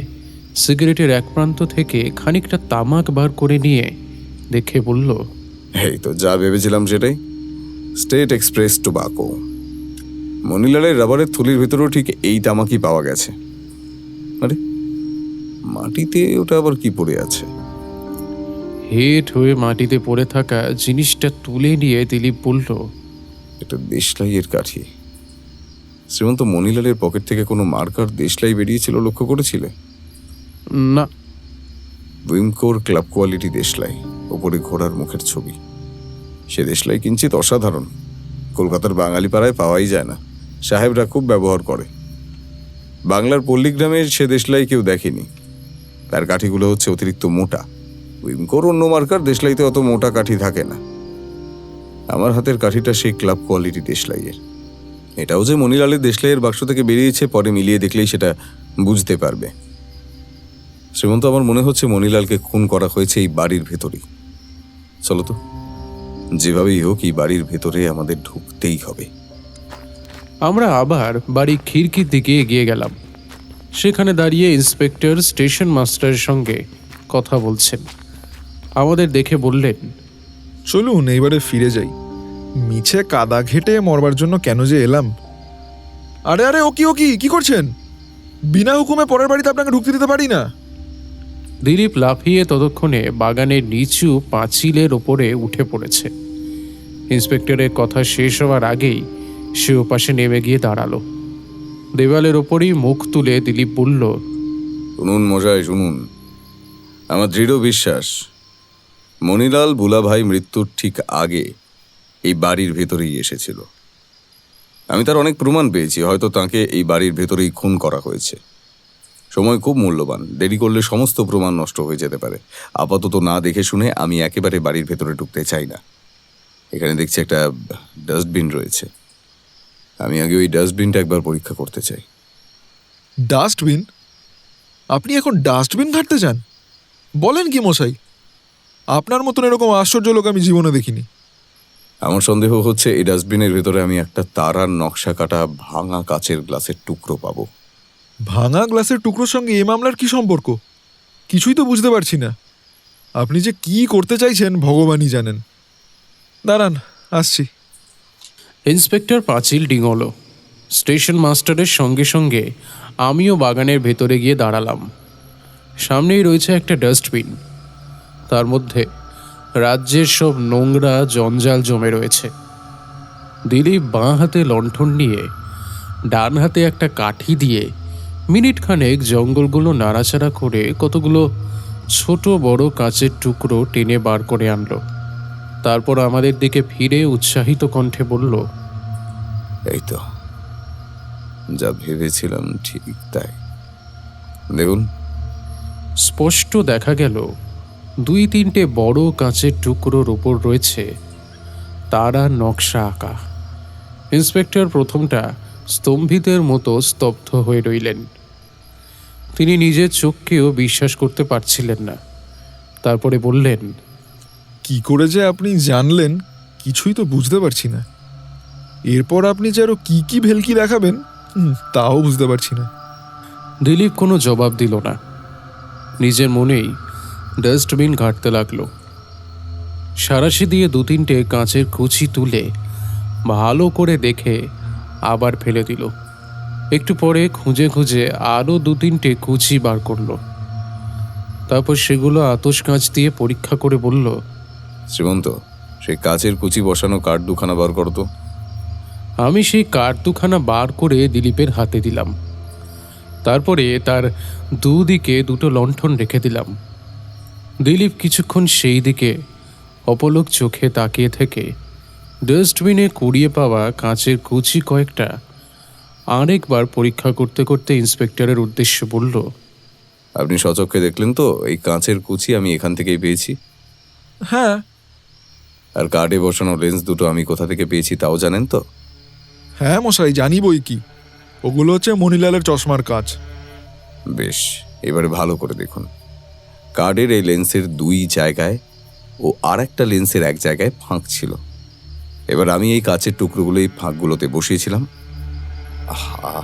সিগারেটের এক প্রান্ত থেকে খানিকটা তামাক বার করে নিয়ে দেখে বলল, এই তো যা ভেবেছিলাম সেটাই, স্টেট এক্সপ্রেস টোবাকো। মণিলালের রাবারের থলির ভেতরেও ঠিক এই তামাকই পাওয়া গেছে। আরে, মাটিতে ওটা আবার কি পড়ে আছে? হেঁট হয়ে মাটিতে পড়ে থাকা জিনিসটা তুলে নিয়ে দিলীপ বলল, এটা দেশলাইয়ের কাঠি। শ্রীমন্ত, মণিলালের পকেট থেকে কোনো মার্কার দেশলাই বেরিয়েছিল লক্ষ্য করেছিলে? না। উইমকোর ক্লাব কোয়ালিটি দেশলাই, ওপরে ঘোড়ার মুখের ছবি। সে দেশলাই কিঞ্চিত অসাধারণ, কলকাতার বাঙালি পাড়ায় পাওয়াই যায় না, সাহেবরা খুব ব্যবহার করে। বাংলার পল্লীগ্রামের সে দেশলাই কেউ দেখেনি। তার কাঠিগুলো হচ্ছে অতিরিক্ত মোটা। উইমকোর অন্য মার্কার দেশলাইতে অত মোটা কাঠি থাকে না। আমার হাতের কাঠিটা সেই ক্লাব কোয়ালিটি দেশলাইয়ের। এটাও যে মণিলালের দেশলাইয়ের বাক্স থেকে বেরিয়েছে পরে মিলিয়ে দেখলেই সেটা বুঝতে পারবে। শ্রীমন্ত, আমার মনে হচ্ছে মণিলালকে খুন করা হয়েছে এই বাড়ির ভেতরেই। চলো তো, যেভাবেই হোক এই বাড়ির ভেতরে আমাদের ঢুকতেই হবে। আমরা আবার বাড়ির খিড়কির দিকে এগিয়ে গেলাম। সেখানে দাঁড়িয়ে ইন্সপেক্টর স্টেশন মাস্টারের সঙ্গে কথা বলছেন। আমাদের দেখে বললেন, চলুন এইবারে ফিরে যাই। মিছে কাদা ঘেটে মরবার জন্য কেন যে এলাম। আরে আরে, ও কি করছেন? বিনা হুকুমে পরের বাড়িতে আপনাকে ঢুকতে দিতে পারি না। দিলীপ লাফিয়ে ততক্ষণে বাগানের নিচু পাঁচিলের ওপরে উঠে পড়েছে। ইন্সপেক্টরের কথা শেষ হওয়ার আগেই সে ওপাশে নেমে গিয়ে দাঁড়ালো। দেওয়ালের ওপরেই মুখ তুলে দিলীপ বলল, শুনুন মশাই, শুনুন। আমার দৃঢ় বিশ্বাস মণিলাল বুলাভাই মৃত্যুর ঠিক আগে এই বাড়ির ভেতরেই এসেছিল। আমি তার অনেক প্রমাণ পেয়েছি, হয়তো তাকে এই বাড়ির ভেতরেই খুন করা হয়েছে। সময় খুব মূল্যবান, দেরি করলে সমস্ত প্রমাণ নষ্ট হয়ে যেতে পারে। আপাতত না দেখে শুনে আমি একেবারে বাড়ির ভেতরে ঢুকতে চাই না। এখানে দেখছি একটা ডাস্টবিন রয়েছে, আমি আগে ওই ডাস্টবিনটা একবার পরীক্ষা করতে চাই। ডাস্টবিন? আপনি এখন ডাস্টবিন ঘাঁটতে চান? বলেন কি মশাই, আপনার মতন এরকম আশ্চর্য লোক আমি জীবনে দেখিনি। আমার সন্দেহ হচ্ছে এই ডাস্টবিনের ভেতরে আমি একটা তারার নকশা কাটা ভাঙা কাচের গ্লাসের টুকরো পাবো। ভাঙা গ্লাসের টুকরোর সঙ্গে এই মামলার কি সম্পর্ক? কিছুই তো বুঝতে পারছি না। আপনি যে কি করতে চাইছেন ভগবানই জানেন। দাঁড়ান, আসছি। ইন্সপেক্টর পাঁচিল ডিঙোলো। স্টেশন মাস্টারের সঙ্গে সঙ্গে আমিও বাগানের ভেতরে গিয়ে দাঁড়ালাম। সামনেই রয়েছে একটা ডাস্টবিন, তার মধ্যে রাজ্যের সব নোংরা জঞ্জাল জমে রয়েছে। দিলীপ বাঁ হাতে লণ্ঠন নিয়ে ডান হাতে একটা কাঠি দিয়ে মিনিট খানেক জঙ্গলগুলো নাড়াচাড়া করে কতগুলো ছোট বড় কাচের টুকরো টেনে বার করে আনলো। তারপর আমাদের দিকে ফিরে উৎসাহিত কণ্ঠে বলল, এই তো, যা ভেবেছিলাম ঠিক তাই। দেখুন। স্পষ্ট দেখা গেল 2-3টে বড় কাঁচের টুকরোর উপর রয়েছে তারার নকশা আঁকা। ইন্সপেক্টর প্রথমটা স্তম্ভিতের মতো স্তব্ধ হয়ে রইলেন। তিনি নিজের চোখকেও বিশ্বাস করতে পারছিলেন না। তারপরে বললেন, কি করে যে আপনি জানলেন কিছুই তো বুঝতে পারছি না। এরপর আপনি যে আরো কি কি ভেলকি দেখাবেন তাও বুঝতে পারছি না। দিলীপ কোনো জবাব দিল না, নিজের মনেই ডাস্টবিন ঘাঁটতে লাগলো। সারাশি দিয়ে 2-3টে কাঁচের কুচি তুলে ভালো করে দেখে আবার ফেলে দিল। একটু পরে খুঁজে খুঁজে আরও 2-3টে কুচি বার করলো। তারপর সেগুলো আতশ কাঁচ দিয়ে পরীক্ষা করে বলল, শ্রীমন্ত, সেই কাচের কুচি বসানো কাঠ দুখানা বার করতো। আমি সেই কাঠ দুখানা বার করে দিলীপের হাতে দিলাম। তারপরে তার দুদিকে 2টো লণ্ঠন রেখে দিলাম। দিলীপ কিছুক্ষণ সেই দিকে অপলক চোখে তাকিয়ে থেকে ডাস্টবিনে কুড়িয়ে পাওয়া কাঁচের কুচি কয়েকটা আরেকবার পরীক্ষা করতে করতে ইন্সপেক্টরের উদ্দেশ্যে বলল, আপনি সচক্ষে দেখলেন তো এই কাঁচের কুচি আমি এখান থেকেই পেয়েছি? হ্যাঁ। আর কার্ডে বসানো লেন্স দুটো আমি কোথা থেকে পেয়েছি তাও জানেন তো? হ্যাঁ মশাই, জানি বই কি। ওগুলো হচ্ছে মণিলালের চশমার কাঁচ। বেশ, এবারে ভালো করে দেখুন। কার্ডের এই লেন্সের 2 জায়গায় ও আর একটা লেন্সের 1 জায়গায় ফাঁক ছিল। এবার আমি এই কাচের টুকরোগুলো এই ফাঁকগুলোতে বসিয়েছিলাম। আহা,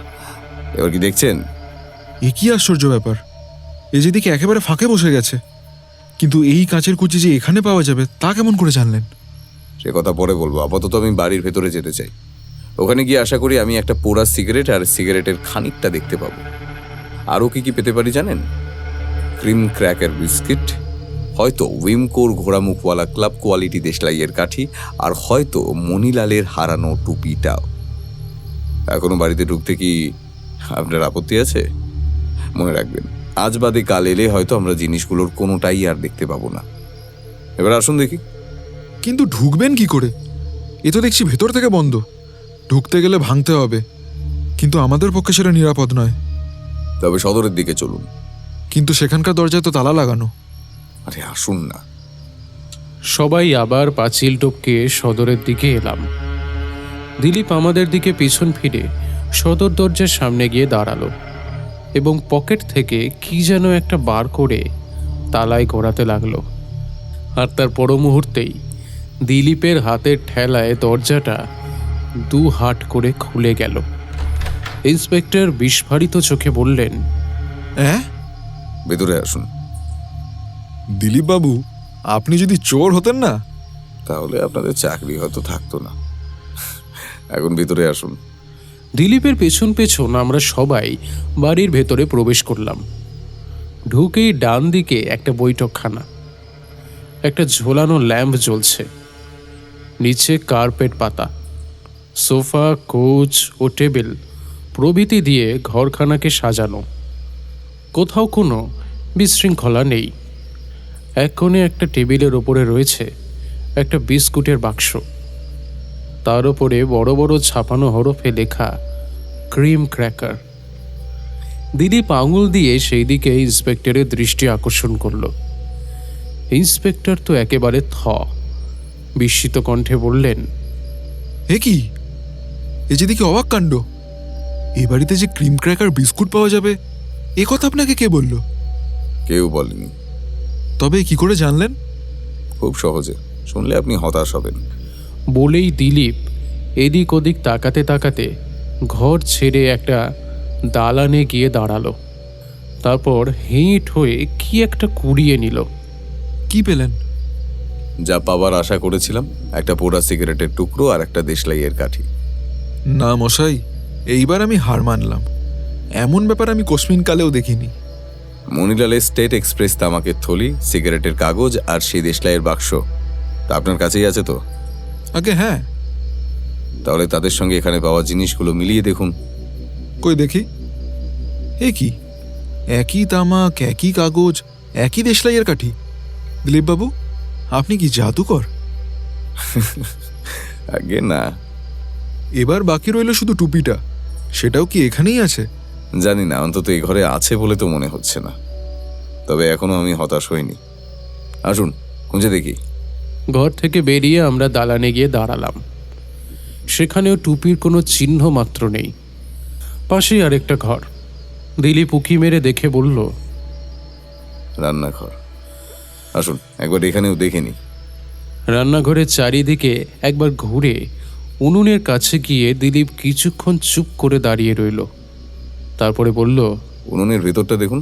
এবার কি দেখছেন? এ কি আশ্চর্য ব্যাপার! এ যেদিকে একেবারে ফাঁকে বসে গেছে, কিন্তু এই কাঁচের কুচি যে এখানে পাওয়া যাবে তা কেমন করে জানলেন? সে কথা পরে বলবো, আপাতত আমি বাড়ির ভেতরে যেতে চাই। ওখানে গিয়ে আশা করি আমি একটা পোড়া সিগারেট আর সিগারেটের খানিকটা দেখতে পাবো। আরও কি কি পেতে পারি জানেন? ক্রিম ক্র্যাকার বিস্কিট, হয়তো উইমকোর ঘোড়ামুখওয়ালা ক্লাব কোয়ালিটি দেশলাইয়ের কাঠি, আর হয়তো মণিলালের হারানো টুপিটাও। এখনো বাড়িতে ঢুকতে কি আপনার আপত্তি আছে? মনে রাখবেন, আজ বাদে কাল এলে হয়তো আমরা জিনিসগুলোর কোনোটাই আর দেখতে পাবো না। এবার আসুন দেখি। কিন্তু ঢুকবেন কি করে? এ তো দেখছি ভেতর থেকে বন্ধ। ঢুকতে গেলে ভাঙতে হবে, কিন্তু আমাদের পক্ষে সেটা নিরাপদ নয়। তবে সদরের দিকে চলুন। কিন্তু সেখানকার দরজায় তো তালা লাগানো। আরে আসুন না। সবাই আবার পাঁচিল টপকে সদরের দিকে এলাম। দিলীপ আমাদের দিকে পিছন ফিরে সদর দরজার সামনে গিয়ে দাঁড়ালো এবং পকেট থেকে কি যেন একটা বার করে তালায় ঘোরাতে লাগলো। আর তার পর মুহূর্তেই দিলীপের হাতের ঠেলায় দরজাটা 2 হাত করে খুলে গেল। ইন্সপেক্টর বিস্ফারিত চোখে বললেন, হ্যাঁ? ভেতরে আসুন। দিলীপ বাবু, আপনি যদি চোর হতেন না তাহলে আপনাদের চাকরি হয়তো থাকতো না। এখন ভিতরে আসুন। দিলীপের পেছন পেছন আমরা সবাই বাড়ির ভেতরে প্রবেশ করলাম। ঢুকেই ডান দিকে একটা বৈঠকখানা, একটা ঝোলানো ল্যাম্প জ্বলছে, নিচে কার্পেট পাতা, সোফা, কোচ ও টেবিল প্রভৃতি দিয়ে ঘরখানাকে সাজানো। কোথাও কোনো বিশৃঙ্খলা নেই। এক কোণে একটা টেবিলের ওপরে রয়েছে একটা বিস্কুটের বাক্স, তার উপরে বড় বড় ছাপানো হরফে লেখা ক্রিম ক্র্যাকার। দিলীপ আঙুল দিয়ে সেই দিকে ইন্সপেক্টরের দৃষ্টি আকর্ষণ করল। ইন্সপেক্টর তো একেবারে বিস্মিত কণ্ঠে বললেন, এ কি, এ যেদিকে অবাক কাণ্ড! এ বাড়িতে যে ক্রিম ক্র্যাকার বিস্কুট পাওয়া যাবে, এ কথা আপনাকে কে বলল? কেউ বলেনি। তবে কি করে জানলেন? খুব সহজে, শুনলে আপনি হতাশ হবেন। বলেই দিলীপ এদিক ওদিক তাকাতে তাকাতে ঘর ছেড়ে একটা দালানে গিয়ে দাঁড়ালো। তারপর হেঁট হয়ে কি একটা কুড়িয়ে নিল। কি পেলেন? যা পাওয়ার আশা করেছিলাম, একটা পোড়া সিগারেটের টুকরো আর একটা দেশলাইয়ের কাঠি। না মশাই, এইবার আমি হার মানলাম। এমন ব্যাপার আমি কোশ্মিন কালেও দেখিনি। মনিলালের স্টেট এক্সপ্রেস তামাকের থলি, সিগারেটের কাগজ আর সেই দেশলাইয়ের বাক্স তা আপনার কাছেই আছে তো? আগে হ্যাঁ। তাহলে তাদের সঙ্গে এখানে পাওয়া জিনিসগুলো মিলিয়ে দেখুন। কই দেখি। এ কি, একই তামাক, একই কাগজ, একই দেশলাইয়ের কাঠি। দিলীপ বাবু, আপনি কি জাদুকর? আগে না। এবার বাকি রইল শুধু টুপিটা, সেটাও কি এখানেই আছে? জানি না, অন্তত এই ঘরে আছে বলে তো মনে হচ্ছে না। তবে এখনো আমি হতাশ হইনি। আসুন খুঁজে দেখি। ঘর থেকে বেরিয়ে আমরা দালানে গিয়ে দাঁড়ালাম। সেখানেও টুপির কোনো চিহ্ন মাত্র নেই। পাশেই আরেকটা ঘর। দিলীপ উকি মেরে দেখে বলল, রান্নাঘর। আসুন একবার এখানেও দেখে নি। রান্নাঘরের চারিদিকে একবার ঘুরে উনুনের কাছে গিয়ে দিলীপ কিছুক্ষণ চুপ করে দাঁড়িয়ে রইল। তারপরে বলল, উনুনের ভেতরটা দেখুন।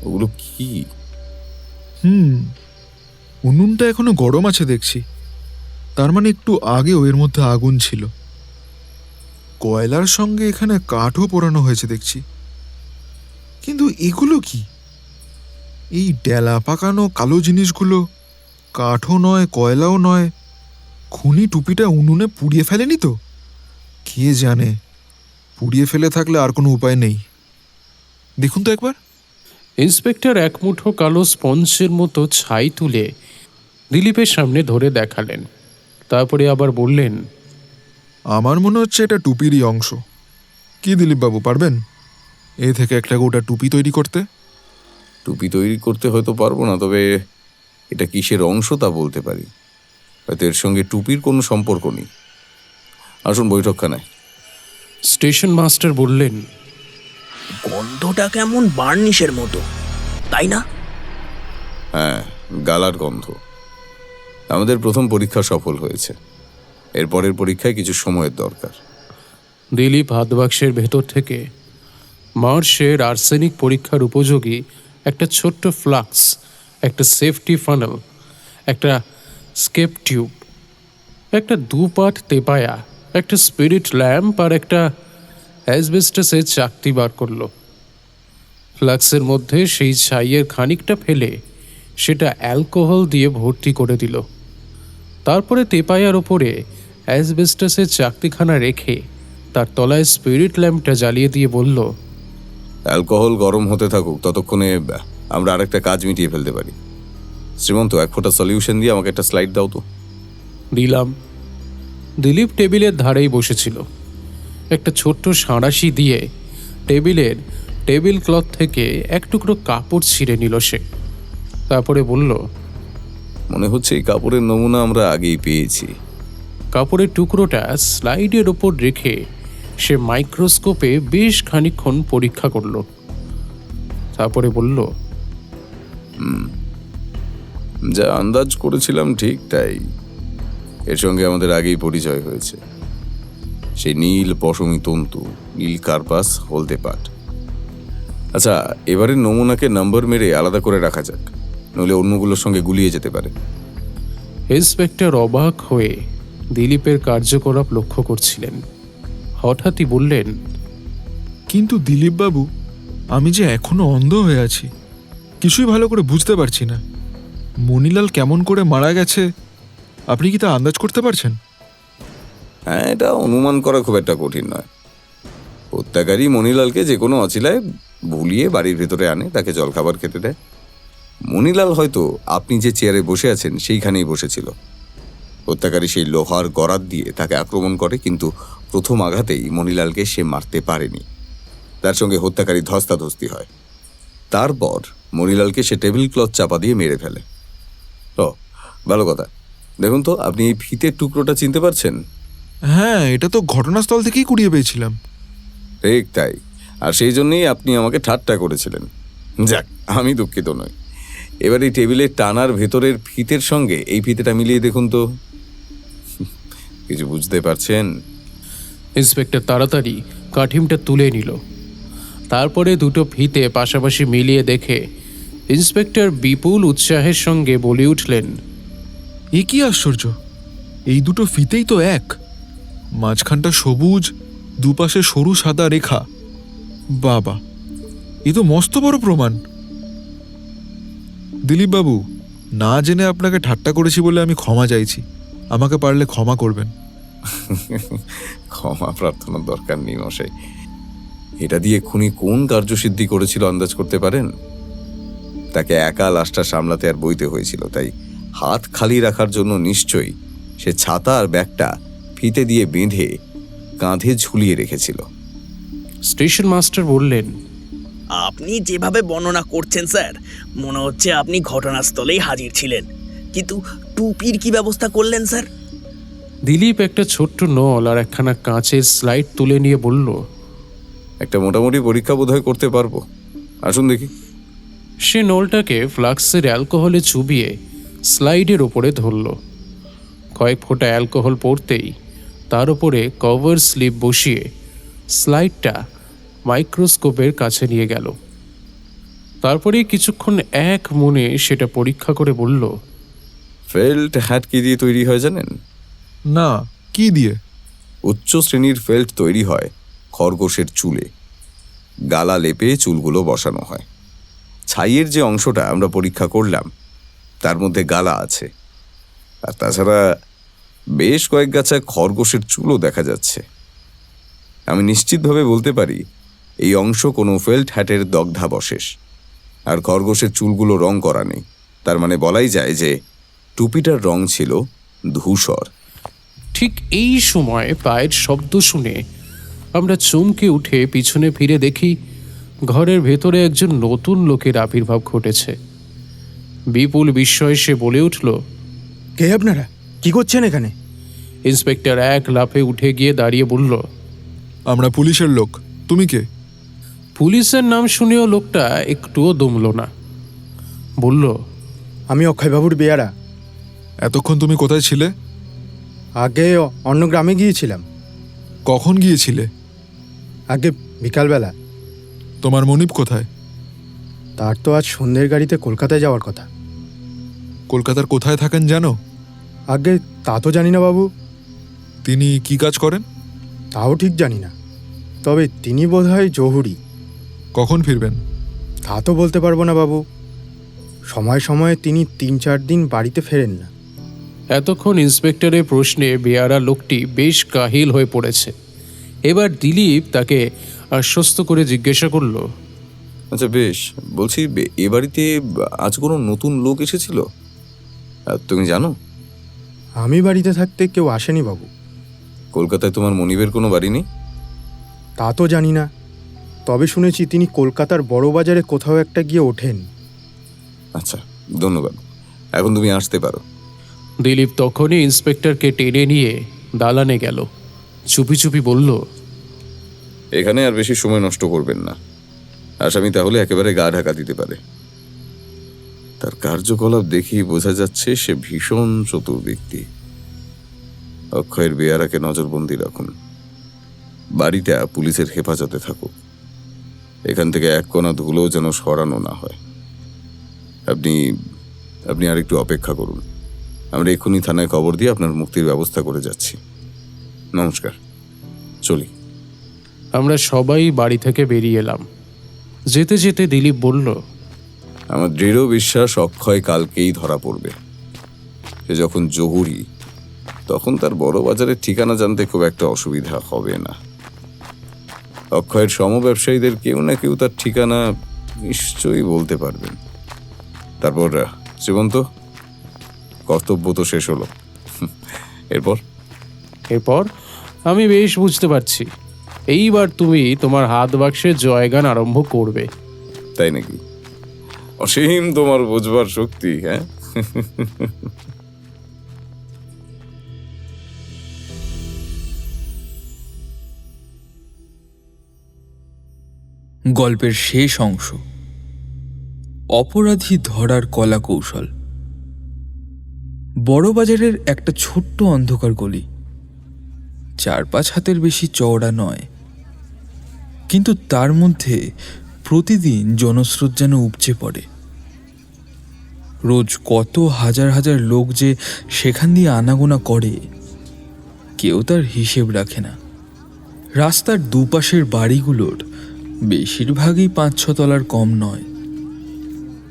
ওগুলো কি? উনুনটা এখনো গরম আছে দেখছি। তার মানে একটু আগেও এর মধ্যে আগুন ছিল। কয়লার সঙ্গে এখানে কাঠও পোড়ানো হয়েছে দেখছি। কিন্তু এগুলো কি? এই ডেলা পাকানো কালো জিনিসগুলো কাঠও নয়, কয়লাও নয়। খুনি টুপিটা উনুনে পুড়িয়ে ফেলেনি তো? কে জানে, পুড়িয়ে ফেলে থাকলে আর কোনো উপায় নেই। দেখুন তো একবার। ইন্সপেক্টর এক মুঠো কালো স্পঞ্জের মতো ছাই তুলে দিলীপের সামনে ধরে দেখালেন। তারপরে আবার বললেন, আমার মনে হচ্ছে এটা টুপিরই অংশ। কি দিলীপ বাবু, পারবেন এ থেকে একটা গোটা টুপি তৈরি করতে? টুপি তৈরি করতে হয়তো পারবো না, তবে এটা কিসের অংশ তা বলতে পারি। হয়তো এর সঙ্গে টুপির কোনো সম্পর্ক নেই। আসুন বৈঠকখানায়। স্টেশন মাস্টার বললেন, গন্ধটা কেমন বার্নিশের মতো, তাই না? হ্যাঁ, গালার গন্ধ। আমাদের প্রথম পরীক্ষা সফল হয়েছে। এর পরের পরীক্ষায় কিছু সময়ের দরকার। দিলীপ হাত বাক্সের ভেতর থেকে মার্শের আর্সেনিক পরীক্ষার উপযোগী একটা ছোট্ট ফ্লাক্স, একটা সেফটি ফানেল, একটা স্কেপ টিউব, একটা দুপাট তেপায়া, একটা স্পিরিট ল্যাম্প আর একটা অ্যাসবেস্টাসের চাকতি বার করলো। ফ্লাক্সের মধ্যে সেই ছাইয়ের খানিকটা ফেলে সেটা অ্যালকোহল দিয়ে ভর্তি করে দিল। তারপরে তেপায়ার ওপরে অ্যাসবেস্টাসের চাকতিখানা রেখে তার তলায় স্পিরিট ল্যাম্পটা জ্বালিয়ে দিয়ে বলল, অ্যালকোহল গরম হতে থাকুক, ততক্ষণে আমরা আরেকটা কাজ মিটিয়ে ফেলতে পারি। শ্রীমন্ত, এক ফোঁটা সলিউশন দিয়ে আমাকে একটা স্লাইড দাও তো। দিলাম। দিলীপ টেবিলের ধারেই বসেছিল। একটা ছোট্ট সাঁড়াশি দিয়ে টেবিলের টেবিল ক্লথ থেকে এক টুকরো কাপড় ছিঁড়ে নিল সে। তারপরে বলল, মনে হচ্ছে এই কাপড়ের নমুনা আমরা আগেই পেয়েছি। কাপড়ের টুকরোটা স্লাইডের ওপর রেখে সে মাইক্রোস্কোপে বেশ খানিকক্ষণ পরীক্ষা করল। তারপরে বলল, যা আন্দাজ করেছিলাম ঠিক তাই। এর সঙ্গে আমাদের আগেই পরিচয় হয়েছে। সেই নীল পশমি তন্তু, নীল কার্পাস, হলদে পাট। আচ্ছা, এবারের নমুনাকে নাম্বার মেরে আলাদা করে রাখা যাক, নইলে অন্যগুলোর সঙ্গে গুলিয়ে যেতে পারে। ইন্সপেক্টর অবাক হয়ে দিলীপের কার্যকলাপ লক্ষ্য করছিলেন। হঠাৎই বললেন, কিন্তু দিলীপ বাবু, আমি যে এখনো অন্ধ হয়ে আছি, কিছুই ভালো করে বুঝতে পারছি না। মনিলাল কেমন করে মারা গেছে আপনি কি তা আন্দাজ করতে পারছেন? হ্যাঁ, এটা অনুমান করা খুব একটা কঠিন নয়। হত্যাকারী মনিলালকে যে কোনো অছিলায় ভুলিয়ে বাড়ির ভেতরে আনে, তাকে জলখাবার খেতে দেয়। মনিলাল হয়তো আপনি যে চেয়ারে বসে আছেন সেইখানেই বসেছিল। হত্যাকারী সেই লোহার গরাদ দিয়ে তাকে আক্রমণ করে, কিন্তু প্রথম আঘাতেই মনিলালকে সে মারতে পারেনি। তার সঙ্গে হত্যাকারী ধস্তাধস্তি হয়। তারপর মণিলালকে সে টেবিল ক্লথ চাপা দিয়ে মেরে ফেলে। ও ভালো কথা। দেখুন তো, আপনি এই ফিতের টুকরোটা চিনতে পারছেন? হ্যাঁ, এটা তো ঘটনাস্থল থেকেই কুড়িয়ে পেয়েছিলাম। ঠিক তাই, আর সেই জন্যই আপনি আমাকে ঠাট্টা করেছিলেন। যাক, আমি দুঃখিত নই। এবার এই টেবিলের টানার ভেতরের ফিতের সঙ্গে এই ফিতেটা মিলিয়ে দেখুন তো। কিছু বুঝতে পারছেন? ইন্সপেক্টর তাড়াতাড়ি কাঠিমটা তুলে নিল। তারপরে দুটো ফিতে পাশাপাশি মিলিয়ে দেখে ইন্সপেক্টর বিপুল উৎসাহের সঙ্গে বলে উঠলেন, এ কি আশ্চর্য! এই দুটো ফিতেই তো এক। মাঝখানটা সবুজ, দুপাশে সরু সাদা রেখা। বাবা, এ তো মস্ত বড় প্রমাণ। দিলীপ বাবু, না জেনে আপনাকে ঠাট্টা করেছি বলে আমি ক্ষমা চাইছি। আমাকে পারলে ক্ষমা করবেন। ক্ষমা প্রার্থনার দরকার নেই মশাই। এটা দিয়ে খুনি কোন কার্যসিদ্ধি করেছিল আন্দাজ করতে পারেন? তাকে একা লাশটা সামলাতে আর বইতে হয়েছিল, তাই হাত খালি রাখার জন্য নিশ্চয়ই সে ছাতা আর ব্যাগটা ফিতে দিয়ে বেঁধে কাঁধে ঝুলিয়ে রেখেছিল। স্টেশন মাস্টার বললেন, আপনি যেভাবে বর্ণনা করছেন স্যার, মনে হচ্ছে আপনি ঘটনাস্থলেই হাজির ছিলেন। কিন্তু টুপির কি ব্যবস্থা করলেন স্যার? দিলীপ একটা ছোট্ট নল আর একখানা কাঁচের স্লাইড তুলে নিয়ে বলল, একটা মোটামুটি পরীক্ষা বোধহয় করতে পারবো। আসুন দেখি। সে নলটাকে ফ্লাক্সের অ্যালকোহলে চুবিয়ে স্লাইডের ওপরে ধরল। কয়েক ফোঁটা অ্যালকোহল পড়তেই তার উপরে কভার স্লিপ বসিয়ে স্লাইডটা মাইক্রোস্কোপের কাছে নিয়ে গেল। তারপরে কিছুক্ষণ এক মনে সেটা পরীক্ষা করে বলল, ফেল্ট হ্যাট কি দিয়ে তৈরি হয় জানেন? না, কি দিয়ে? উচ্চ শ্রেণীর ফেল্ট তৈরি হয় খরগোশের চুলে। গালা লেপে চুলগুলো বসানো হয়। ছাইয়ের যে অংশটা আমরা পরীক্ষা করলাম তার মধ্যে গালা আছে, আর তাছাড়া বেশ কয়েক গাছা খরগোশের চুলও দেখা যাচ্ছে। আমি নিশ্চিতভাবে বলতে পারি এই অংশ কোনো ফেল্ট হ্যাটের দগ্ধাবশেষ। আর খরগোশের চুলগুলো রং করা নেই, তার মানে বলাই যায় যে টুপিটার রং ছিল ধূসর। ঠিক এই সময় পায়ের শব্দ শুনে আমরা চমকে উঠে পিছনে ফিরে দেখি ঘরের ভেতরে একজন নতুন লোকের আবির্ভাব ঘটেছে। বিপুল বিস্ময়ে সে বলে উঠল, কে আপনারা? কি করছেন এখানে? ইন্সপেক্টর এক লাফে উঠে গিয়ে দাঁড়িয়ে বলল, আমরা পুলিশের লোক। তুমি কে? পুলিশের নাম শুনেও লোকটা একটুও দমল না। বলল, আমি অক্ষয়বাবুর বেয়ারা। এতক্ষণ তুমি কোথায় ছিলে? আগে অন্য গ্রামে গিয়েছিলাম। কখন গিয়েছিলে? আগে বিকালবেলা। তোমার মনিব কোথায়? তার তো আজ সন্ধ্যের গাড়িতে কলকাতায় যাওয়ার কথা। কলকাতার কোথায় থাকেন জানো? আগে তা তো জানি না বাবু। তিনি কি কাজ করেন? তাও ঠিক জানি না, তবে তিনি বোধহয় জহুরি। কখন ফিরবেন? তা তো বলতে পারবো না বাবু। সময় সময়ে তিনি ৩-৪ দিন বাড়িতে ফেরেন না। এতক্ষণ ইন্সপেক্টরের প্রশ্নে বেয়ারা লোকটি বেশ কাহিল হয়ে পড়েছে। এবার দিলীপ তাকে আশ্বস্ত করে জিজ্ঞাসা করল, আচ্ছা বেশ, বলছি এ বাড়িতে আজ কোনো নতুন লোক এসেছিল? তুমি জানো? আমি বাড়িতে থাকতে কেউ আসেনি বাবু। কলকাতায় তোমার মনিবের কোনো বাড়ি নেই? তা তো জানি না, তবে শুনেছি তিনি কলকাতার বড় বাজারে কোথাও একটা গিয়ে ওঠেন। আচ্ছা, ধন্যবাদ। এখন তুমি আসতে পারো। দিলীপ তখনই ইন্সপেক্টরকে টেনে নিয়ে দালানে গেল। চুপি চুপি বলল, এখানে আর বেশি সময় নষ্ট করবেন না। আসামি তাহলে একেবারে গা ঢাকা দিতে পারে। তার কার্যকলাপ দেখেই বোঝা যাচ্ছে সে ভীষণ চতুর ব্যক্তি। অক্ষয়ের বেয়ারাকে নজরবন্দি রাখুন। বাড়িটা পুলিশের হেফাজতে থাকুক। এখান থেকে এক কোনা ধুলো যেন সরানো না হয়। আপনি আপনি আর একটু অপেক্ষা করুন। আমরা এক্ষুনি থানায় খবর দিয়ে আপনার মুক্তির ব্যবস্থা করে যাচ্ছি। নমস্কার, চলি। আমরা সবাই বাড়ি থেকে বেরিয়ে এলাম। যেতে যেতে দিলীপ বলল, আমার দৃঢ় বিশ্বাস অক্ষয় কালকেই ধরা পড়বে। সে যখন জহুরি, তখন তার বড় বাজারের ঠিকানা জানতে খুব একটা অসুবিধা হবে না। অক্ষয়ের সমব্যবসায়ীদের কেউ না কেউ তার ঠিকানা নিশ্চয়ই বলতে পারবেন। তারপর শ্রীমন্ত, কর্তব্য তো শেষ হলো। এরপর এরপর আমি বেশ বুঝতে পারছি এইবার তুমি তোমার হাত বাক্সের জয়গান আরম্ভ করবে। তাই নাকি? অসীম তোমার বোঝবার শক্তি, হ্যাঁ? গল্পের শেষ অংশ, অপরাধী ধরার কলা কৌশল। বড়বাজারের একটা ছোট্ট অন্ধকার গলি, 4-5 হাতের বেশি চওড়া নয়, কিন্তু তার মধ্যে প্রতিদিন জনস্রোত যেন উপচে পড়ে। রোজ কত হাজার হাজার লোক যে সেখান দিয়ে আনাগোনা করে কেউ তার হিসেব রাখে না। রাস্তার দুপাশের বাড়িগুলোর বেশিরভাগই 5-6 তলার কম নয়।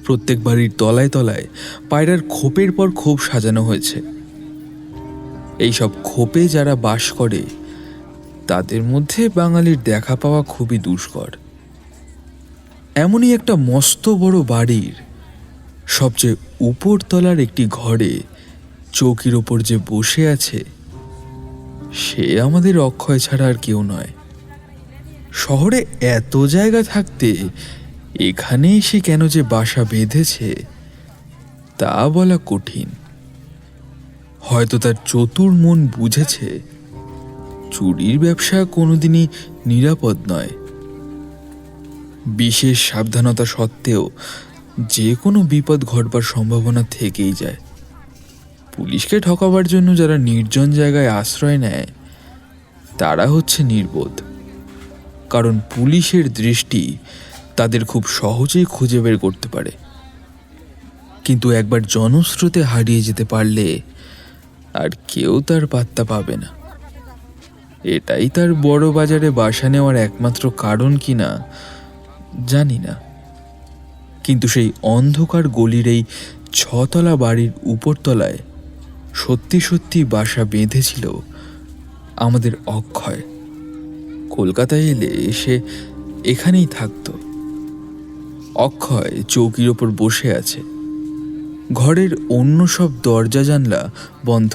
প্রত্যেক বাড়ির তলায় তলায় পায়রার খোপের পর খোপ সাজানো হয়েছে। এইসব খোপে যারা বাস করে তাদের মধ্যে বাঙালির দেখা পাওয়া খুবই দুষ্কর। এমনই একটা মস্ত বড় বাড়ির সবচেয়ে উপর তলার একটি ঘরে চৌকির ওপর যে বসে আছে সে আমাদের অক্ষয় ছাড়া আর কেউ নয়। শহরে এত জায়গা থাকতে এখানে এসে কেন যে বাসা বেঁধেছে তা বলা কঠিন। হয়তো তার চতুর মন বুঝেছে চুরির ব্যবসা কোনোদিনই নিরাপদ নয়। বিশেষ সাবধানতা সত্ত্বেও যে কোনো বিপদ ঘটবার সম্ভাবনা থেকেই যায়। পুলিশকে ঠকাবার জন্য যারা নির্জন জায়গায় আশ্রয় নেয় তারা হচ্ছে নির্বোধ, কারণ পুলিশের দৃষ্টি তাদের খুব সহজেই খুঁজে বের করতে পারে। কিন্তু একবার জনস্রোতে হারিয়ে যেতে পারলে আর কেউ তার পাত্তা পাবে না। এটাই তার বড় বাজারে বাসা নেওয়ার একমাত্র কারণ কিনা জানি না, কিন্তু সেই অন্ধকার গলির এই 6 তলা বাড়ির উপরতলায় সত্যি সত্যি বাসা বেঁধেছিল আমাদের অক্ষয়। কলকাতায় এলে সে এখানেই থাকতো। অক্ষয় চৌকির ওপর বসে আছে, ঘরের অন্য সব দরজা জানলা বন্ধ,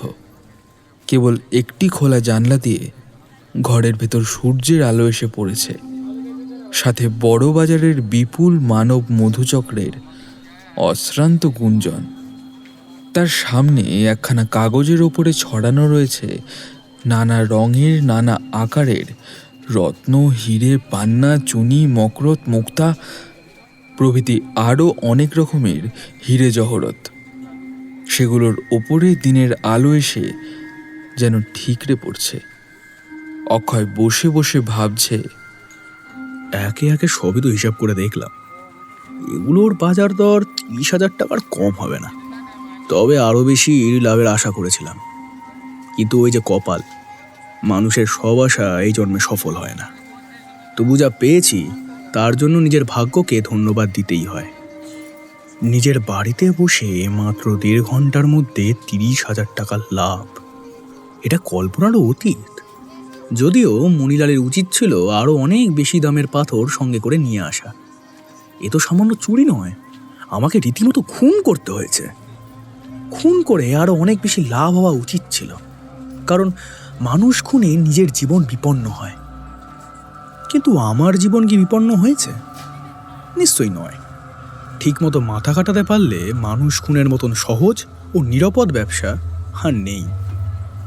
কেবল একটি খোলা জানলা দিয়ে ঘরের ভেতর সূর্যের আলো এসে পড়েছে, সাথে বড় বাজারের বিপুল মানব মধুচক্রের অশ্রান্ত গুঞ্জন। তার সামনে একখানা কাগজের ওপরে ছড়ানো রয়েছে নানা রঙের নানা আকারের রত্ন, হিরে, পান্না, চুনি, মকরত, মুক্তা প্রভৃতি আরও অনেক রকমের হিরে জহরত। সেগুলোর ওপরে দিনের আলো এসে যেন ঠিকরে পড়ছে। অক্ষয় বসে বসে ভাবছে, একে একে সবই তো হিসাব করে দেখলাম, এগুলোর বাজার দর 30,000 টাকার কম হবে না। তবে আরও বেশি লাভের আশা করেছিলাম, কিন্তু ওই যে কপাল, মানুষের সব আশা এই জন্মে সফল হয় না। তবু যা পেয়েছি তার জন্য নিজের ভাগ্যকে ধন্যবাদ দিতেই হয়। নিজের বাড়িতে বসে মাত্র 1.5 ঘন্টার মধ্যে 30,000 টাকার লাভ, এটা কল্পনারও অতীত। যদিও মণিলালের উচিত ছিল আরও অনেক বেশি দামের পাথর সঙ্গে করে নিয়ে আসা। এ তো সামান্য চুরি নয়, আমাকে রীতিমতো খুন করতে হয়েছে। খুন করে আরও অনেক বেশি লাভ হওয়া উচিত ছিল, কারণ মানুষ খুনে নিজের জীবন বিপন্ন হয়। কিন্তু আমার জীবন কি বিপন্ন হয়েছে? নিশ্চয়ই নয়। ঠিকমতো মাথা কাটাতে পারলে মানুষ খুনের মতন সহজ ও নিরাপদ ব্যবসা আর নেই।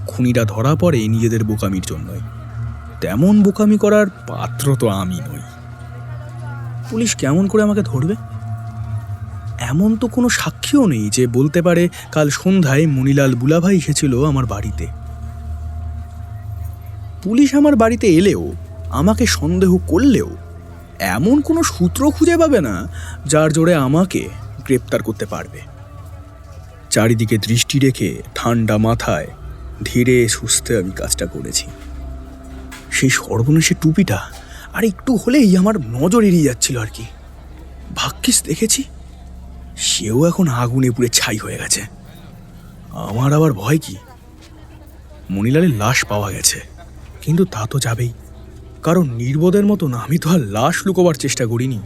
খুনিরা ধরা পড়ে নিজেদের বোকামির জন্যই। তেমন বোকামি করার পাত্র তো আমি নই। পুলিশ কেমন করে আমাকে ধরবে? এমন তো কোনো সাক্ষীও নেই যে বলতে পারে কাল সন্ধ্যায় মণিলাল বুলাভাই এসেছিল আমার বাড়িতে। পুলিশ আমার বাড়িতে এলেও, আমাকে সন্দেহ করলেও এমন কোনো সূত্র খুঁজে পাবে না যার জোরে আমাকে গ্রেপ্তার করতে পারবে। চারিদিকে দৃষ্টি রেখে ঠান্ডা মাথায় ধীরে সুস্থে আমি কাজটা করেছি। সেই সর্বনেশে টুপিটা আর একটু হলেই আমার নজর এড়িয়ে যাচ্ছিল আর কি। ভাগ্যিস দেখেছি, সেও এখন আগুনে পুড়ে ছাই হয়ে গেছে। আমার আবার ভয় কি? মণিলালের লাশ পাওয়া গেছে, কিন্তু তা তো যাবেই, কারণ নির্বোধের মতন আমি তো আর লাশ লুকোবার চেষ্টা করিনি।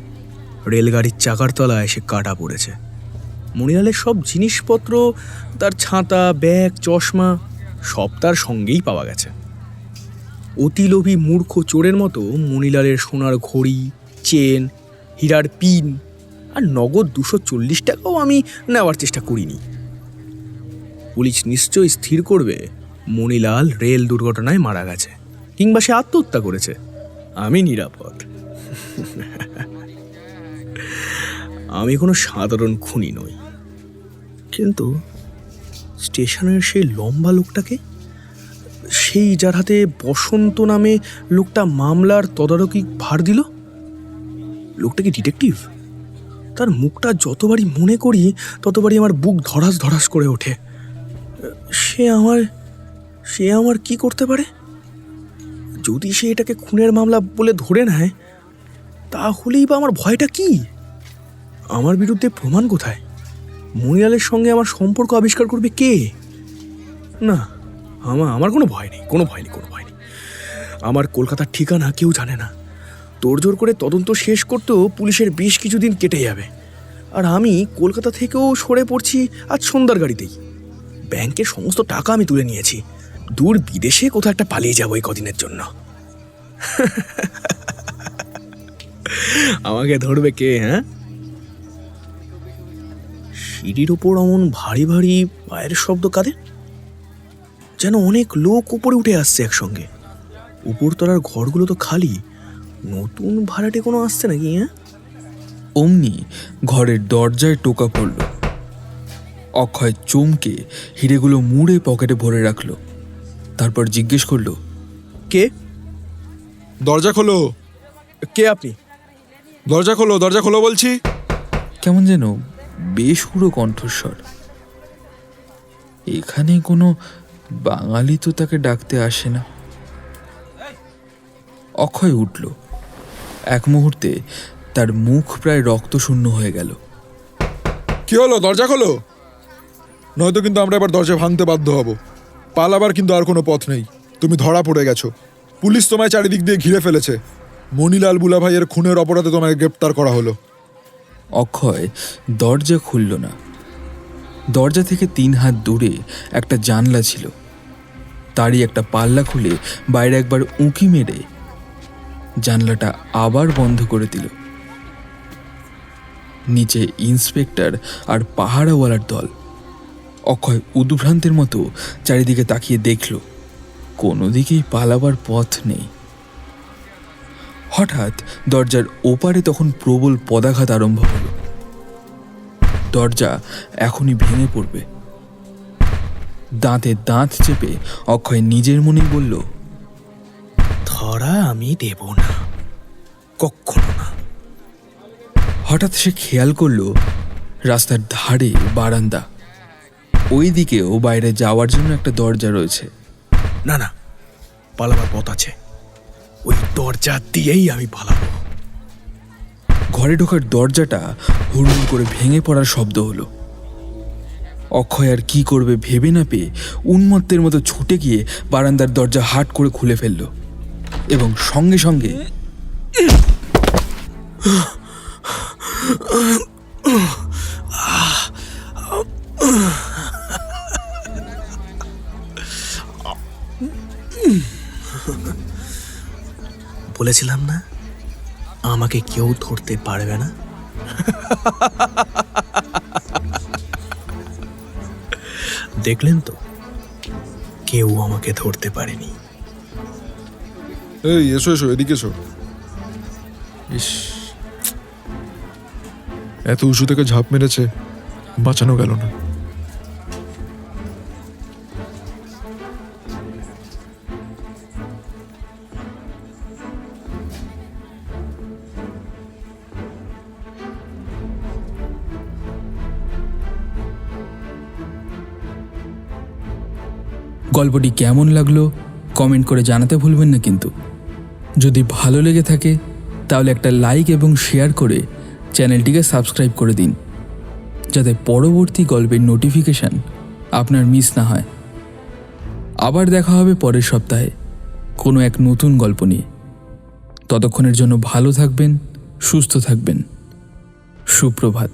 রেলগাড়ির চাকার তলায় এসে কাটা পড়েছে। মণিলালের সব জিনিসপত্র, তার ছাতা, ব্যাগ, চশমা সব তার সঙ্গেই পাওয়া গেছে। অতি লোভী মূর্খ চোরের মতো মণিলালের সোনার ঘড়ি, চেন, হীরার পিন আর নগদ 240 টাকাও আমি নেওয়ার চেষ্টা করিনি। পুলিশ নিশ্চয়ই স্থির করবে মণিলাল রেল দুর্ঘটনায় মারা গেছে, কিংবা সে আত্মহত্যা করেছে। আমি নিরাপদ। আমি কোনো সাধারণ খুনি নই। কিন্তু স্টেশনের সেই লম্বা লোকটাকে, সেই যার হাতে বসন্ত নামে লোকটা মামলার তদারকি ভার দিল, লোকটা কি ডিটেকটিভ? তার মুখটা যতবারই মনে করি ততবারই আমার বুক ধড়াস ধড়াস করে ওঠে। সে আমার কি করতে পারে? যদি সে এটাকে খুনের মামলা বলে ধরে নেয়, তাহলেই বা আমার ভয়টা কি? আমার বিরুদ্ধে প্রমাণ কোথায়? মণিলালের সঙ্গে আমার সম্পর্ক আবিষ্কার করবে কে? না, আমার কোনো ভয় নেই। আমার কলকাতার ঠিকানা কেউ জানে না। তোড়জোড় করে তদন্ত শেষ করতেও পুলিশের বেশ কিছুদিন কেটে যাবে। আর আমি কলকাতা থেকেও সরে পড়ছি আজ সন্ধ্যার গাড়িতেই। ব্যাংকের সমস্ত টাকা আমি তুলে নিয়েছি। দূর বিদেশে কোথাও একটা পালিয়ে যাবো এই কদিনের জন্য। আমাকে ধরবে কে? হ্যাঁ, সিঁড়ির ওপর অমন ভারী ভারী পায়ের শব্দ কাঁদে, যেন অনেক লোক উপরে উঠে আসছে একসঙ্গে। উপরতলার ঘরগুলো তো খালি, নতুন ভাড়াটে কোনো আসছে নাকি? হ্যাঁ, অমনি ঘরের দরজায় টোকা পড়ল। অক্ষয় চমকে হিরেগুলো মুড়ে পকেটে ভরে রাখলো। তারপর জিজ্ঞেস করলো, কে? দরজা খোলো, কে আপনি? দরজা খোলো, দরজা খোলো বলছি। কেমন যেন বেসুরো কণ্ঠস্বর। এখানে কোনো বাঙালি তো তাকে ডাকতে আসে না। অক্ষয় উঠল। এক মুহূর্তে তার মুখ প্রায় রক্তশূন্য হয়ে গেল। কি হলো? দরজা খোলো, নয়তো কিন্তু আমরা এবার দরজা ভাঙতে বাধ্য হব। পালাবার কিন্তু আর কোনো পথ নেই। তুমি ধরা পড়ে গেছো। পুলিশ তোমায় চারিদিক দিয়ে ঘিরে ফেলেছে। মণিলাল বুলাভাইয়ের খুনের অপরাধে তোমায় গ্রেপ্তার করা হলো। অক্ষয় দরজা খুলল না। দরজা থেকে 3 হাত দূরে একটা জানলা ছিল। তারই একটা পাল্লা খুলে বাইরে একবার উঁকি মেরে জানলাটা আবার বন্ধ করে দিল। নিচে ইন্সপেক্টর আর পাহারাওয়ালার দল। অক্ষয় উদ্ভ্রান্তের মতো চারিদিকে তাকিয়ে দেখল, কোনো দিকেই পালাবার পথ নেই। হঠাৎ দরজার ওপারে তখন প্রবল পদাঘাত আরম্ভ হলো। দরজা এখনই ভেঙে পড়বে। দাঁতে দাঁত চেপে অক্ষয় নিজের মনেই বলল, ধরা আমি দেব না, কখনো না। হঠাৎ সে খেয়াল করলো রাস্তার ধারে বারান্দা, ওই দিকেও বাইরে যাওয়ার জন্য একটা দরজা রয়েছে। না না, পালাবার পথ আছে। ওই দরজা দিয়েই আমি পালাবো। ঘরে ঢোকার দরজাটা হুড়ুম করে ভেঙে পড়ার শব্দ হলো। অক্ষয় আর কি করবে ভেবে না পেয়ে উন্মত্তের মতো ছুটে গিয়ে বারান্দার দরজা হাট করে খুলে ফেলল এবং সঙ্গে সঙ্গে বলেছিলাম না, আমাকে কেউ ধরতে পারবে না। দেখলেন তো, কেউ আমাকে ধরতে পারেনি। এই এসো এসো, এদিকে এসো। ইস, এত উঁচু থেকে ঝাঁপ মেরেছে, বাঁচানো গেল না। গল্পটি কেমন লাগলো কমেন্ট করে জানাতে ভুলবেন না কিন্তু। যদি ভালো লেগে থাকে তাহলে একটা লাইক এবং শেয়ার করে চ্যানেলটিকে সাবস্ক্রাইব করে দিন, যাতে পরবর্তী গল্পের নোটিফিকেশান আপনার মিস না হয়। আবার দেখা হবে পরের সপ্তাহে কোনো এক নতুন গল্প নিয়ে। ততক্ষণের জন্য ভালো থাকবেন, সুস্থ থাকবেন। সুপ্রভাত।